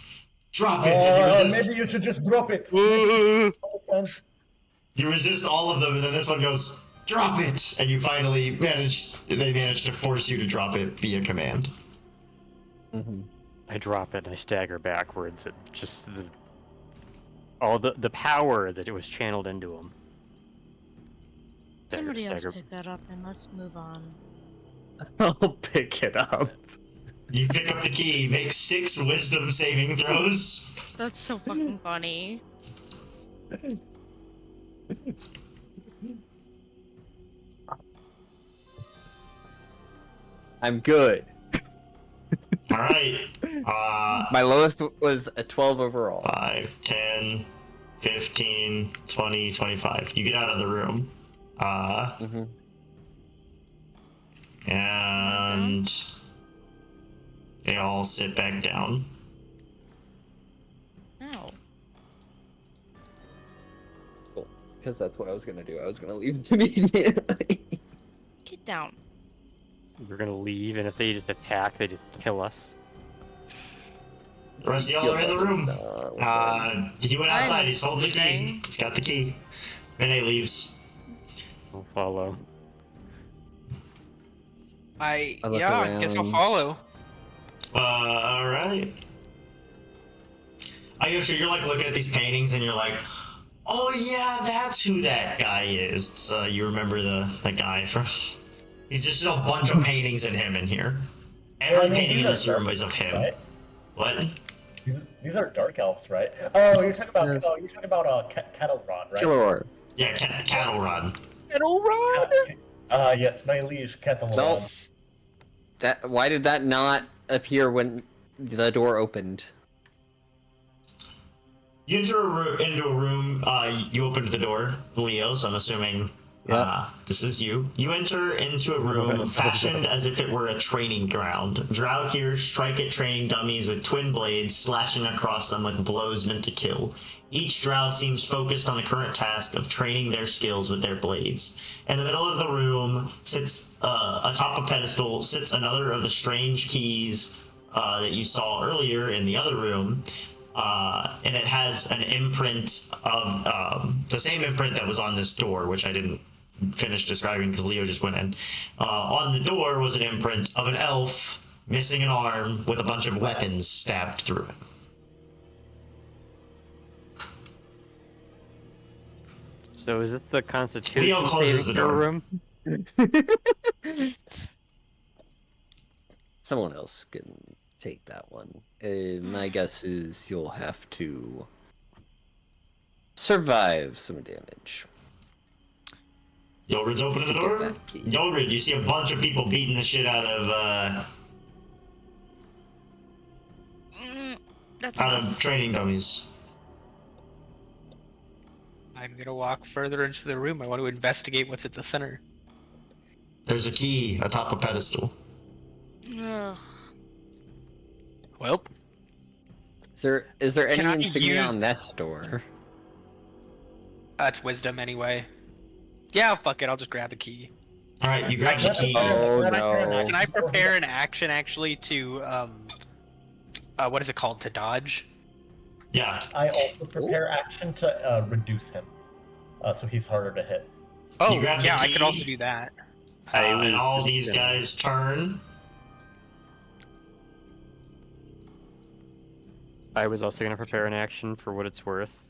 Drop it. And you resist. Maybe you should just drop it. You resist all of them, and then this one goes, drop it, and you finally manage to force you to drop it via command. Mm-hmm. I drop it and I stagger backwards at just the power that it was channeled into him. Somebody else pick that up and let's move on. I'll pick it up. You pick up the key, make 6 wisdom saving throws. That's so fucking funny. I'm good. Alright. My lowest was a 12 overall. 5, 10, 15, 20, 25. You get out of the room. Mm-hmm. And they all sit back down. No. Cool. Because that's what I was gonna do. I was gonna leave immediately. Get down. We're gonna leave, and if they just attack, they just kill us. The rest of y'all are in the room. He went outside. He's holding the key. He's got the key. Vinay leaves. I'll follow. I look I guess I'll around. follow. Alright. Ayosha, you're like looking at these paintings and you're like, oh yeah, that's who that guy is. So you remember the guy from... He's just a bunch of paintings of him in here. Every painting in this room is of him. Right? What? These are dark elves, right? Oh, you're talking about Yes. cattle rod, right? Killer. Yeah, cattle run. Cattle rod. Yes, my liege cattle Nope. rod. That. Why did that not appear when the door opened? You enter into a room, you opened the door, Leo, so I'm assuming this is you. You enter into a room fashioned as if it were a training ground. Drow here strike at training dummies with twin blades, slashing across them with blows meant to kill. Each drow seems focused on the current task of training their skills with their blades. In the middle of the room sits, atop a pedestal, sits another of the strange keys that you saw earlier in the other room. And it has an imprint of the same imprint that was on this door, which I didn't finish describing because Leo just went in. On the door was an imprint of an elf missing an arm with a bunch of weapons stabbed through it. So is this the Leo Constitution closes saving the throw door. room? Someone else can take that one. My guess is you'll have to survive some damage. Yolgrid's opening the To get door. that key. Yolgrid, you see a bunch of people beating the shit out of That's out enough. of training dummies. I'm gonna walk further into the room. I want to investigate what's at the center. There's a key atop a pedestal. Ugh. Well, Is there any Can I insignia use- on this door? that's wisdom anyway. Yeah, fuck it. I'll just grab the key. All right, you grab the key. Oh Can Can I prepare an action actually to what is it called, to dodge? Yeah. I also prepare action to reduce him, so he's harder to hit. Oh, grab the yeah, I key. could also do that. And all just these gonna- guys turn. I was also going to prepare an action for what it's worth.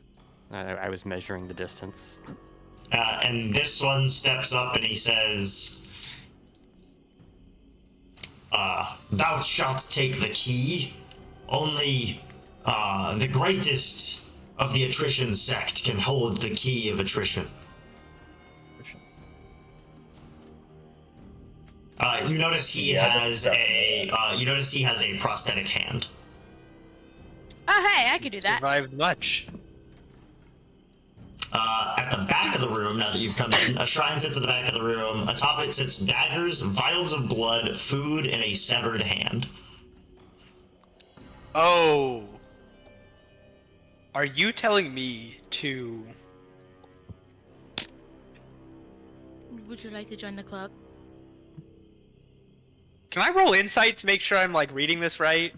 I was measuring the distance. And this one steps up and he says, thou shalt take the key. Only the greatest of the attrition sect can hold the key of attrition. You notice he has a prosthetic hand. Oh, hey, I could do that. Survived much. At the back of the room, now that you've come in, a shrine sits at the back of the room. Atop it sits daggers, vials of blood, food, and a severed hand. Oh. Are you telling me to... Would you like to join the club? Can I roll insight to make sure I'm like reading this right?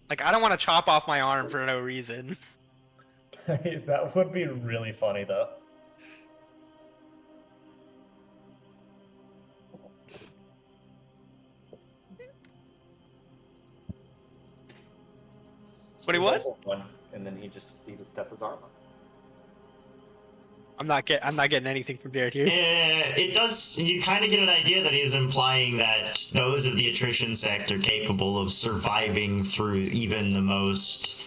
Like, I don't want to chop off my arm for no reason. That would be really funny, though. What do you what? One, and then he just got his arm. I'm not getting anything from Jared here. It does. You kind of get an idea that he is implying that those of the attrition sect are capable of surviving through even the most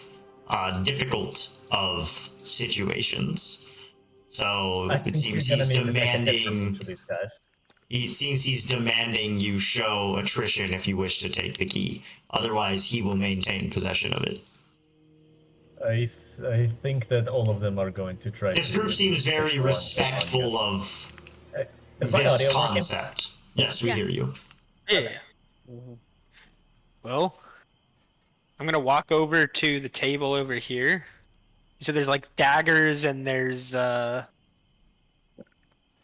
difficult of situations. So it seems he's demanding. These guys. It seems he's demanding you show attrition if you wish to take the key. Otherwise, he will maintain possession of it. I think that all of them are going to try. This group seems very respectful of this concept. Yes, we hear you. Yeah. Well, I'm gonna walk over to the table over here. So there's like daggers and there's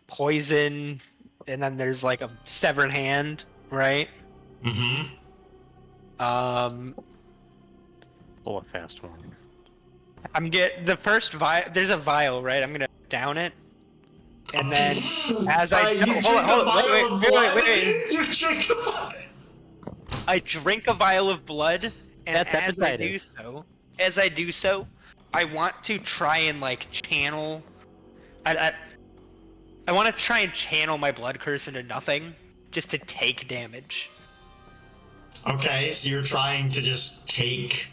poison, and then there's like a severed hand, right? Mm-hmm. Pull a fast one. I'm get the first vial. There's a vial, right? I'm gonna down it, and then as I You drink a vial of blood. You drink a vial. I drink a vial of blood, and That's as I do so, I want to try and like channel. I want to try and channel my blood curse into nothing, just to take damage. Okay, so you're trying to just take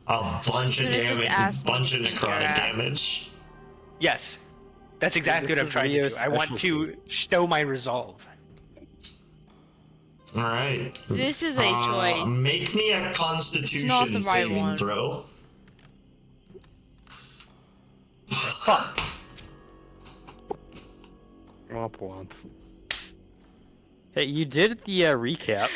a bunch of damage, a bunch of necrotic damage. Yes, that's exactly what I'm trying to do. I want to show my resolve. All right. This is a choice. Make me a Constitution saving throw. Fuck. Womp womp. Hey, you did the recap.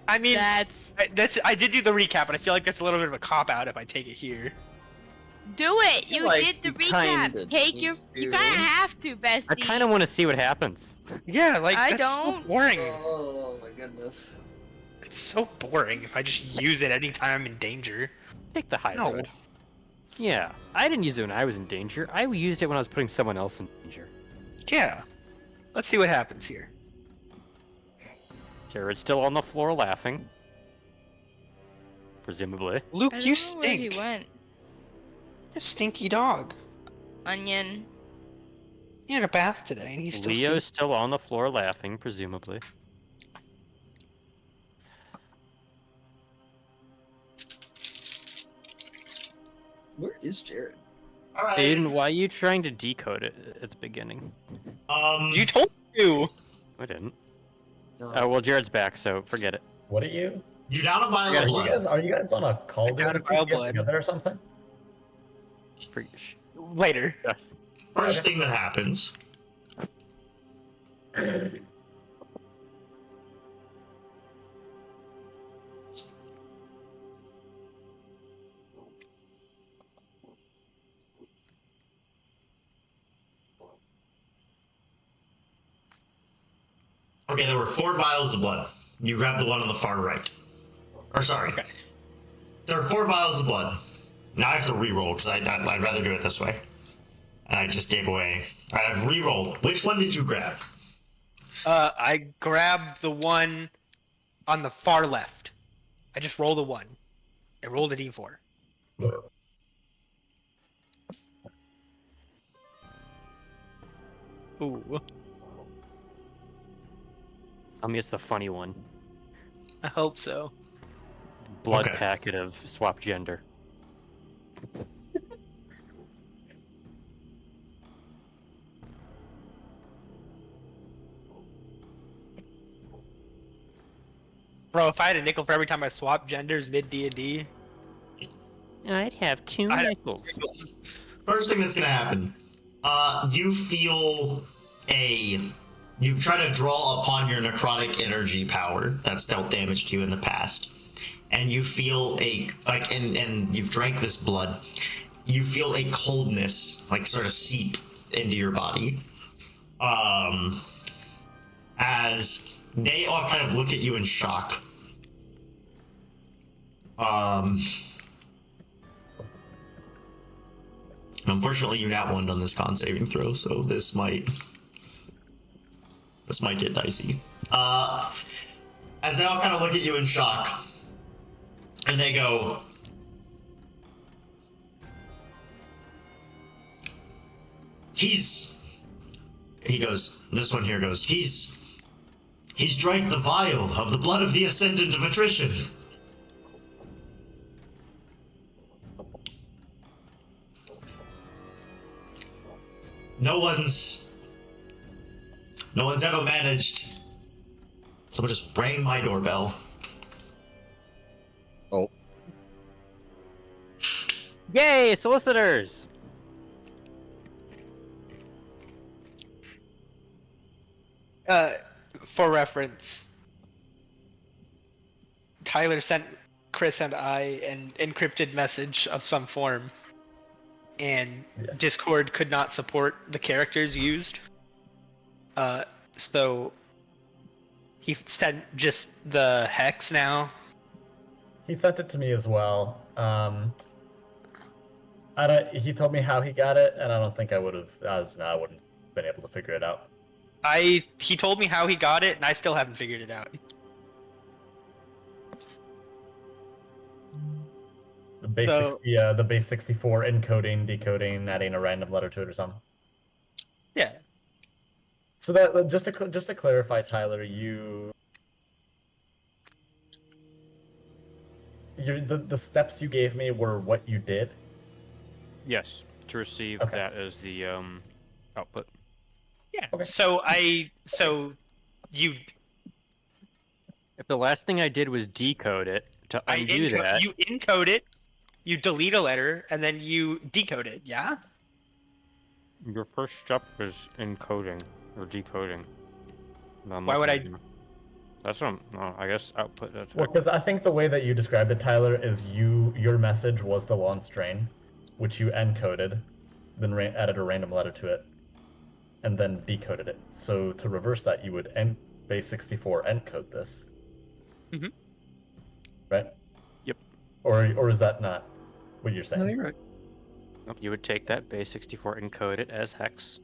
I mean, That's I did do the recap, but I feel like that's a little bit of a cop out if I take it here. do it. You like did the you kinda recap. Take your. You kind of have to, bestie. I kind of want to see what happens. Yeah, like I that's so don't. boring. Oh my goodness. It's so boring if I just use it anytime I'm in danger. Take the high No. road. Yeah, I didn't use it when I was in danger. I used it when I was putting someone else in danger. Yeah. Let's see what happens here. Jared's still on the floor laughing. Presumably. Luke, I you don't know where he stink. went. You stinky dog. Onion. He had a bath today, and he's still Leo's still on the floor laughing, presumably. Where is Jared? All right. Aiden, why are you trying to decode it at the beginning? You told me to. I didn't. No. Oh, well, Jared's back, so forget it. What are you? You down a vial of blood. Are you guys on a call down a to vial get blood. together or something? Preach. Later. First thing that happens. Okay, there were 4 vials of blood. You grabbed the one on the far right. Or sorry. Okay. There are 4 vials of blood. Now I have to re-roll because I'd rather do it this way. And I just gave away. Alright, I've re-rolled. Which one did you grab? I grabbed the one on the far left. I just rolled a 1. I rolled a d4. Ooh. I mean, it's the funny one. I hope so. Blood Okay. packet of swap gender. Bro, if I had a nickel for every time I swapped genders mid D&D, I'd have 2 I'd have nickels. First thing that's gonna happen, you feel you try to draw upon your necrotic energy power that's dealt damage to you in the past, and you feel and you've drank this blood. You feel a coldness, like, sort of seep into your body, as they all kind of look at you in shock. Unfortunately, you nat one on this con saving throw, so this might get dicey. As they all kind of look at you in shock, and they go, this one here goes, he's drank the vial of the blood of the Ascendant of Attrition. No one's ever managed. Someone just rang my doorbell. Oh. Yay, solicitors! For reference, Tyler sent Chris and I an encrypted message of some form, and Discord could not support the characters used. So he sent just the hex now. He sent it to me as well. He told me how he got it, and I don't think I wouldn't been able to figure it out. He told me how he got it, and I still haven't figured it out. The base 64 encoding, decoding, adding a random letter to it or something. Yeah. So that just to clarify, Tyler, the steps you gave me were what you did. Yes, to receive Okay. that as the output. Yeah. Okay. So you If the last thing I did was decode it to undo that, you encode it, you delete a letter, and then you decode it. Yeah. your first step is encoding or decoding. Why would I? That's what I guess output. That's Well, because I think the way that you described it, Tyler, is your message was the lawn strain, which you encoded, then added a random letter to it, and then decoded it. So to reverse that, you would base 64 encode this. Mm-hmm. Right? Yep. Or is that not what you're saying? No, you're right. Nope, you would take that base 64, encode it as hex.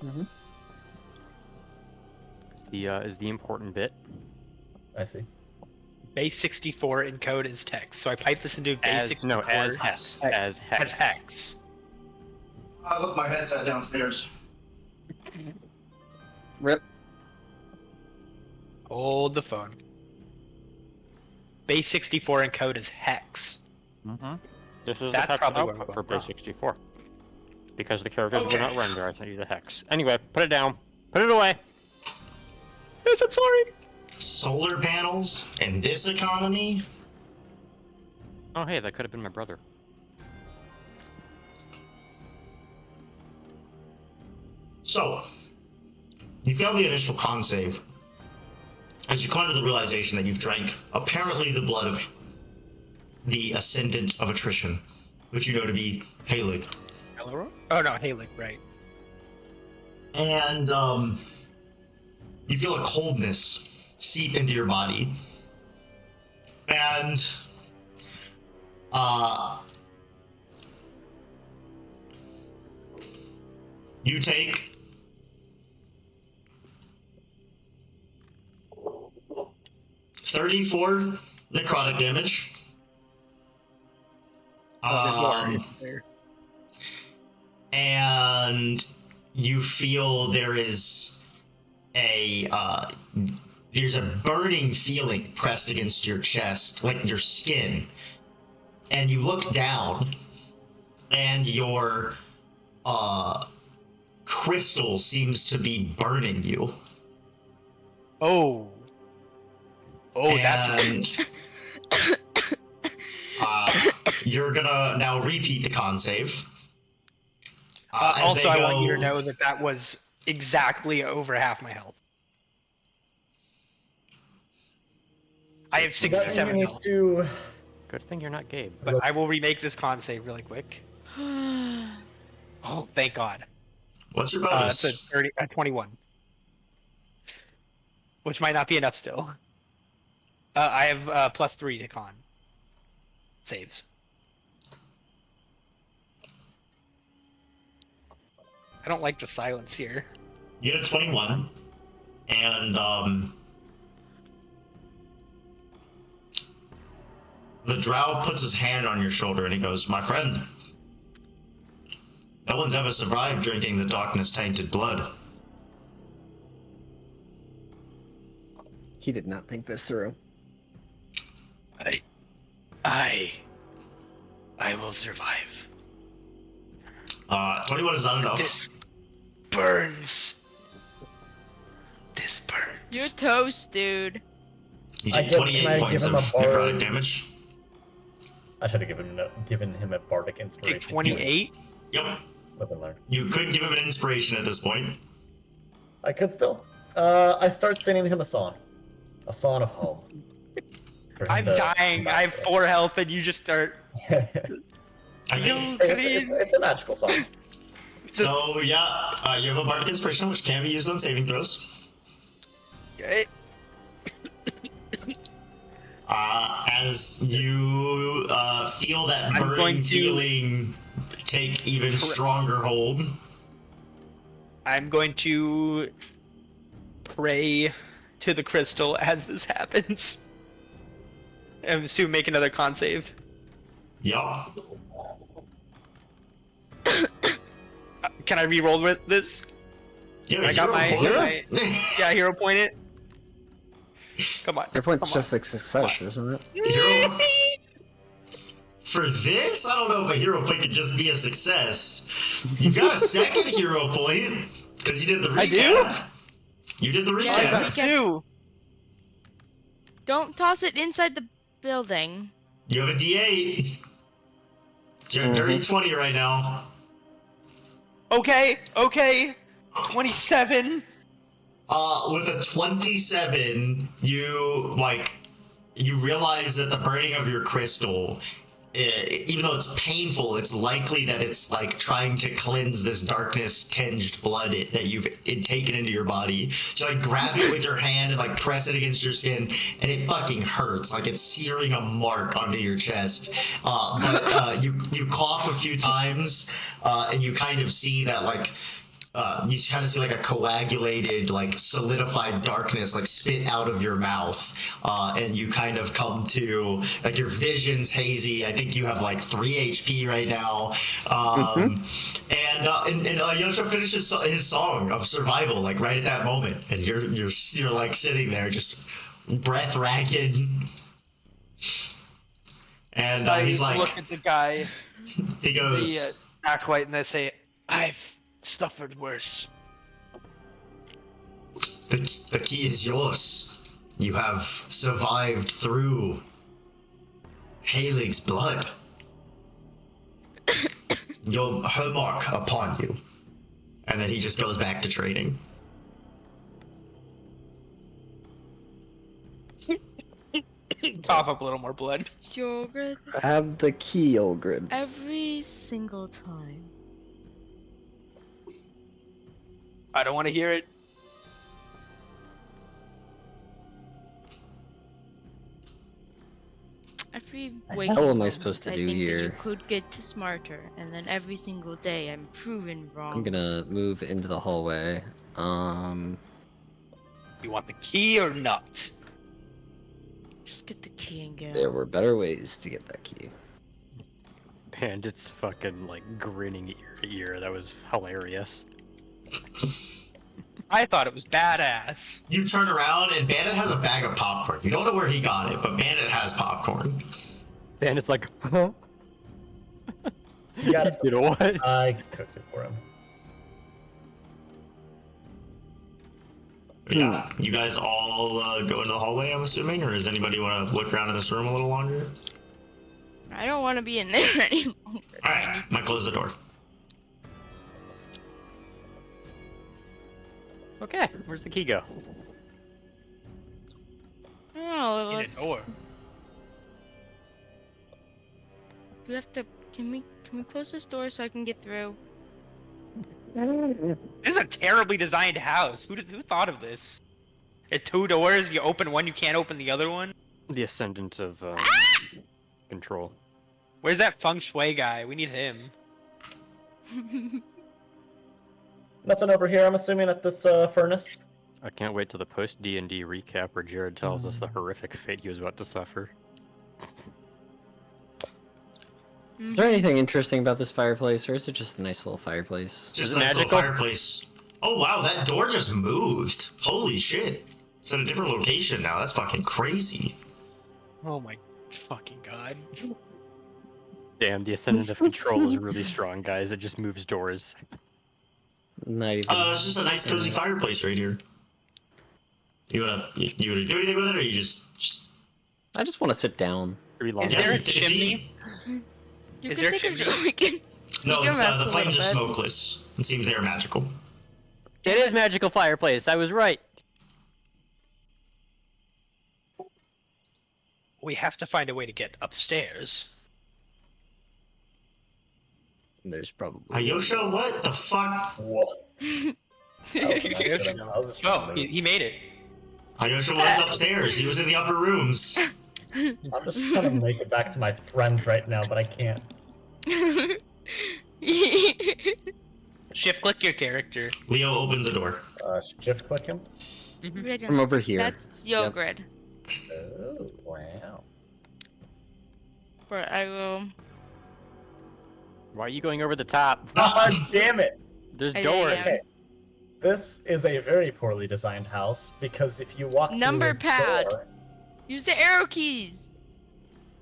Mm-hmm. Is the important bit. I see. Base 64 encode is text. So I pipe this into base 64 as hex. As hex. as hex. I left my headset downstairs. Rip. Hold the phone. Base 64 encode is hex. Mm-hmm. This is That's the hex probably where output we're for going base 64. Because the characters Okay. will not render, I sent you the hex. Anyway, put it down. Put it away. Yes, I'm sorry. Solar panels in this economy? Oh, hey, that could have been my brother. So, you fail the initial con save as you come to the realization that you've drank apparently the blood of the Ascendant of Attrition, which you know to be Halig. Hello? Oh no, Halik, right. And you feel a coldness seep into your body. And you take 34 necrotic damage. And you feel there's a burning feeling pressed against your chest, like your skin. And you look down, and your crystal seems to be burning you. Oh. Oh, that's And you're gonna now repeat the con save. As also, they I want you to go- know that that was exactly over half my health. I have Does that mean 67 you need health, to? Good thing you're not Gabe. but I will remake this con save really quick. Oh, thank God. What's your It's bonus? a 21. Which might not be enough still. I have +3 to con saves. I don't like the silence here. You get a 21, and the drow puts his hand on your shoulder and he goes, "My friend, no one's ever survived drinking the darkness-tainted blood." He did not think this through. I will survive. 21 is not enough. This burns. This burns. You're toast, dude. You I take get- 28 can I points give of him a bar- necrotic damage. I should have given him a bardic inspiration. Take 28? Yep. Live learn. You could give him an inspiration at this point. I could still. I start singing him a song of home. For him I'm to dying. come I have back 4 health and you just start. to. I think, It's a magical song. so, yeah, you have a bardic inspiration, which can be used on saving throws. Okay. As you feel that I'm burning going to- feeling take even stronger hold. I'm going to pray to the crystal as this happens. I'm assuming make another con save. Yup. Can I re-roll with this? Yeah, I got my- yeah. Hero point it. Come on. Your point's come just like success, isn't it? Hero. For this, I don't know if a hero point could just be a success. You got a second hero point because you did the recap. I do? You did the Yeah, recap. I got 2. Don't toss it inside the building. You have a D8. You're at dirty 20 right now. Okay. 27. With a 27, you realize that the burning of your crystal, even though it's painful, it's likely that it's like trying to cleanse this darkness-tinged blood that you've taken into your body. So like grab it with your hand and like press it against your skin, and it fucking hurts. Like it's searing a mark onto your chest. But you cough a few times, and you kind of see that like. You kind of see like a coagulated, like solidified darkness, like spit out of your mouth, and you kind of come to like your vision's hazy. I think you have like 3 HP right now, and Yosha finishes his song of survival like right at that moment, and you're like sitting there just breath ragged, and he's like, look at the guy, he goes, the acolyte, and I say, I've suffered worse. The key is yours. You have survived through Halig's blood. Her mark upon you. And then he just goes back to trading. Cough up a little more blood. Yogurt Have the key, Olgrid. every single time. I don't want to hear it. Every How waking am I moment, supposed to I do think that here? you could get smarter, and then every single day I'm proven wrong. I'm gonna move into the hallway. You want the key or not? Just get the key and get There out. were better ways to get that key. Bandit's fucking like grinning ear to ear. That was hilarious. I thought it was badass. You turn around and Bandit has a bag of popcorn. You don't know where he got it, but Bandit has popcorn. Bandit's like, huh? You got it. You know what? I cooked it for him. Yeah, you guys all go into the hallway, I'm assuming, or does anybody want to look around in this room a little longer? I don't want to be in there any longer. Alright, might close the door. Okay, where's the key go? Oh, In a let's... door. We have to. Can we close this door so I can get through? This is a terribly designed house. Who thought of this? It's 2 doors. You open one, you can't open the other one. The ascendant of control. Where's that feng shui guy? We need him. Nothing over here, I'm assuming, at this furnace. I can't wait till the post D&D recap where Jared tells us the horrific fate he was about to suffer. Is there anything interesting about this fireplace, or is it just a nice little fireplace? Just Is a it nice little magical? fireplace. Oh wow, that door just moved. Holy shit. It's at a different location now. That's fucking crazy. Oh my fucking god. Damn, the ascendant of control is really strong, guys. It just moves doors. Not even. It's just a nice cozy fireplace right here. You wanna do anything with it, or you just... I just want to sit down. Pretty long. Is there a is chimney? You Is can there take a chimney? we can. No, You can it's, rest the a flames are little bit. smokeless. It seems they're magical. It is magical fireplace. I was right. We have to find a way to get upstairs. There's probably. Ayosha, what the fuck? Whoa. I was just Oh, trying to he made it. Ayosha was upstairs. He was in the upper rooms. I'm just trying to make it back to my friends right now, but I can't. Shift click your character. Leo opens the door. Shift click him. From over here. That's Yogrid. Oh, wow. But I will. Why are you going over the top? God damn it! There's I doors. am. Okay. This is a very poorly designed house because if you walk through Number a pad. door- Use the arrow keys.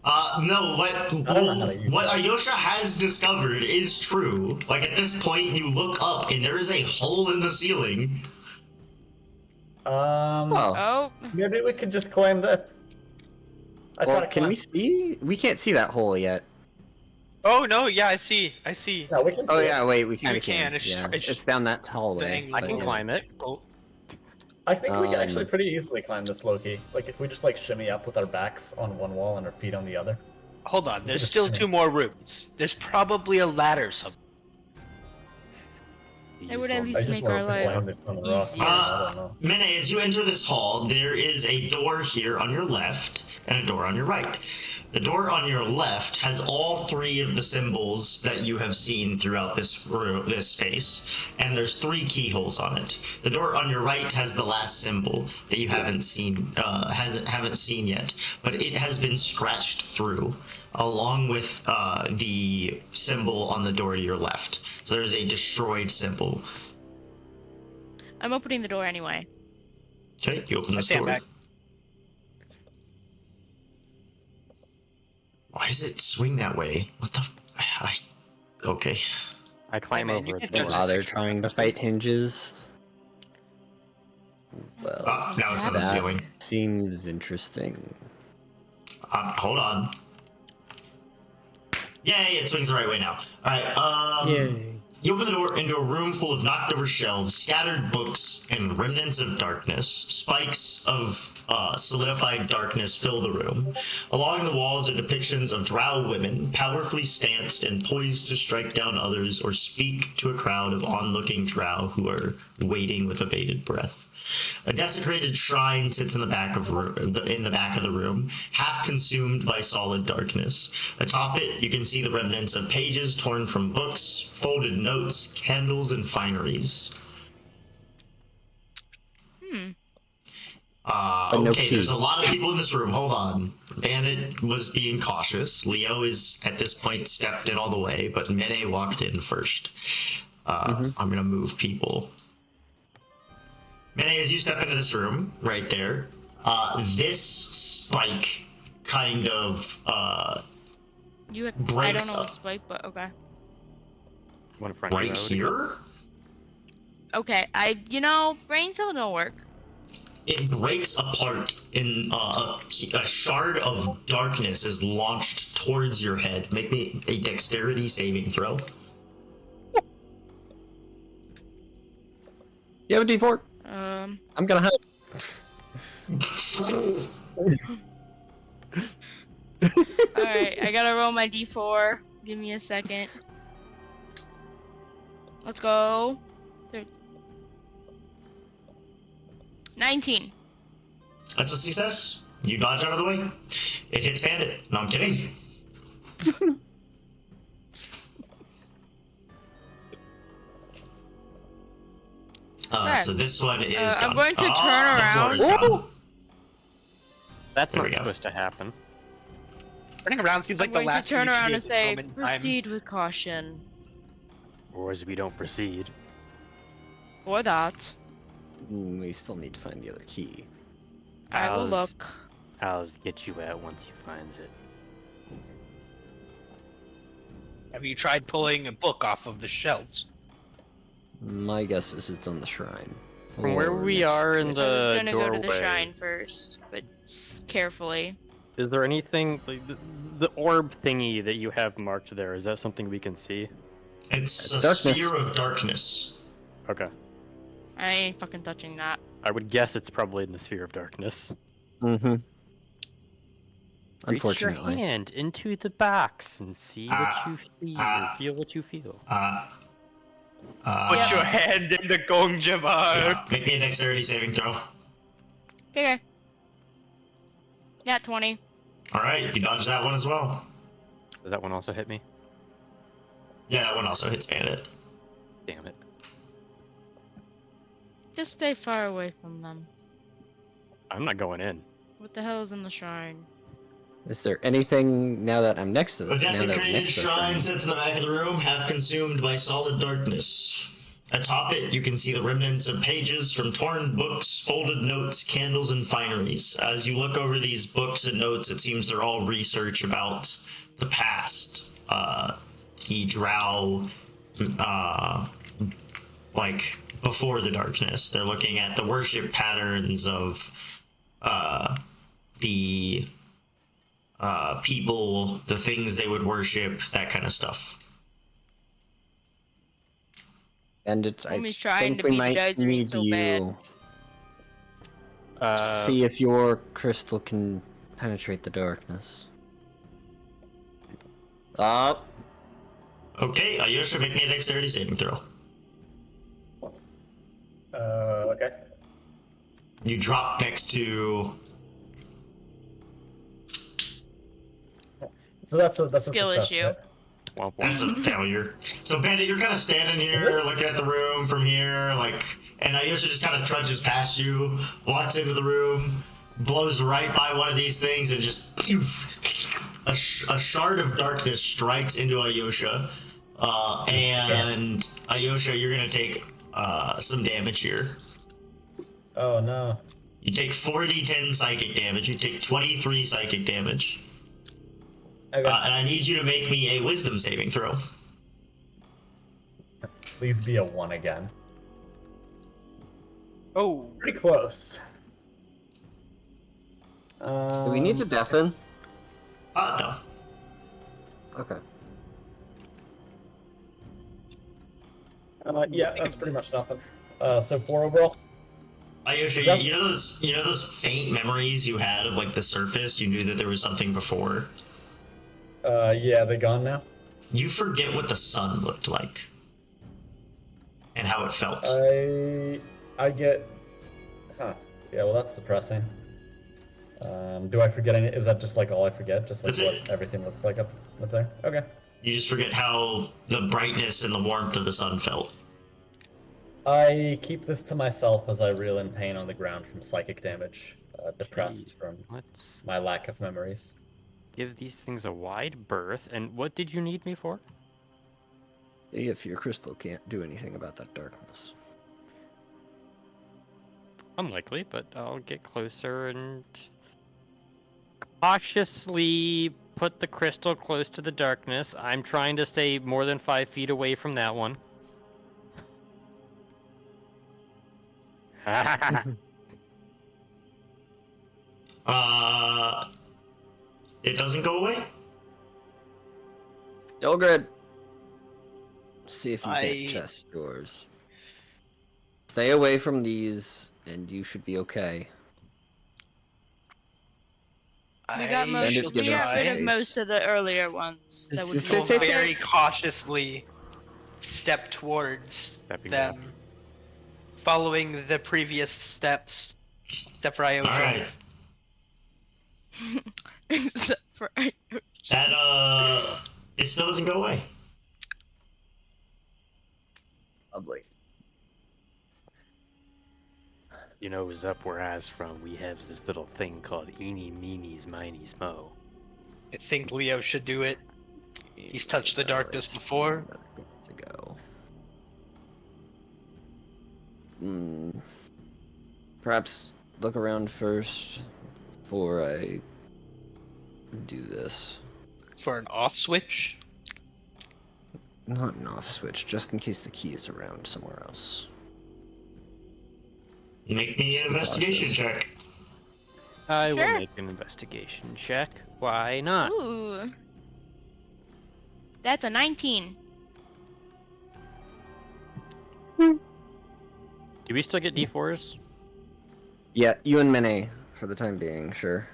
No, don't know how to use what that. Ayosha has discovered is true. Like, at this point, you look up and there is a hole in the ceiling. Oh. Oh. Maybe we could just climb that. I Well, tried to can we climb- see? We can't see that hole yet. Oh no, yeah, I see. No, we can. Oh do it. yeah, wait, we kind We of can, can. it's Yeah, just- it's down that hallway. angle. I can but- climb it. Oh, I think we can actually Um, pretty easily climb this, Loki. Like if we just like shimmy up with our backs on one wall and our feet on the other. hold on, there's Just still kidding. 2 more rooms. There's probably a ladder somewhere. It would at I least just make want our to climb lives this on the rock. easier. I don't know. Mene, as you enter this hall, there is a door here on your left and a door on your right. The door on your left has all 3 of the symbols that you have seen throughout this room, this space, and there's 3 keyholes on it. The door on your right has the last symbol that you haven't seen yet, but it has been scratched through, along with the symbol on the door to your left. So there's a destroyed symbol. I'm opening the door anyway. Okay, you open I this stand door. back. Why does it swing that way? What the? Okay. I climb Hey, man, you over can the do door. this. Ah, they're trying to fight hinges. Well, Now it's on the that ceiling. seems interesting. Hold on. Yay! It swings the right way now. All right. Yay. You open the door into a room full of knocked over shelves, scattered books, and remnants of darkness. Spikes of solidified darkness fill the room. Along the walls are depictions of drow women, powerfully stanced and poised to strike down others or speak to a crowd of onlooking drow who are waiting with abated breath. A desecrated shrine sits in the back of the room, half consumed by solid darkness. Atop it, you can see the remnants of pages torn from books, folded notes, candles, and fineries. But no Okay, there's a keys. lot of people in this room. Hold on. Bandit was being cautious. Leo is, at this point, stepped in all the way, but Mene walked in first. I'm gonna move people. Mene, as you step into this room, right there, this spike kind of, You have, I breaks don't know up. what spike, but okay. One front right road. here? Okay, brain cell don't work. it breaks apart, and a shard of darkness is launched towards your head. Make me a dexterity saving throw. You have a D4? I'm gonna hide. Alright, I gotta roll my d4. Give me a second. Let's go. 19. That's a success. You dodge out of the way. It hits Bandit. No, I'm kidding. So this one is I'm gone. going to turn The floor around. is gone. That's There not we go. supposed to happen. Turning around seems like I'm the going to last turn thing you should around do and at this say, moment in time. proceed with caution. Or as we don't proceed. Or that. We still need to find the other key. I will How's- look. I'll get you out once he finds it. Have you tried pulling a book off of the shelves? My guess is it's on the shrine. From where Or we next are to in it. I was the gonna go to the doorway. shrine first, but carefully. Is there anything like the orb thingy that you have marked there? Is that something we can see? It's It's a darkness. sphere of darkness. Okay. I ain't fucking touching that. I would guess it's probably in the sphere of darkness. Mm-hmm. Reach your Unfortunately. hand into the box and see what you see or feel what you feel. Put your hand in the gong jar. Yeah, make me a dexterity saving throw. Okay. Yeah, 20. Alright, you dodge that one as well. Does that one also hit me? Yeah, that one also hits Bandit. Damn it. Just stay far away from them. I'm not going in. What the hell is in the shrine? Is there anything now that I'm next to A the desecrated shrine shrine? sits in the back of the room, half consumed by solid darkness. Atop it, you can see the remnants of pages from torn books, folded notes, candles, and fineries. As you look over these books and notes, it seems they're all research about the past. The Drow, like, before the darkness. They're looking at the worship patterns of the people, the things they would worship, that kind of stuff. And it's, I Homie's trying think to we beat the might Desert need so you bad. see if your crystal can penetrate the darkness. Okay, Ayosha, make me a dexterity saving throw. Okay. You drop next to... So that's a Skill success, issue. right? Womp That's womp. a failure. So, Bandit, you're kind of standing here, looking at the room from here, like, and Ayosha just kind of trudges past you, walks into the room, blows right by one of these things, and just poof, a shard of darkness strikes into Ayosha. And Ayosha, you're gonna take some damage here. Oh no. You take 4d10 psychic damage. You take 23 psychic damage. Okay. And I need you to make me a wisdom saving throw. Please be a 1 again. Oh, Pretty close. Do we need to deafen? No. Okay. Yeah, that's pretty much nothing. So 4 overall? Ayosha, Yep. you know those faint memories you had of like the surface? You knew that there was something before. Yeah, they gone now? You forget what the sun looked like. And how it felt. I get... Huh. Yeah, well that's depressing. Do I forget any... Is that just like all I forget? Just like That's what it. everything looks like up there? Okay. You just forget how the brightness and the warmth of the sun felt. I keep this to myself as I reel in pain on the ground from psychic damage. Depressed from Let's my lack of memories. give these things a wide berth. And what did you need me for? If your crystal can't do anything about that darkness. Unlikely, but I'll get closer and cautiously put the crystal close to the darkness. I'm trying to stay more than 5 feet away from that one. It doesn't go away? Duergar, see if you I- get chest doors. Stay away from these, and you should be okay. We got most. Bandit, We give us got rid of space. most of the earlier ones. That would Sit, be sit, Very cautiously step towards Stepping back. them, following the previous steps that Ryo Alright. showed. Except for That, it still doesn't go away. Lovely. You know who's up where I was from? We have this little thing called Eeny Meenies Minies Mo. I think Leo should do it. He's touched the darkness before. To go. Perhaps look around first before I do this. For an off switch? Not an off switch, just in case the key is around somewhere else. Make me an investigation check. I will Sure. make an investigation check. Why not? Ooh. That's a 19. Do we still get D4s? Yeah, you and Mene for the time being, sure.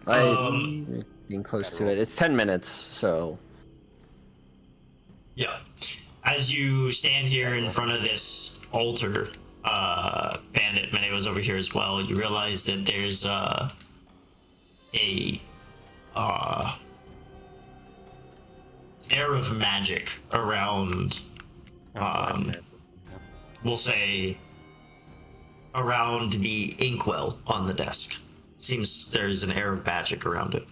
Being close to it. It's 10 minutes, so. Yeah. As you stand here in front of this altar, Bandit Mene was over here as well. You realize that there's a air of magic around. We'll say around the inkwell on the desk. Seems there's an air of magic around it.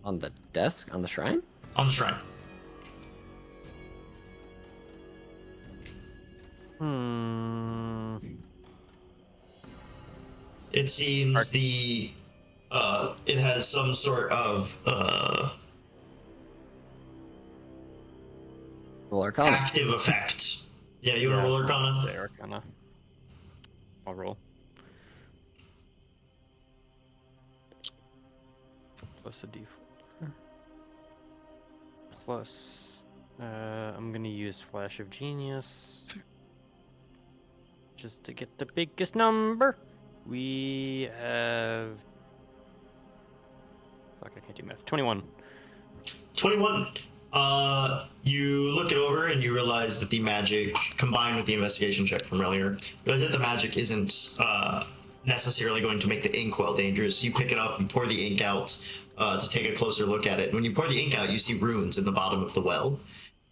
On the desk? On the shrine? On the shrine. It seems it has some sort of Roll Arcana. active effect. Yeah, you want to roll Arcana? Yeah, Arcana. I'll roll. Plus a D4. Plus, I'm gonna use Flash of Genius. Just to get the biggest number. We have... Fuck, I can't do math. 21. 21. You look it over and you realize that the magic, combined with the investigation check from earlier, realize that the magic isn't necessarily going to make the inkwell dangerous. You pick it up, you pour the ink out to take a closer look at it. When you pour the ink out, you see runes in the bottom of the well.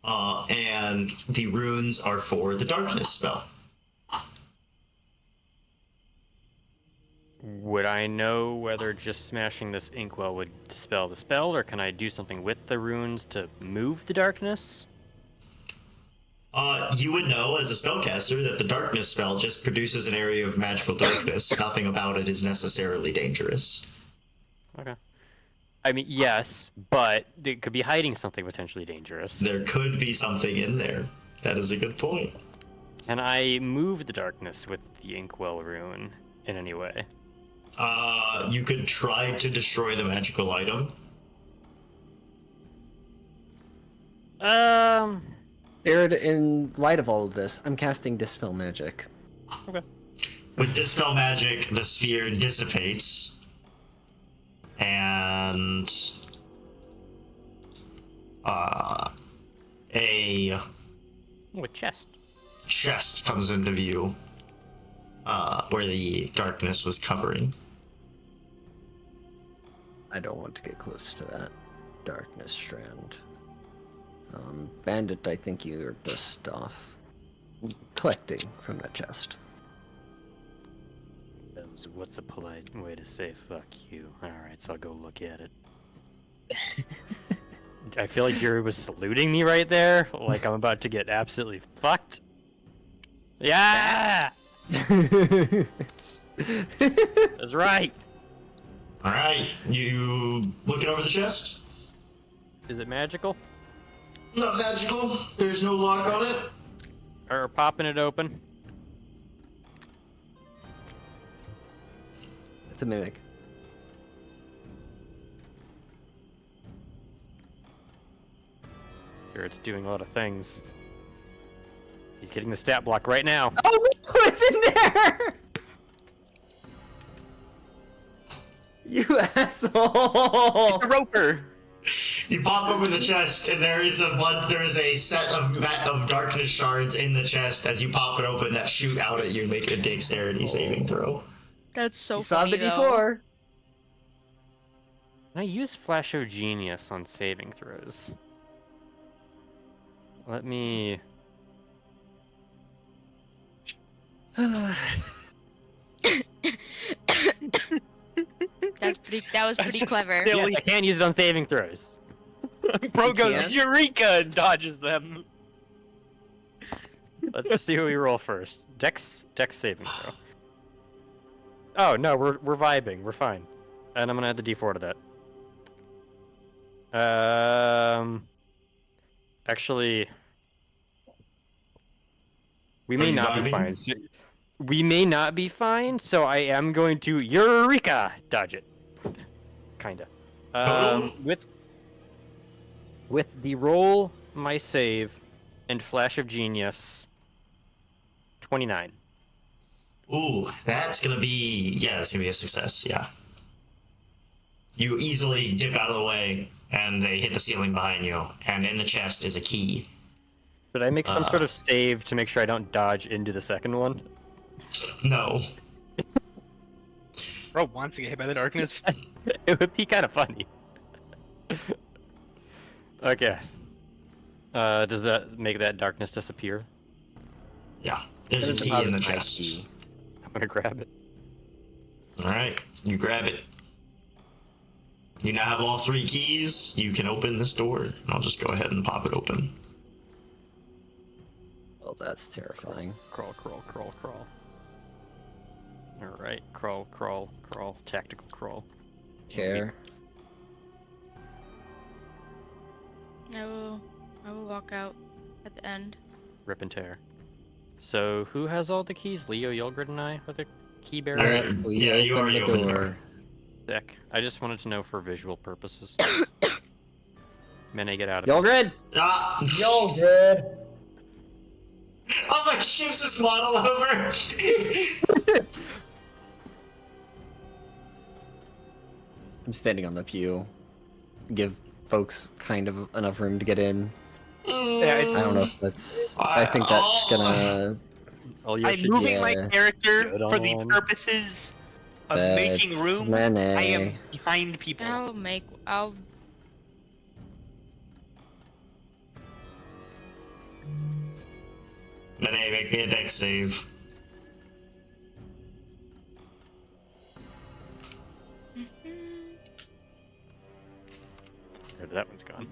And the runes are for the darkness spell. Would I know whether just smashing this inkwell would dispel the spell, or can I do something with the runes to move the darkness? You would know as a spellcaster that the darkness spell just produces an area of magical darkness. Nothing about it is necessarily dangerous. Okay. I mean, yes, but it could be hiding something potentially dangerous. There could be something in there. That is a good point. Can I move the darkness with the inkwell rune in any way? You could try to destroy the magical item. Jared, in light of all of this, I'm casting Dispel Magic. Okay. With Dispel Magic, the sphere dissipates. And... a Oh, a chest. chest comes into view. Where the darkness was covering. I don't want to get close to that darkness strand. Bandit, I think you're best off collecting from that chest. What's a polite way to say fuck you? Alright, so I'll go look at it. I feel like Jerry was saluting me right there, like I'm about to get absolutely fucked. Yeah! That's right! Alright, you looking over the chest? Is it magical? Not magical. There's no lock on it. Or popping it open. It's a mimic. Sure, it's doing a lot of things. He's getting the stat block right now. Oh no, it's in there! You asshole! It's a roper. You pop open the chest, and there is a set of darkness shards in the chest. As you pop it open, that shoot out at you and make a dexterity saving throw. That's so You saw funny, it though. before. Can I use Flash of Genius on saving throws? Let me... That was pretty clever. Yeah, I can't use it on saving throws. Bro You goes can? Eureka and dodges them. Let's just see who we roll first. Dex saving throw. Oh no, we're vibing. We're fine. And I'm gonna add the D4 to that. Actually, we may you not be vibing? fine. We may not be fine, so I am going to Eureka dodge it. Kinda. With the roll, my save, and Flash of Genius, 29. Ooh, that's gonna be that's gonna be a success. Yeah. You easily dip out of the way, and they hit the ceiling behind you. And in the chest is a key. Should I make some sort of save to make sure I don't dodge into the second one? No. Bro wants to get hit by the darkness. It would be kind of funny. Okay. Does that make that darkness disappear? Yeah. There's a key in the chest. I'm gonna grab it. All right, you grab it. You now have all 3 keys. You can open this door. And I'll just go ahead and pop it open. Well, that's terrifying. Crawl. Alright, crawl. Tactical crawl. Care. I will walk out at the end. Rip and tear. So, who has all the keys? Leo, Yulgrid, and I with the key bearer? Alright, We yeah, you opened already the opened the door. door. Sick. I just wanted to know for visual purposes. Mene, get out of Yulgrid! Ah! Yo, good. Oh, my ship's this model over! I'm standing on the pew. Give folks kind of enough room to get in. Yeah, I it's, don't know if that's. I think that's gonna. All you I'm should moving my yeah. character Good for the on. purposes of making That's room. Mene. I am behind people. I'll Mene, make me a dex save. That one's gone.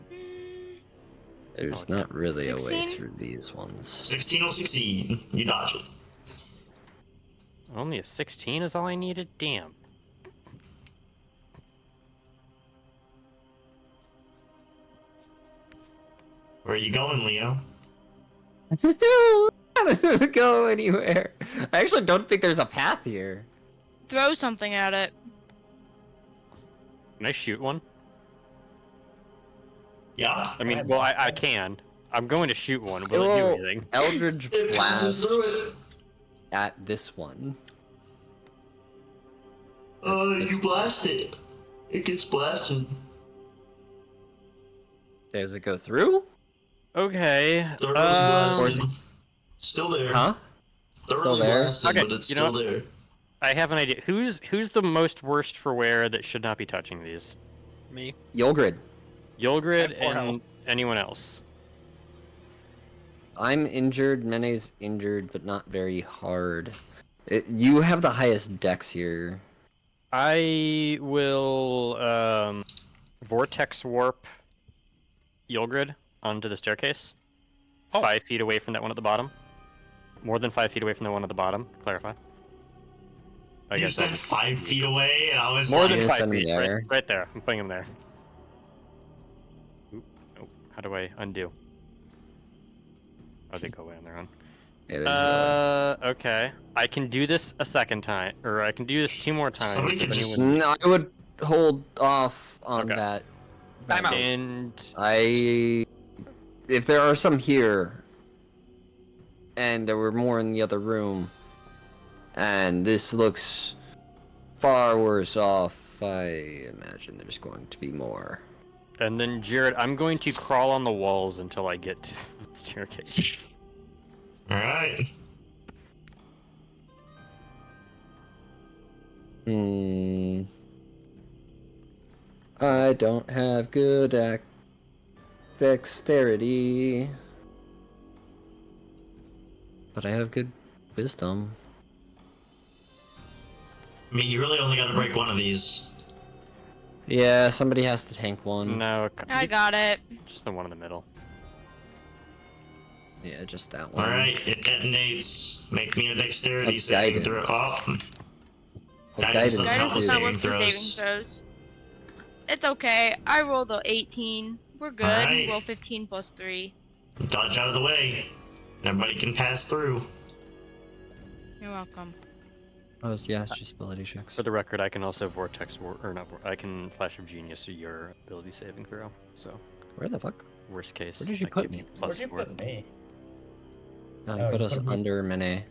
There's not really a way 16? through these ones. 16 will succeed. You dodge it. Only a 16 is all I needed? Damn. Where are you going, Leo? Go anywhere. I actually don't think there's a path here. throw something at it. Can I shoot one? Yeah. I mean, well, I can. I'm going to shoot one. Will it Well, do anything? Eldridge It passes blast through it. at this one. Oh, you blast it. It gets blasted. Does it go through? Okay. Thoroughly or blasted. is it- Still there. Huh? Thoroughly there? blasted, Okay, but it's you know still what? there. I have an idea. Who's the most worst for wear that should not be touching these? Me. Yulgrid. Yulgrid I have 4 and health. anyone else? I'm injured. Mene's injured, but not very hard. You have the highest dex here. I will vortex warp Yulgrid onto the staircase. Oh. 5 feet away from that one at the bottom. More than 5 feet away from the one at the bottom. Clarify. I You guess said that's 5 feet away, and I was more like, than Yeah, 5 send him feet. there. Right there. I'm putting him there. Oop, oh, how do I undo? Oh, they go away on their own. Yeah, there's, Okay. I can do this a second time, or I can do this 2 more times. Somebody if could just- anyone- No, I would hold off on Okay. that. Time out. And If there are some here, and there were more in the other room, and this looks far worse off, I imagine there's going to be more. and then Jared, I'm going to crawl on the walls until I get to the staircase. Alright. I don't have good dexterity, but I have good wisdom. I mean, you really only gotta break one of these. Yeah, somebody has to tank one. No, I got it. just the one in the middle. Yeah, just that one. Alright, it detonates. Make me a dexterity A saving guidance. throw. Oh, Oh, Guidance doesn't Guidance help is with not saving worth the throws. saving throws. It's okay. I rolled a 18. We're good. Alright. Roll 15 plus 3. dodge out of the way. Everybody can pass through. You're welcome. Oh, yeah, it's just ability checks. For the record, I can also vortex or not. I can flash of genius your ability saving throw. So Where the fuck? worst case, Where did you I put give me? you Where'd you +4. put me? No, he Oh, put you us put me- under Mene.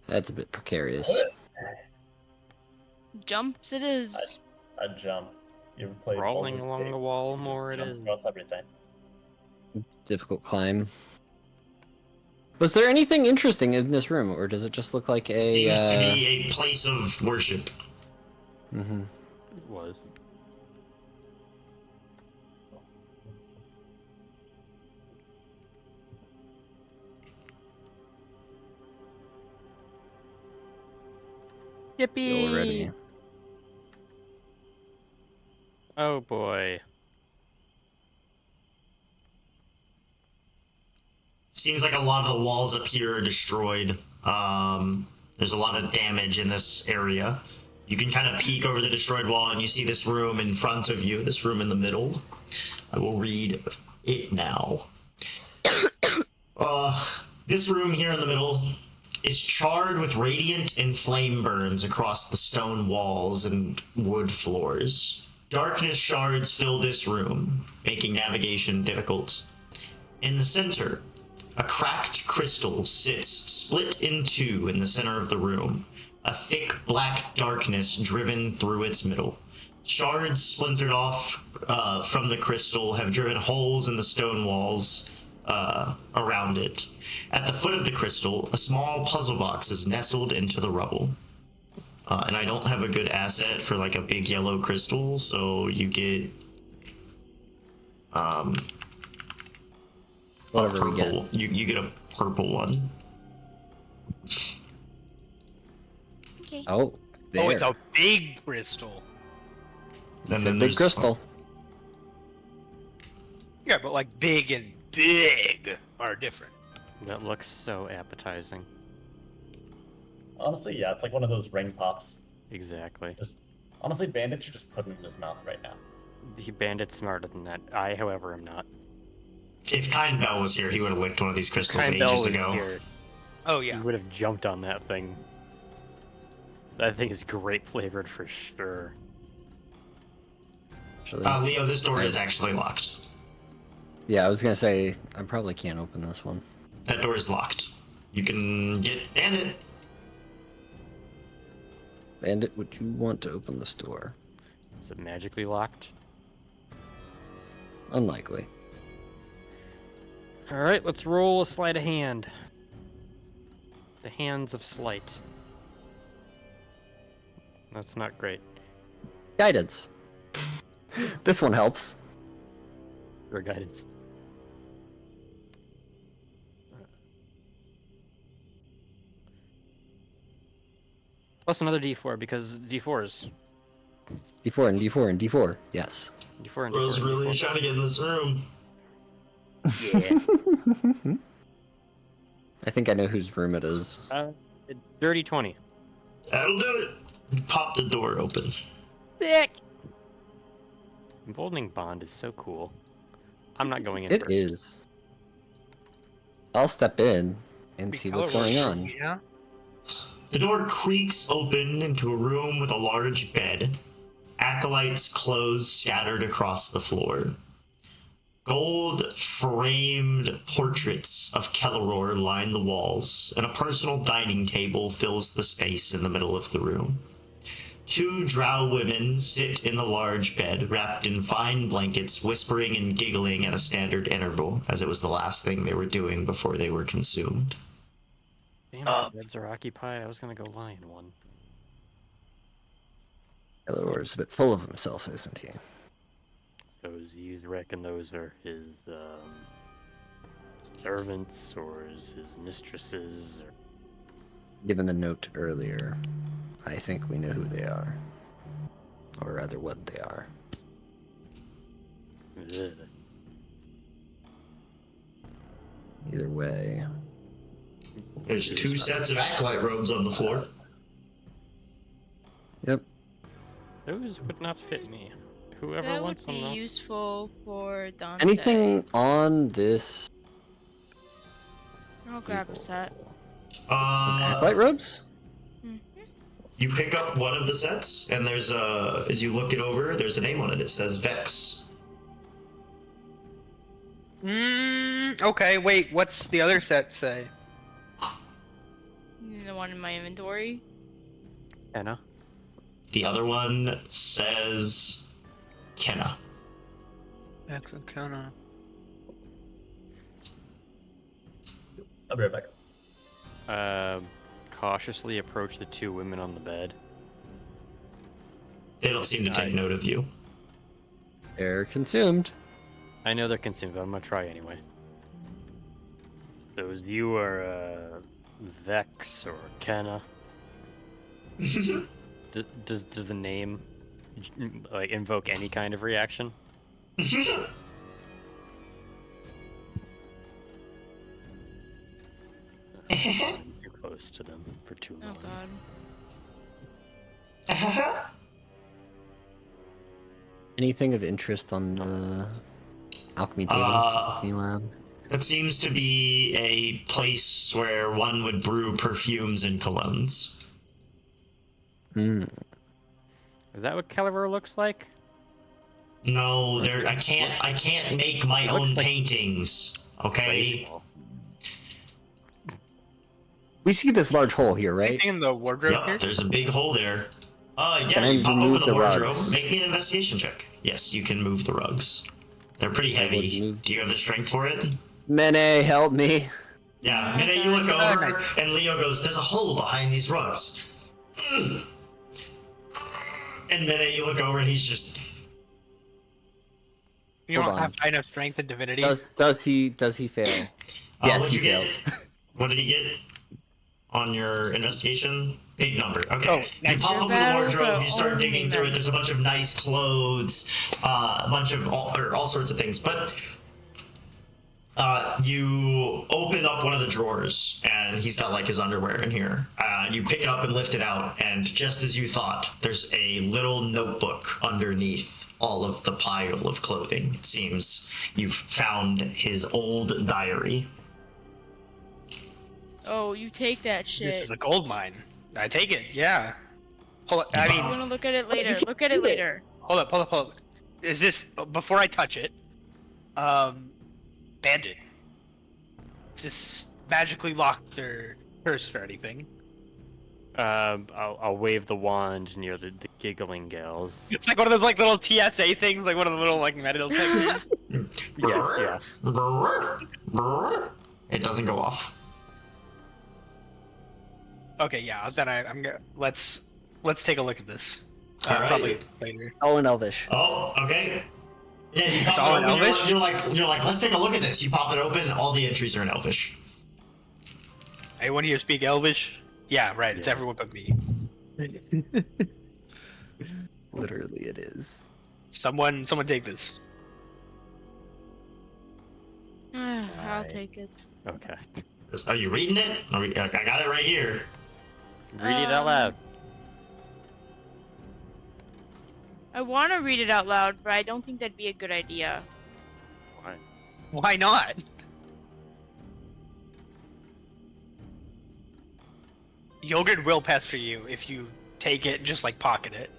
That's a bit precarious. What? Jumps it is. A jump. You ever played Crawling Baldur's along Gate? the wall more it Jump is. across everything. Difficult climb. Was there anything interesting in this room, or does it just look like a? Seems to be a place of worship. Mm-hmm. It was. Yippee! Already. Oh boy. Seems like a lot of the walls up here are destroyed. There's a lot of damage in this area. You can kind of peek over the destroyed wall and you see this room in front of you, this room in the middle. I will read it now. This room here in the middle is charred with radiant and flame burns across the stone walls and wood floors. Darkness shards fill this room, making navigation difficult. In the center, a cracked crystal sits split in two in the center of the room, a thick black darkness driven through its middle. Shards splintered off from the crystal have driven holes in the stone walls around it. At the foot of the crystal, a small puzzle box is nestled into the rubble. And I don't have a good asset for like a big yellow crystal, so you get Whatever we get. purple. You get a purple one. Okay. Oh, there. Oh, it's a big crystal. It's And a then big there's crystal. Yeah, but like big and big are different. That looks so appetizing. Honestly, yeah, it's like one of those ring pops. Exactly. Honestly, Bandit should just put it in his mouth right now. The bandit's smarter than that. I, however, am not. If Kind Bell was here, he would have licked one of these crystals Kind Bell ages was ago. here. Oh He yeah. would have jumped on that thing. That thing is grape flavored for sure. Actually, Leo, this door is actually locked. yeah, I was gonna say I probably can't open this one. That door is locked. You can get Bandit. Bandit, would you want to open this door? Is it magically locked? Unlikely. Alright, let's roll a sleight of hand. The hands of sleight. That's not great. Guidance. This one helps. Your guidance. Plus another d4 because d4s. D4 and D4 and D4. Yes. D4 and Bro's D4. really D4. trying to get in this room. Yeah. I think I know whose room it is. Dirty 20. That'll do it. Pop the door open. Sick! Emboldening Bond is so cool. I'm not going in It first. is. I'll step in and Be see what's colorful, going on. Yeah. The door creaks open into a room with a large bed. Acolytes' clothes scattered across the floor. Gold framed portraits of Kelleror line the walls, and a personal dining table fills the space in the middle of the room. 2 drow women sit in the large bed, wrapped in fine blankets, whispering and giggling at a standard interval, as it was the last thing they were doing before they were consumed. Damn, the beds are occupied. I was gonna go lie in one. Elor's a bit full of himself, isn't he? So you reckon those are his servants or his mistresses? Or... Given the note earlier, I think we know who they are. Or rather, what they are. Ugh. Either way. There's 2 sets of acolyte robes on the floor. Yep. Those would not fit me. Whoever That would wants them, be though. useful for Dante. Anything on this I'll grab a set. acolyte robes? You pick up one of the sets, and there's a, as you look it over, there's a name on it. It says Vex. Okay, wait, what's the other set say? The one in my inventory. Anna. The other one says Kenna. Excellent, kinda. I'll be right back. Cautiously approach the 2 women on the bed. They don't seem to take note of you. They're consumed. I know they're consumed, but I'm gonna try anyway. So you are Vex or Kenna. Does the name like invoke any kind of reaction? I'm too close to them for too long. Oh god. Anything of interest on the alchemy table? Alchemy lab? That seems to be a place where one would brew perfumes and colognes. Hmm. Is that what Kelleror looks like? No, there. I can't make my It looks own like paintings. Okay. Graceful. We see this large hole here, right? Anything in the wardrobe here? Yep, there's a big hole there. Yeah, Can I you pop remove open the the wardrobe. rugs? Make me an investigation check. Yes, you can move the rugs. They're pretty I would heavy. move- Do you have the strength for it? Mene, help me. Yeah, Minute, you look over, and Leo goes, "There's a hole behind these rugs." And Minute, you look over, and he's just. You Hold don't on. have high enough strength and divinity. Does he fail? Yes, What'd he you get? fails. What did he get on your investigation? Big number. Okay. Oh, You nice. pop Your open the battles wardrobe. are You start only digging through it. men. There's a bunch of nice clothes, a bunch of all sorts of things. But you open up one of the drawers, and he's got like his underwear in here. You pick it up and lift it out, and just as you thought, there's a little notebook underneath all of the pile of clothing. It seems you've found his old diary. Oh, you take that shit. This is a gold mine. I take it, yeah. Hold up, I I'm mean, gonna look at it later. Look at it later. hold up. Is this, before I touch it, bandit? Is this magically locked or cursed or anything? I'll wave the wand near the giggling gals. It's like one of those like little TSA things, like one of the little like medical type things. Yes, yeah. It doesn't go off. Okay, yeah, then I'm gonna, let's take a look at this. Alright. Probably later. All in Elvish. Oh, okay. Yeah, you It's pop all it in open. Elvish? You're like, let's take a look at this. You pop it open. All the entries are in Elvish. Anyone here speak Elvish? Yeah, right. It's Yes. everyone but me. Literally, it is. Someone take this. I'll take it. Okay. Are you reading it? I got it right here. Read it out loud. I want to read it out loud, but I don't think that'd be a good idea. Why? Why not? Yogurt will pester you if you take it and just like pocket it.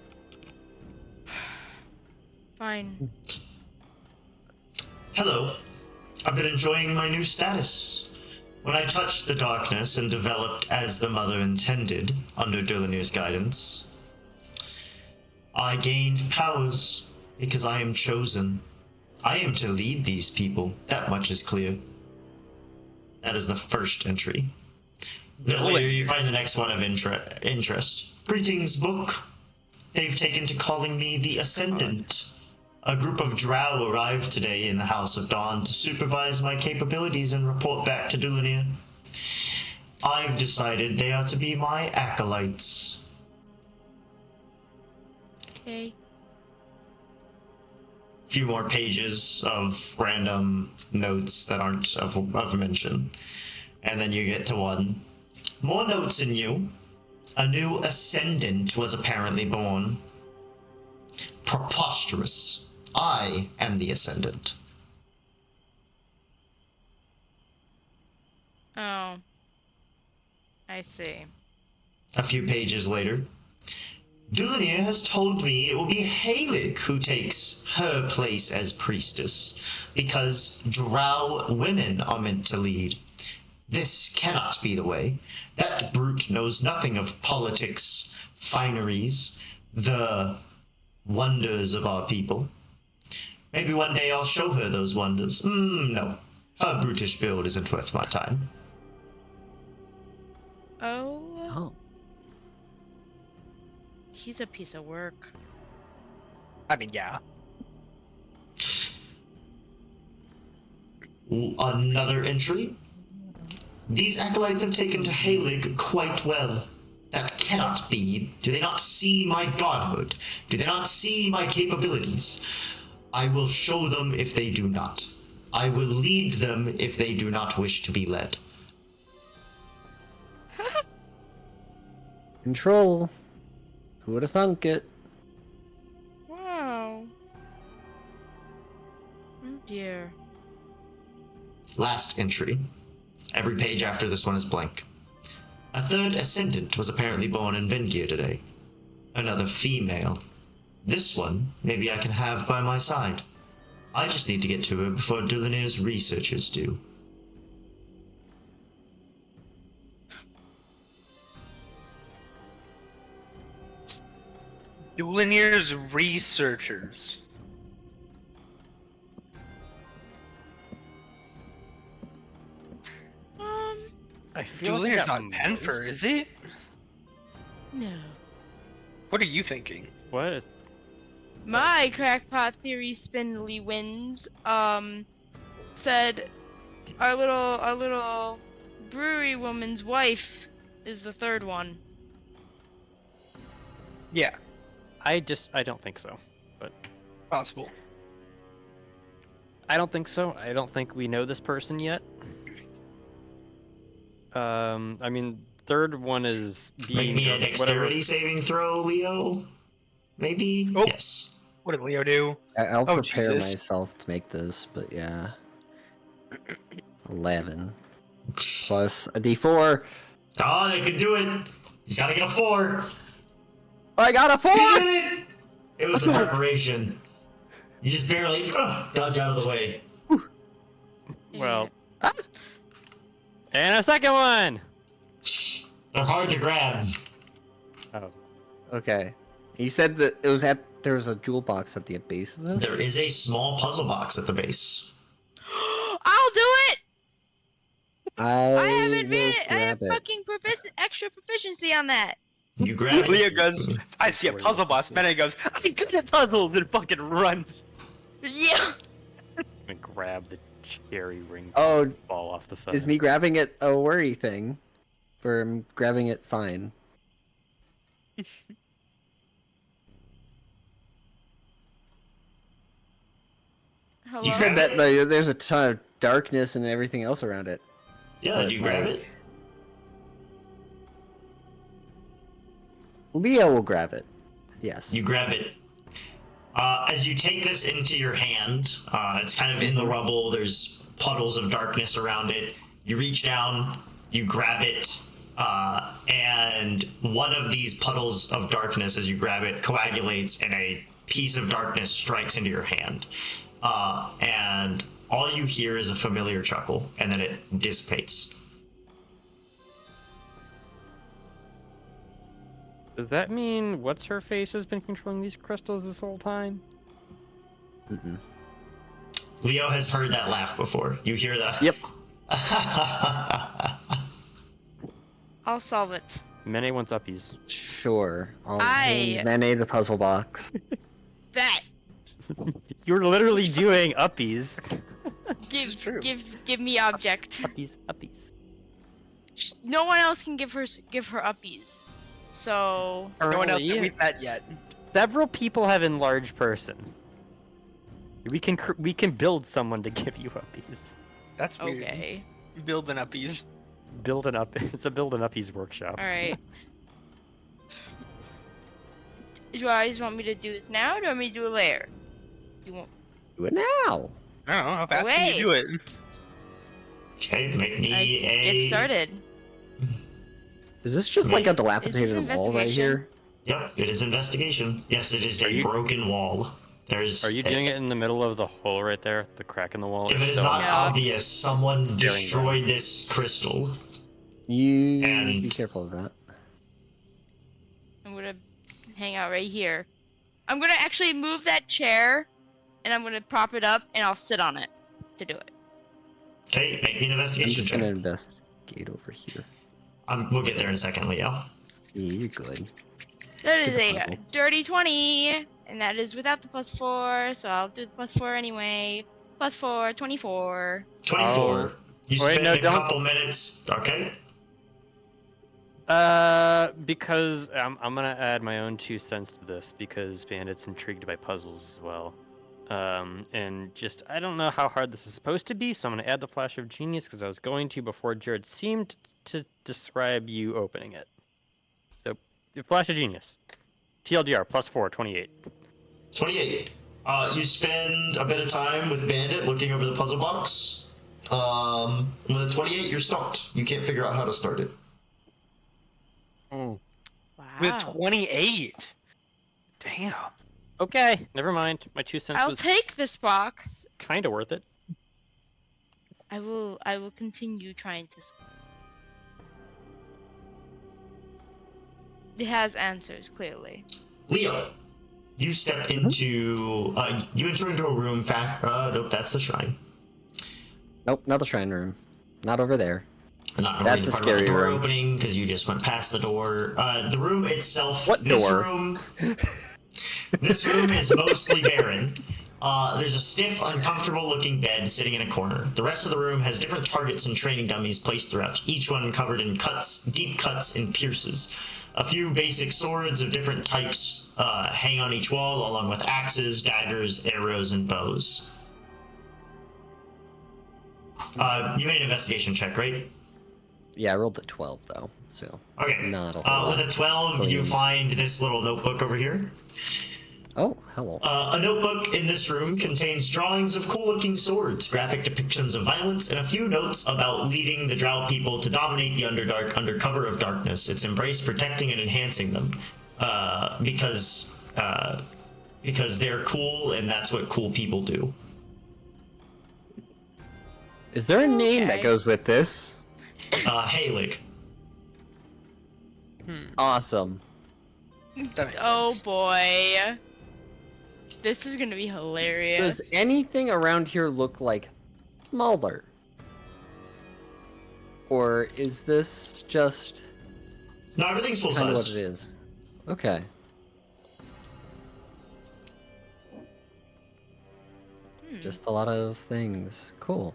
Fine. Hello. I've been enjoying my new status. When I touched the darkness and developed as the mother intended, under Dulanir's guidance, I gained powers because I am chosen. I am to lead these people. That much is clear. That is the first entry. A bit later, you find the next one of interest. Greetings, book. They've taken to calling me the Ascendant. A group of drow arrived today in the House of Dawn to supervise my capabilities and report back to Dulanir. I've decided they are to be my acolytes. Okay. Few more pages of random notes that aren't of mention. And then you get to one. More notes in you. A new Ascendant was apparently born. Preposterous. I am the Ascendant. Oh. I see. A few pages later. Dulanir has told me it will be Halik who takes her place as priestess, because drow women are meant to lead. This cannot be the way. That brute knows nothing of politics, fineries, the wonders of our people. Maybe one day I'll show her those wonders. No. Her brutish build isn't worth my time. Oh. He's a piece of work. I mean, yeah. Another entry? These acolytes have taken to Halig quite well. That cannot be. Do they not see my godhood? Do they not see my capabilities? I will show them if they do not. I will lead them if they do not wish to be led. Control. Who would have thunk it? Wow. Oh dear. Last entry. Every page after this one is blank. A third Ascendant was apparently born in Vengir today. Another female. This one, maybe I can have by my side. I just need to get to her before Dulanir's researchers do. Dulanir's researchers. I feel like Dulanir's I got not Penfer, is he? No. What are you thinking? What? My crackpot theory spindly wins said our little brewery woman's wife is the third one. Yeah, I don't think so. But possible. I don't think so. I don't think we know this person yet. I mean, third one is Make being me a dexterity saving throw, Leo? Maybe? Oh. Yes. What did Leo do? I'll Oh, prepare Jesus. myself to make this, but yeah. 11. Plus a d4. Oh, they could do it! He's gotta get a 4! I got a 4! He did it! It was a preparation. You just barely dodge out of the way. Well. And a second one! They're hard to grab. Oh. Okay. You said that it was there was a jewel box at the base of this? There is a small puzzle box at the base. I'll do it! I have will advantage. I have grab it. fucking extra proficiency on that. You grab Leo it. goes, I see a puzzle box. Meta goes, I'm good at puzzles, and fucking run. Yeah. And grab the cherry ring. Oh, Fall off the side. is me grabbing it a worry thing? Or I'm grabbing it fine? Hello? You said that there's a ton of darkness and everything else around it. Yeah, do you grab Like, it? Leo will grab it. Yes. You grab it. As you take this into your hand, it's kind of in the rubble. There's puddles of darkness around it. You reach down, you grab it, and one of these puddles of darkness, as you grab it, coagulates, and a piece of darkness strikes into your hand. And all you hear is a familiar chuckle, and then it dissipates. Does that mean what's her face has been controlling these crystals this whole time? Mm-mm. Leo has heard that laugh before. You hear that? Yep. I'll solve it. Mene wants uppies. Sure. I'll I- hand Mene the puzzle box. That. You're literally doing uppies. true. Give me object. Uppies. No one else can give her uppies. So No one else Currently, that we've met yet. Several people have enlarged person. We can build someone to give you uppies. That's weird. okay. Building uppies. Build an up. It's a build an uppies workshop. All right. Do you guys want me to do this now, or do you want me to do it later? You want? Do it now. I don't know how fast can Wait. you do it. Okay, make me Get started. Is this just like a dilapidated wall right investigation? here? Yep, it is investigation. Yes, it is Are a you- broken wall. There's. Are you doing it in the middle of the hole right there, the crack in the wall? If it is So- not Yeah. obvious, someone Staring destroyed this crystal. You And- be careful of that. I'm gonna hang out right here. I'm gonna actually move that chair, and I'm gonna prop it up, and I'll sit on it to do it. Okay, make me an I'm investigation just check. gonna investigate over here. We'll get there in a second, Leo. Yeah, you're good. That is Good a puzzle. dirty 20, and that is without the +4, so I'll do the +4 anyway. +4, 24. 24. You Wait, spend no, a don't- couple minutes. Okay. Because I'm gonna add my own 2 cents to this because Bandit's intrigued by puzzles as well. And just I don't know how hard this is supposed to be, so I'm gonna add the flash of genius because I was going to before Jared seemed to describe you opening it. So, your flash of genius. TLDR +4, 28. 28. You spend a bit of time with Bandit looking over the puzzle box. With a 28, you're stumped. You can't figure out how to start it. Wow. With 28. Damn. Okay, never mind. My 2 cents I'll was take this box. kind of worth it. I will continue trying to. It has answers clearly. Leo, you step into. You enter into a room. Nope, that's the shrine. Nope, not the shrine room. Not over there. Not That's really a part about the scary door room. opening because you just went past the door. The room itself. What this door? Room, this room is mostly barren. There's a stiff, uncomfortable-looking bed sitting in a corner. The rest of the room has different targets and training dummies placed throughout, each one covered in cuts, deep cuts and pierces. A few basic swords of different types hang on each wall, along with axes, daggers, arrows, and bows. You made an investigation check, right? Yeah, I rolled a 12 though, so Okay. not a whole With lot. a 12, you find this little notebook over here. Oh, hello. A notebook in this room contains drawings of cool-looking swords, graphic depictions of violence, and a few notes about leading the Drow people to dominate the Underdark under cover of darkness. It's embraced protecting and enhancing them, because they're cool and that's what cool people do. Is there a name that Okay. goes with this? Halig. Awesome. That makes Oh sense. boy. This is gonna be hilarious. Does anything around here look like smaller? Or is this just No, everything's full kind of what size. it is? Okay. Just a lot of things. Cool.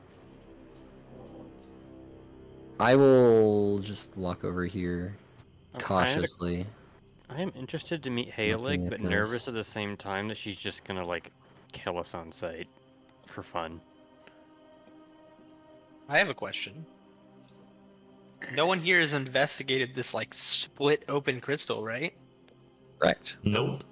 I will just walk over here I'm kinda- cautiously. I am interested to meet Looking Halig, at but this. nervous at the same time that she's just gonna like kill us on sight for fun. I have a question. No one here has investigated this like split open crystal, right? Correct. Nope.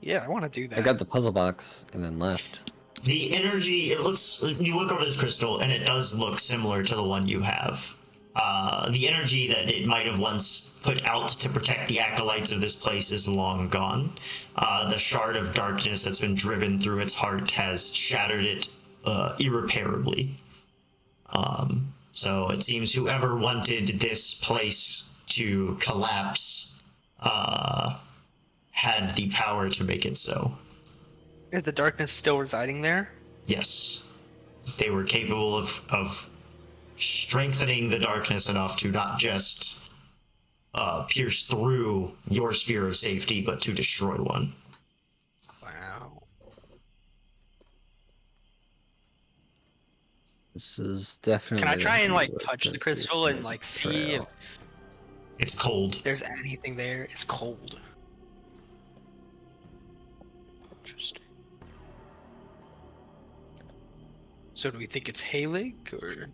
Yeah, I want to do that. I got the puzzle box and then left. The energy, it looks, you look over this crystal and it does look similar to the one you have. The energy that it might have once put out to protect the acolytes of this place is long gone. The shard of darkness that's been driven through its heart has shattered it irreparably. So it seems whoever wanted this place to collapse had the power to make it so. Is the darkness still residing there? Yes. They were capable of strengthening the darkness enough to not just pierce through your sphere of safety, but to destroy one. Wow. This is definitely. Can I try and like the touch the work of crystal and Ascendant like see if Betrayal. It's cold. there's anything there? It's cold. Interesting. So do we think it's Halig or?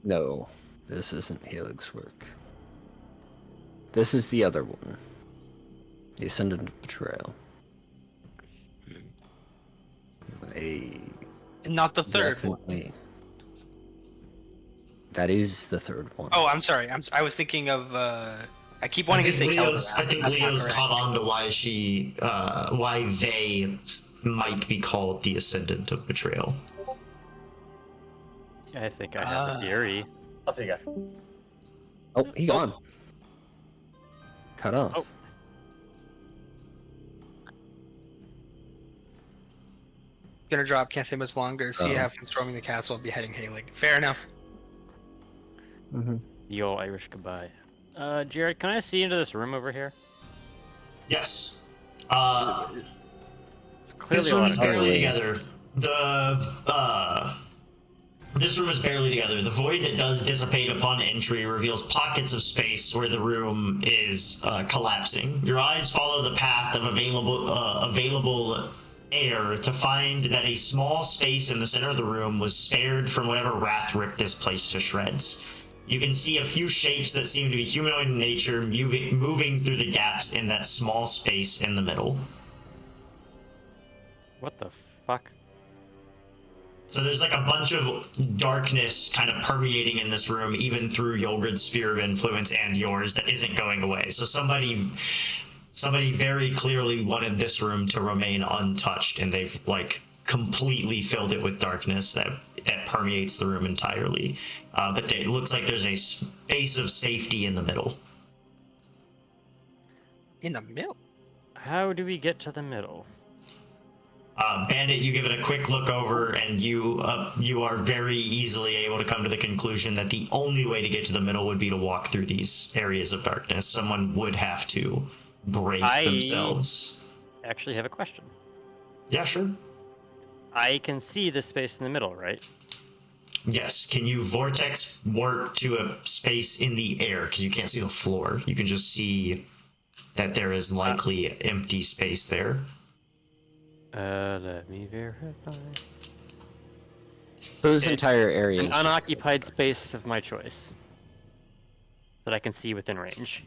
No, this isn't Halig's work. This is the other one. The Ascendant Betrayal. Not the third one. Definitely. That is the third one. Oh, I'm sorry. I was thinking of. I keep wanting to say Leo's, I think That's not Leo's correct. caught on to why they might be called the Ascendant of Betrayal. I think I have a theory. I'll see you guys. Oh, he gone. Cut off. Oh. Gonna drop. Can't say much longer. See you Oh. have fun storming the castle. Beheading Halig. Fair enough. Mm-hmm. The old Irish goodbye. Jared, can I see into this room over here? Yes. It's clearly This a room lot is of barely dark. together. This room is barely together. The void that does dissipate upon entry reveals pockets of space where the room is collapsing. Your eyes follow the path of available air to find that a small space in the center of the room was spared from whatever wrath ripped this place to shreds. You can see a few shapes that seem to be humanoid in nature moving through the gaps in that small space in the middle. What the fuck? So there's like a bunch of darkness kind of permeating in this room, even through Yulgrid's sphere of influence and yours, that isn't going away. So somebody very clearly wanted this room to remain untouched, and they've like completely filled it with darkness that permeates the room entirely. But it looks like there's a space of safety in the middle. In the middle. How do we get to the middle? Bandit, you give it a quick look over, and you are very easily able to come to the conclusion that the only way to get to the middle would be to walk through these areas of darkness. Someone would have to brace themselves. Actually have a question. Yeah, sure. I can see the space in the middle, right? Yes. Can you vortex warp to a space in the air? Because you can't see the floor. You can just see that there is likely empty space there. Let me verify. So this entire area An is just- unoccupied space of my choice that I can see within range.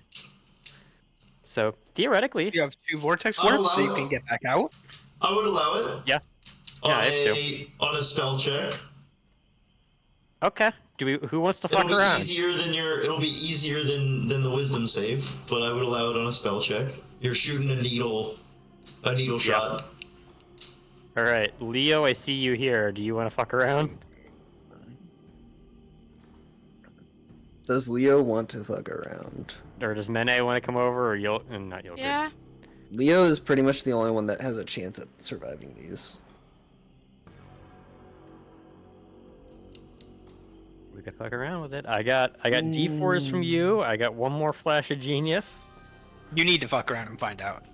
So theoretically, You have 2 vortex Oh, warps, so you wow. can get back out. I would allow it. Yeah. On, Yeah, I have on a spell check. okay. Do we? Who wants to fuck It'll be around? easier than It'll be easier than the wisdom save, but I would allow it on a spell check. You're shooting a needle shot. All right, Leo, I see you here. Do you want to fuck around? Does Leo want to fuck around? Or does Mene want to come over, or not Yogurt? Yeah. Leo is pretty much the only one that has a chance at surviving these. We could fuck around with it. I got D4s from you. I got one more flash of genius. You need to fuck around and find out.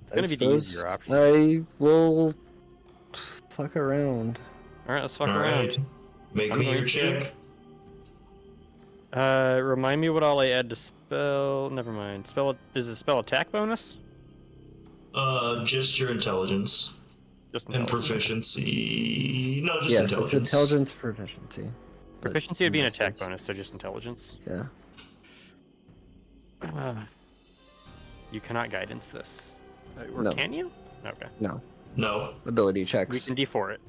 It's gonna be the easier option. I will fuck around. All right, let's fuck All around. right. Make I'm me your going to- check. Remind me what all I add to spell. Never mind. Is it spell attack bonus? Just your intelligence Just and intelligence. proficiency. No, just Yes, intelligence. it's intelligence proficiency. but Proficiency would be an in this attack case- bonus, so just intelligence. Yeah. You cannot guidance this. Or No. can you? Okay. No. No. Ability We checks. can D4 it.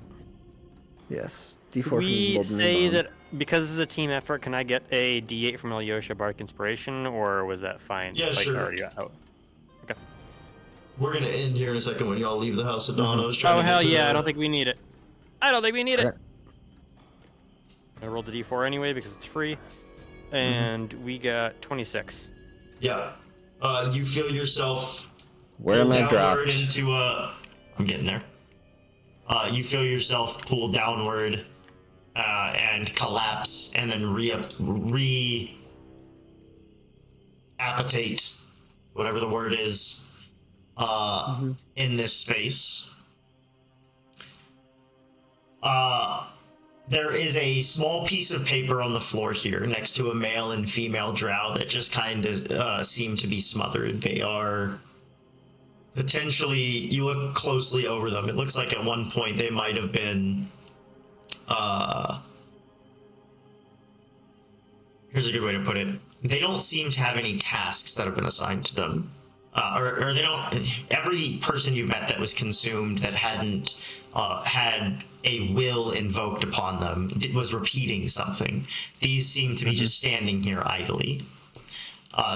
Yes. D4 Could from we Golden say Rebound. that because this is a team effort, can I get a D8 from Alyosha Bardic Inspiration, or was that fine? Yeah, like, sure. Already out? We're gonna end here in a second when y'all leave the House of Dawn. I was trying Oh to get hell to yeah! the... I don't think we need it. I don't think we need it. Okay. I rolled the D4 anyway because it's free, and we got 26. Yeah. You feel yourself Where am I downward dropped? into a... I'm getting there. You feel yourself pull downward and collapse, and then re-appitate, whatever the word is, in this space. There is a small piece of paper on the floor here next to a male and female drow that just kind of seem to be smothered. They are potentially, you look closely over them, it looks like at one point they might have been, here's a good way to put it. They don't seem to have any tasks that have been assigned to them. Or they don't, every person you've met that was consumed that hadn't had a will invoked upon them was repeating something. These seem to be just standing here idly.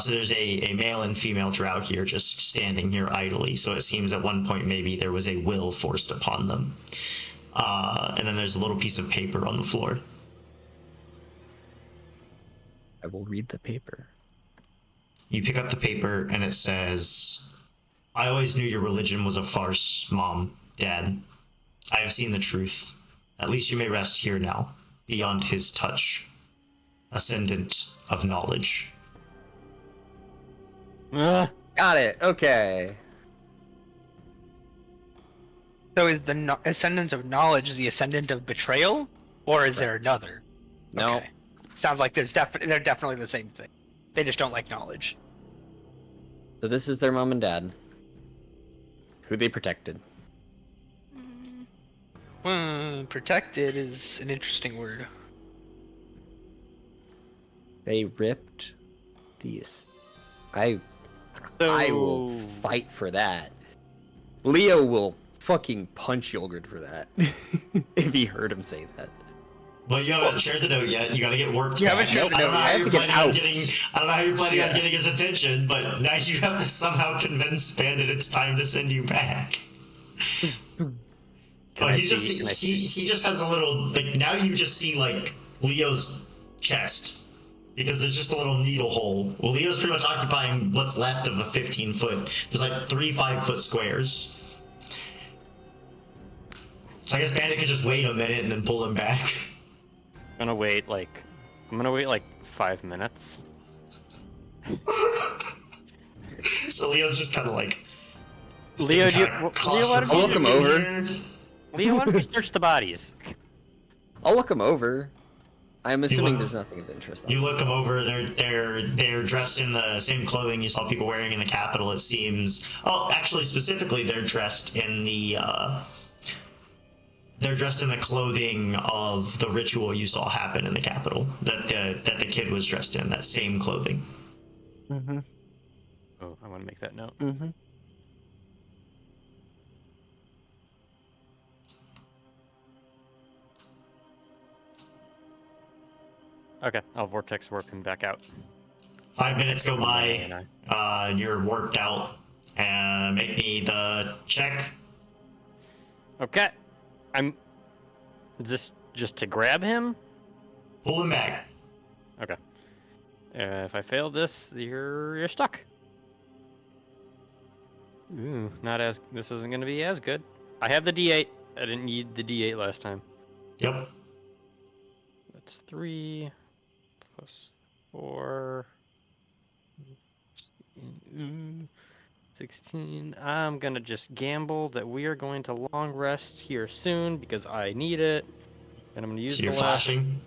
So there's a male and female drow here just standing here idly. So it seems at one point maybe there was a will forced upon them. And then there's a little piece of paper on the floor. I will read the paper. You pick up the paper and it says, I always knew your religion was a farce, Mom, Dad. I have seen the truth. At least you may rest here now, beyond his touch. Ascendant of knowledge. Got it. Okay. So is the ascendant of knowledge the ascendant of betrayal, or is there another? No. Okay. Sounds like they're definitely the same thing. They just don't like knowledge. So this is their mom and dad, who they protected. Protected is an interesting word. They ripped these. I will fight for that. Leo will fucking punch Yogurt for that if he heard him say that. Well, you haven't shared the note yet. You gotta get worked. You haven't shared the note. I don't know how you're planning on Yeah. getting his attention, but now you have to somehow convince Bandit it's time to send you back. He just has a little, like, now you just see like Leo's chest because there's just a little needle hole. Well, Leo's pretty much occupying what's left of a 15-foot. There's like 3 5-foot squares. So I guess Bandit could just wait a minute and then pull him back. I'm gonna wait like 5 minutes. So Leo's just kind of like. Leo, why don't I'll look him over. Leo, why don't we search the bodies? I'll look him over. I'm assuming look- there's nothing of interest on You them. look them over. They're dressed in the same clothing you saw people wearing in the Capitol. It seems. Oh, actually, specifically, they're dressed in the. They're dressed in the clothing of the ritual you saw happen in the Capitol. That the kid was dressed in. That same clothing. Mm-hmm. Oh, I want to make that note. Mm-hmm. Okay, I'll vortex warp him back out. 5 minutes go by. And You're warped out. And make me the check. okay, Is this just to grab him? Pull him back. Okay. If I fail this, you're stuck. Ooh, this isn't gonna be as good. I have the D8. I didn't need the D8 last time. Yep. That's 3 plus 4. 16. I'm gonna just gamble that we are going to long rest here soon because I need it. And I'm gonna use So you're the last. flashing.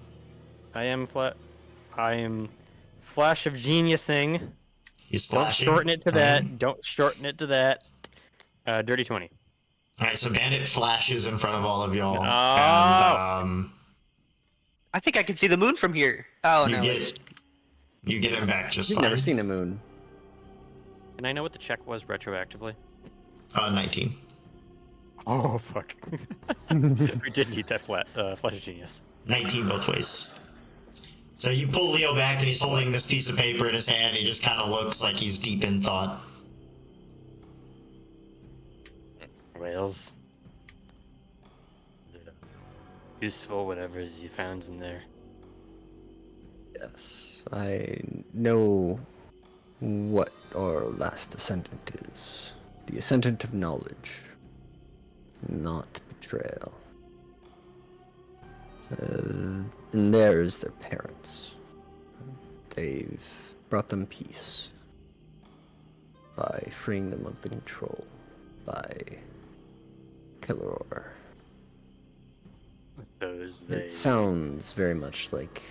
I am flash of geniusing. He's Don't flashing. shorten it to that. Alright. Don't shorten it to that. Dirty 20. Alright, so Bandit flashes in front of all of y'all. Oh. And I think I can see the moon from here. Oh you no. get him back just You've fine. never seen a moon. And I know what the check was retroactively. 19. Oh fuck. We did need that flash genius. 19 both ways. So you pull Leo back and he's holding this piece of paper in his hand. He just kind of looks like he's deep in thought. Whales. Useful, whatever's you found in there. Yes, I know what our last ascendant is. The ascendant of knowledge, not betrayal. And there is their parents. They've brought them peace by freeing them of the control by Kelleror. Those they... It sounds very much like,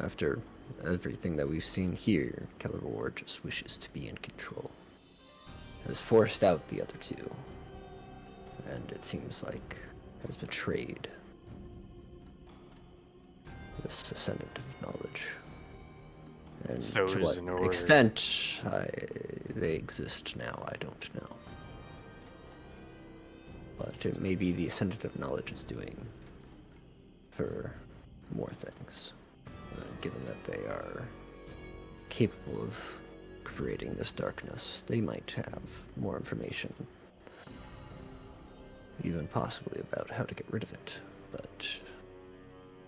after everything that we've seen here, Kelleror just wishes to be in control. Has forced out the other two, and it seems like has betrayed this ascendant of knowledge. And So to is what in order- extent they exist now, I don't know. But it may be the ascendant of knowledge is doing for more things, given that they are capable of creating this darkness. They might have more information, even possibly about how to get rid of it, but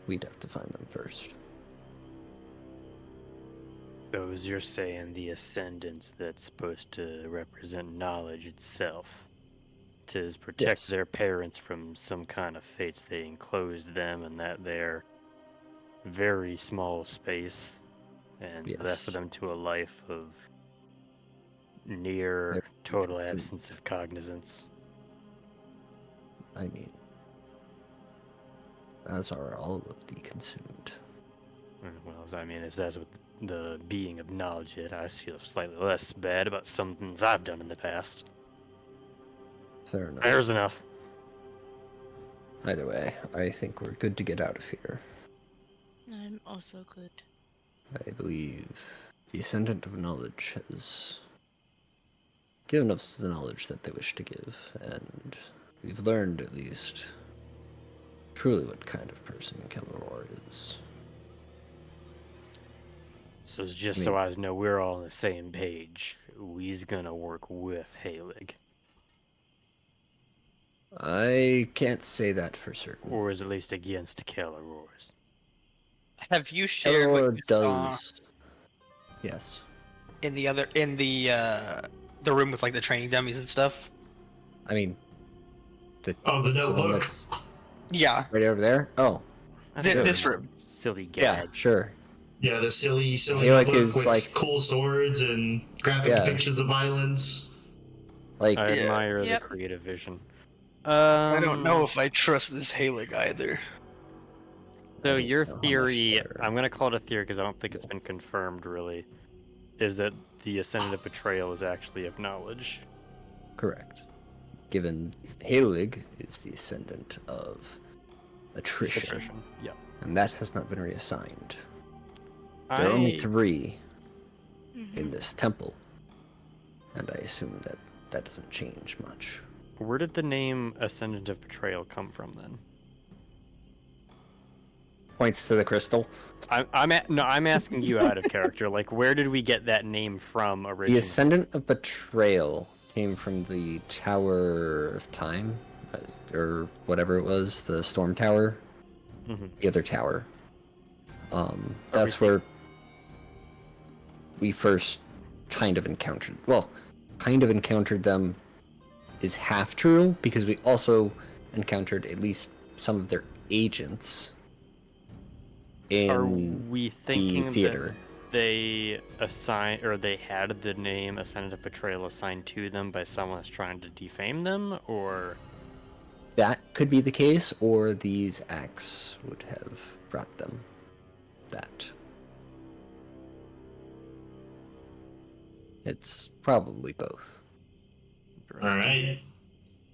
we'd have to find them first. Those you're saying the ascendants that's supposed to represent knowledge itself. To protect Yes. their parents from some kind of fates, they enclosed them in that their very small space and Yes. left them to a life of near They're total consumed. absence of cognizance. I mean, as are all of the consumed. Well, I mean, if that's what the being of knowledge did, I feel slightly less bad about some things I've done in the past. Fair enough. There's enough. Either way, I think we're good to get out of here. I'm also good. I believe the Ascendant of Knowledge has given us the knowledge that they wish to give, and we've learned, at least, truly what kind of person Kelleror is. So it's just I so mean- I know we're all on the same page. We's gonna work with Halig. I can't say that for certain. Or is at least against Kelleror's. Have you shared what Kelleror you saw does. Yes. in the room with like the training dummies and stuff? I mean, the Oh, the one notebook. that's Yeah. right over there? Oh, I Th- think this that was room. a silly yeah, gag. sure. Yeah, the silly Halig notebook is with like- cool swords and graphic Yeah. depictions of violence. Like, I Yeah. admire Yep. the creative vision. I don't know if I trust this Halig either. So I don't your know how much theory, they're- I'm gonna call it a theory because I don't think it's been confirmed really, is that the Ascendant of Betrayal is actually of knowledge. Correct. Given Halig is the ascendant of attrition, Yep. and that has not been reassigned. There are only 3 Mhm. in this temple, and I assume that that doesn't change much. Where did the name Ascendant of Betrayal come from then? Points to the crystal. I'm asking you out of character. Like, where did we get that name from originally? The ascendant of betrayal came from the Tower of Time, or whatever it was, the Storm Tower, Mhm. the other tower. That's where we first kind of encountered. Well, kind of encountered them is half true because we also encountered at least some of their agents in Are we thinking the theater. that they they had the name Ascendant of Betrayal assigned to them by someone that's trying to defame them, or That could be the case, or these acts would have brought them that. It's probably both. All right,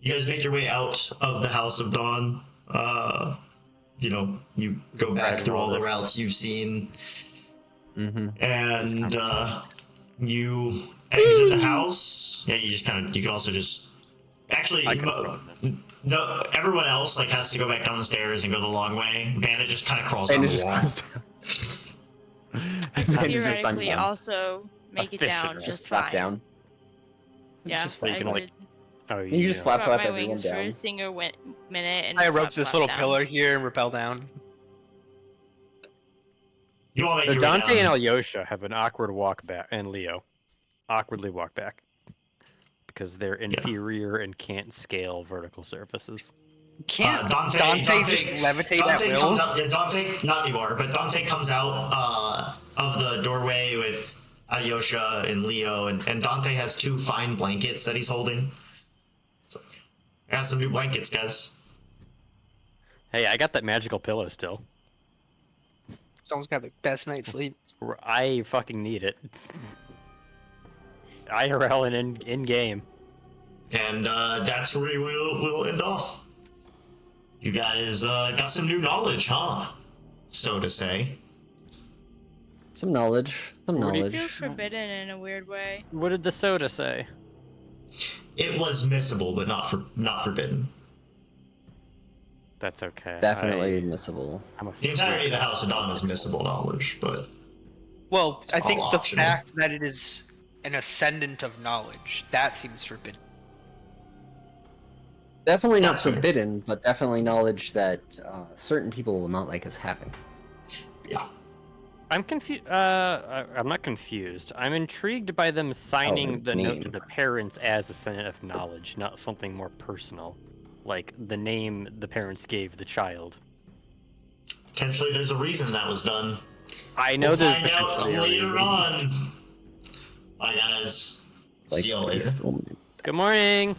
you guys make your way out of the House of Dawn. You go back Driving through all all the this. routes you've seen, Mm-hmm. and conversation. you exit the house. Yeah, you can also just Actually, I can throw it. no, everyone else like has to go back down the stairs and go the long way. Bandit just kind of crawls down Bandit the just wall. comes down. I could Bandit just climbs theoretically down. also make it down Efficient. just flap fine. down. Yeah, Just Or you I can, like, could Oh, You just flap flap my everyone wings for down. a single minute and I flap, roped this flap little down. pillar here and rappel down. You all make So your way Dante and down. Alyosha have an awkward walk back, and Leo awkwardly walk back because they're inferior and can't scale vertical surfaces. Can't Dante just levitate at Dante will? comes out. Yeah, Dante, not anymore, but Dante comes out of the doorway with Alyosha and Leo, and Dante has 2 fine blankets that he's holding. It's like, I got some new blankets, guys. Hey, I got that magical pillow still. Someone's got the best night's sleep. I fucking need it. IRL and in game. And that's where we'll end off. You guys got some new knowledge, huh? So to say. Some knowledge. Some What do you It knowledge. feels forbidden in a weird way. What did the soda say? It was missable, but not forbidden. That's okay. Definitely admissible. I'm a The entirety of the House of Dawn is missable knowledge, but Well, I all think the optional. fact that it is an ascendant of knowledge, that seems forbidden. Definitely not That's fair. forbidden, but definitely knowledge that certain people will not like us having. yeah. I'm confused. I'm not confused. I'm intrigued by them signing his the note name. to the parents as a senate of knowledge, not something more personal, like the name the parents gave the child. Potentially there's a reason that was done. I know We'll there's find out potentially a later reason. on. Bye guys. Like, See y'all later. still- Good morning.